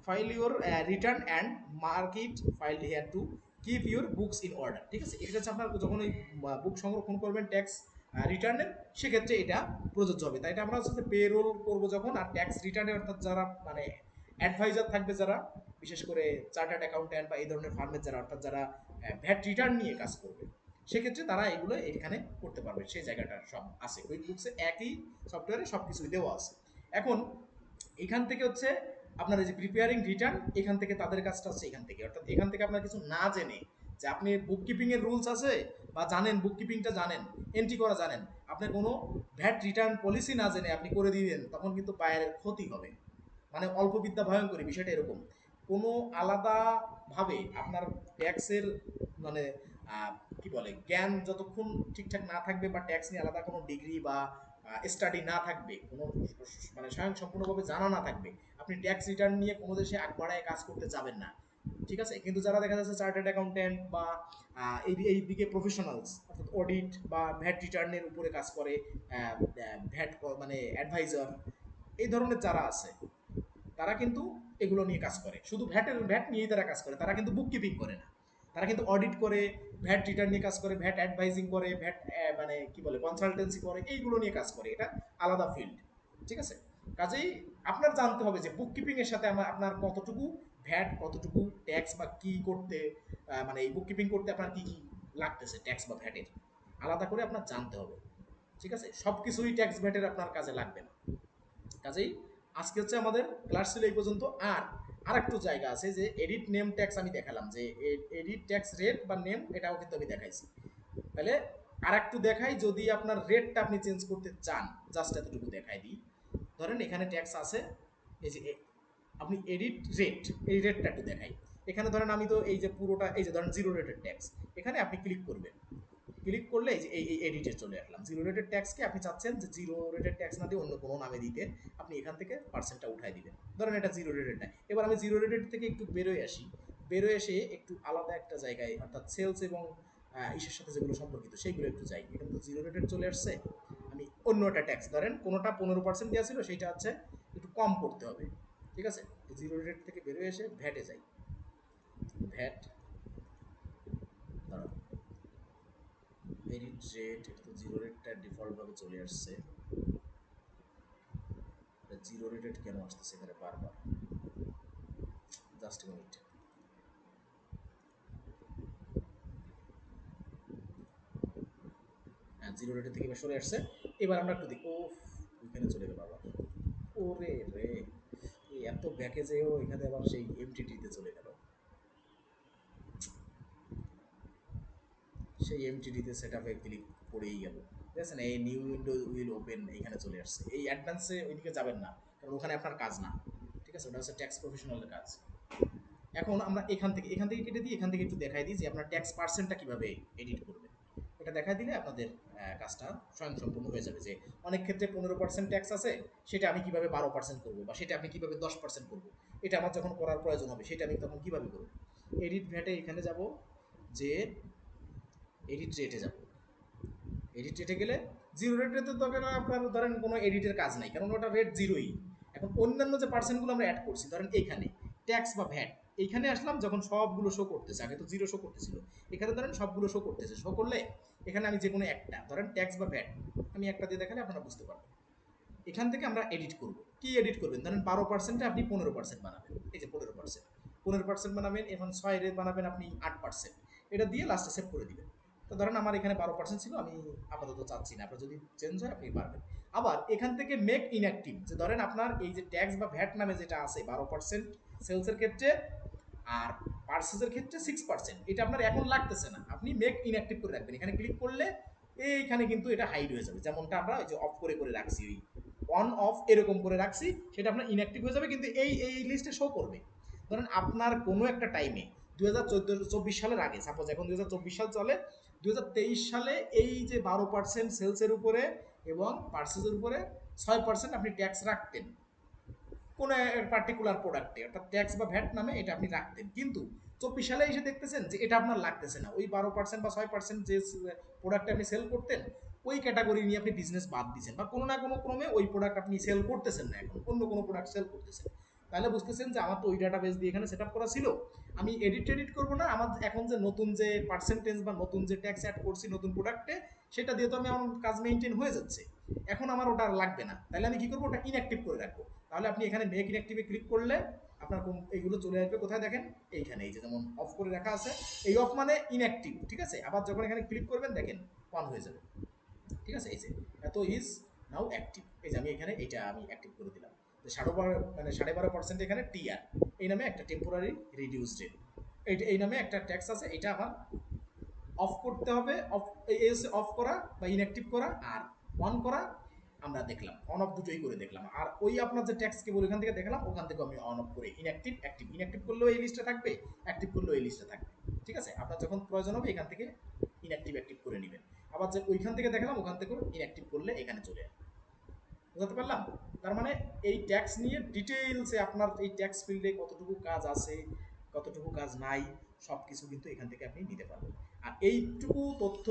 file your return and mark it file here to keep your books in order. ঠিক আছে, এটা হচ্ছে আপনার যখন ওই বুক সংরক্ষণ করবেন ট্যাক্স রিটার্নের, সেক্ষেত্রে এটা প্রযোজ্য হবে। তাই এটা আমরা হচ্ছে পে রোল করবো যখন, আর ট্যাক্স রিটার্নে অর্থাৎ যারা মানে অ্যাডভাইজার থাকবে যারা, বিশেষ করে চার্টার্ড অ্যাকাউন্ট্যান্ট বা এই ধরনের ফার্মের যারা, অর্থাৎ যারা ভ্যাট রিটার্ন নিয়ে কাজ করবে, সেক্ষেত্রে তারা এগুলো এখানে করতে পারবে। সেই জায়গাটা সব আছে কুইক বুকসে, একই সফটওয়্যারে সব কিছুই দেওয়া আছে। এখন এখান থেকে হচ্ছে আপনার এই যে প্রিপেয়ারিং রিটার্ন, এখান থেকে তাদের কাজটা হচ্ছে এখান থেকে, অর্থাৎ এখান থেকে আপনার কিছু না জেনে, যে আপনি বুক কিপিং এর রুলস আছে বা জানেন বুক কিপিংটা জানেন, এন্ট্রি করা জানেন, আপনি কোনো ভ্যাট রিটার্ন পলিসি না জেনে আপনি করে দিবেন, তখন কিন্তু বায়ারের ক্ষতি হবে। মানে অল্প বিদ্যা ভয়ঙ্করী, বিষয়টা এরকম। কোনো আলাদাভাবে আপনার ট্যাক্সের মানে কি বলে জ্ঞান যতক্ষণ ঠিকঠাক না থাকবে, বা ট্যাক্স নিয়ে আলাদা কোনো ডিগ্রি বা স্টাডি না থাকবে, কোনো মানে স্বয়ংসম্পূর্ণভাবে জানা না থাকবে, আপনি ট্যাক্স রিটার্ন নিয়ে কোনো দেশে আগ বাড়ায় কাজ করতে যাবেন না। ঠিক আছে, কিন্তু যারা দেখা যাচ্ছে চার্টার্ড অ্যাকাউন্ট্যান্ট বা এই দিকে প্রফেশনালস, অর্থাৎ অডিট বা ভ্যাট রিটার্নের উপরে কাজ করে, ভ্যাট মানে অ্যাডভাইজার, এই ধরনের যারা আছে তারা কিন্তু এগুলো নিয়ে কাজ করে, শুধু ভ্যাট নিয়েই তারা কাজ করে, তারা কিন্তু বুক কিপিং করে না, তারা কিন্তু অডিট করে, ভ্যাট রিটার্ন নিয়ে কাজ করে, ভ্যাট অ্যাডভাইজিং করে, ভ্যাট মানে কি বলে কনসালটেন্সি করে, এইগুলো নিয়ে কাজ করে, এটা আলাদা ফিল্ড। ঠিক আছে, কাজেই আপনার জানতে হবে যে বুক কিপিং এর সাথে আপনার কতটুকু ভ্যাট, কতটুকু ট্যাক্স, বা কি করতে মানে এই বুক কিপিং করতে আপনার কি কি লাগতেছে ট্যাক্স বা ভ্যাটের, আলাদা করে আপনার জানতে হবে। ঠিক আছে, সব কিছুই ট্যাক্স ভ্যাটের আপনার কাজে লাগবে না। কাজেই আজকে হচ্ছে আমাদের ক্লাস ছিল এই পর্যন্ত। আর আরেকটু জায়গা আছে যে এডিট নেম ট্যাক্স আমি দেখালাম, যে এডিট ট্যাক্স রেট বা নেম, এটাও কিন্তু আমি দেখাইছি। তাহলে আর একটু দেখাই, যদি আপনার রেটটা আপনি চেঞ্জ করতে চান, জাস্ট এতটুকু দেখাই দিই। ধরেন এখানে ট্যাক্স আছে, এই যে আপনি এডিট রেট, এই রেটটা একটু দেখাই। এখানে ধরেন আমি তো এই যে পুরোটা, এই যে ধরেন জিরো রেটেড ট্যাক্স, এখানে আপনি ক্লিক করবেন, ক্লিক করলে এই যে এই এডিটে চলে আসলাম। জিরো রেটেড ট্যাক্সকে আপনি চাচ্ছেন যে জিরো রেটেড ট্যাক্স না দিয়ে অন্য কোনো নামে দিতে, আপনি এখান থেকে পার্সেন্টটা উঠাই দিবেন, ধরেন এটা জিরো রেটেড না। এবার আমি জিরো রেটেড থেকে একটু বেরোয় আসি, বেরোয় এসে একটু আলাদা একটা জায়গায়, অর্থাৎ সেলস এবং ইসের সাথে যেগুলো সম্পর্কিত সেইগুলো একটু যাই। এখানে তো জিরো রেটেড চলে আসছে, আমি অন্য একটা ট্যাক্স ধরেন কোনোটা 15% দেওয়া ছিল সেইটা হচ্ছে একটু কম করতে হবে, ঠিক আছে? জিরো রেট থেকে বেরোয় এসে ভ্যাটে যাই, ভ্যাট দাঁড়ান, এডিট রেট, এটা তো জিরো রেটটা ডিফল্টভাবে চলে আসছে, জিরো রেটেড কেন আসতেছে এখানে বারবার, জাস্ট মিনিট। হ্যাঁ, জিরো রেটের থেকে এবার সরে আসছে। এবার আমরা একটু দেখি, ও ওইখানে চলে গেল আবার, ওরে রে, এই এত ব্যাকে যেও এখানে আবার সেই এমটিটিতে চলে গেল, সেই এমটিডিতে সেট আপে ক্লিক করেই গেল, ঠিক আছে না? এই নিউ উইন্ডো উইল ওপেন এইখানে চলে আসছে, এই অ্যাডভান্সে ওইদিকে যাবেন না, কারণ ওখানে আপনার কাজ না, ঠিক আছে? ওটা হচ্ছে ট্যাক্স প্রফেশনালের কাজ। এখন আমরা এখান থেকে কেটে দিই, এখান থেকে একটু দেখাই দিই যে আপনার ট্যাক্স পার্সেন্টটা কীভাবে এডিট করবেন। এটা দেখাই দিলে আপনাদের কাজটা স্বয়ংসম্পূর্ণ হয়ে যাবে, যে অনেক ক্ষেত্রে 15% ট্যাক্স আছে, সেটা আমি কীভাবে 12% করবো, বা সেটা আপনি কীভাবে 10% করবো, এটা আমার যখন করার প্রয়োজন হবে সেটা আমি তখন কীভাবে করবো। এডিট ভ্যাটে এখানে যাব, যে এডিট রেটে যাব, এডিট রেটে গেলে জিরো রেটে তো তখন আপনার ধরেন কোনো এডিটের কাজ নাই, কারণ ওটা রেট জিরোই। এখন অন্যান্য যে পার্সেন্টগুলো আমরা অ্যাড করছি, ধরেন এইখানে ট্যাক্স বা ভ্যাট, এইখানে আসলাম যখন সবগুলো শো করতেছে, আগে তো জিরো শো করতেছিল, এখানে ধরেন সবগুলো শো করতেছে, শো করলে এখানে আমি যে কোনো একটা ধরেন ট্যাক্স বা ভ্যাট আমি একটা দিয়ে দেখালে আপনারা বুঝতে পারবেন। এখান থেকে আমরা এডিট করব, কি এডিট করবেন, ধরেন 12%-এ আপনি 15% বানাবেন, এই যে 15%, 15% বানাবেন, এখন 6 রে বানাবেন আপনি 8%, এটা দিয়ে লাস্টে সেভ করে দিবেন। তো ধরেন আমার এখানে 12% ছিল, আমি আপাতত চাচ্ছি না, আপনার যদি চেঞ্জ হয় আপনি পারবেন। আবার এখান থেকে মেক ইনঅ্যাক্টিভ, যে ধরেন আপনার এই যে ট্যাক্স বা ভ্যাট নামে যেটা আছে 12% সেলসের ক্ষেত্রে, আর পার্সেসের ক্ষেত্রে 6%, এটা আপনার এখন লাগতেছে না, আপনি মেক ইনঅ্যাক্টিভ করে রাখবেন, এখানে ক্লিক করলে এইখানে কিন্তু এটা হাইড হয়ে যাবে, যেমনটা আমরা ওই যে অফ করে করে রাখছি, ওই অন অফ এরকম করে রাখছি, সেটা আপনার ইনঅ্যাক্টিভ হয়ে যাবে, কিন্তু এই লিস্টে শো করবে। ধরেন আপনার কোনো একটা টাইমে 2024 সালের আগে, সাপোজ এখন 2024 সাল চলে, 2023 সালে এই যে 12% সেলসের উপরে এবং পার্সেসের উপরে 6% আপনি ট্যাক্স রাখতেন কোনো পার্টিকুলার প্রোডাক্টে, অর্থাৎ ট্যাক্স বা ভ্যাট নামে এটা আপনি রাখতেন, কিন্তু 24 সালে এসে দেখতেছেন যে এটা আপনার লাগতেছে না, ওই 12% বা 6% যে প্রোডাক্টে আপনি সেল করতেন, ওই ক্যাটাগরি নিয়ে আপনি বিজনেস বাদ দিচ্ছেন, বা কোনো না কোনো ক্রমে ওই প্রোডাক্ট আপনি সেল করতেছেন না, এখন অন্য কোনো প্রোডাক্ট সেল করতেছেন, তাহলে বুঝতেছেন যে আমার তো ওই ডাটা বেস দিয়ে এখানে সেট আপ করা ছিল, আমি এডিট করবো না, আমার এখন যে নতুন যে পার্সেন্টেজ বা নতুন যে ট্যাক্স অ্যাড করছি নতুন প্রোডাক্টে, সেটা দিয়ে তো আমি আমার কাজ মেনটেন হয়ে যাচ্ছে, এখন আমার ওটা আর লাগবে না, তাহলে আমি কি করবো, ওটা ইনঅ্যাক্টিভ করে রাখবো। তাহলে আপনি এখানে মেক ইনঅ্যাক্টিভে ক্লিক করলে আপনার এইগুলো চলে আসবে কোথায় দেখেন, এইখানে, এই যে যেমন অফ করে রাখা আছে, এই অফ মানে ইনঅ্যাক্টিভ, ঠিক আছে? আবার যখন এখানে ক্লিক করবেন দেখেন অন হয়ে যাবে, ঠিক আছে? এই যে এত ইজ নাও অ্যাক্টিভ, এই যে আমি এখানে এইটা আমি অ্যাক্টিভ করে দিলাম, যে 12.5 মানে 12.5% এখানে টিআর এই নামে একটা টেম্পোরারি রিডিউস রেট, এই নামে একটা ট্যাক্স আছে, এটা আমার অফ করতে হবে, অফ অফ করা বা ইনঅ্যাক্টিভ করা, আর অন করা আমরা দেখলাম, অন অফ দুটোই করে দেখলাম, আর ওই আপনার যে ট্যাক্স কেবল ওখান থেকে দেখলাম, ওখান থেকে আমি অন অফ করে ইনঅ্যাক্টিভ অ্যাক্টিভ, ইনঅ্যাক্টিভ করলেও এই লিস্টে থাকবে, অ্যাক্টিভ করলেও এই লিস্টে থাকবে, ঠিক আছে? আপনার যখন প্রয়োজন হবে এখান থেকে ইনঅ্যাক্টিভ অ্যাক্টিভ করে নেবেন, আবার যে ওইখান থেকে দেখালাম ওখান থেকেও ইনঅ্যাক্টিভ করলে এখানে চলে আসবে। বুঝতে পারলাম? তার মানে এই ট্যাক্স নিয়ে ডিটেইলসে আপনার এই ট্যাক্স ফিল্ডে কতটুকু কাজ আছে, কতটুকু কাজ নাই, সব কিছু কিন্তু এখান থেকে আপনি নিতে পারবেন। আর এইটুকু তথ্য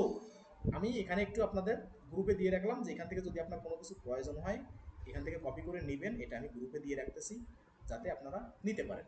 আমি এখানে একটু আপনাদের গ্রুপে দিয়ে রাখলাম, যে এখান থেকে যদি আপনার কোনো কিছু প্রয়োজন হয় এখান থেকে কপি করে নেবেন, এটা আমি গ্রুপে দিয়ে রাখতেছি যাতে আপনারা নিতে পারেন।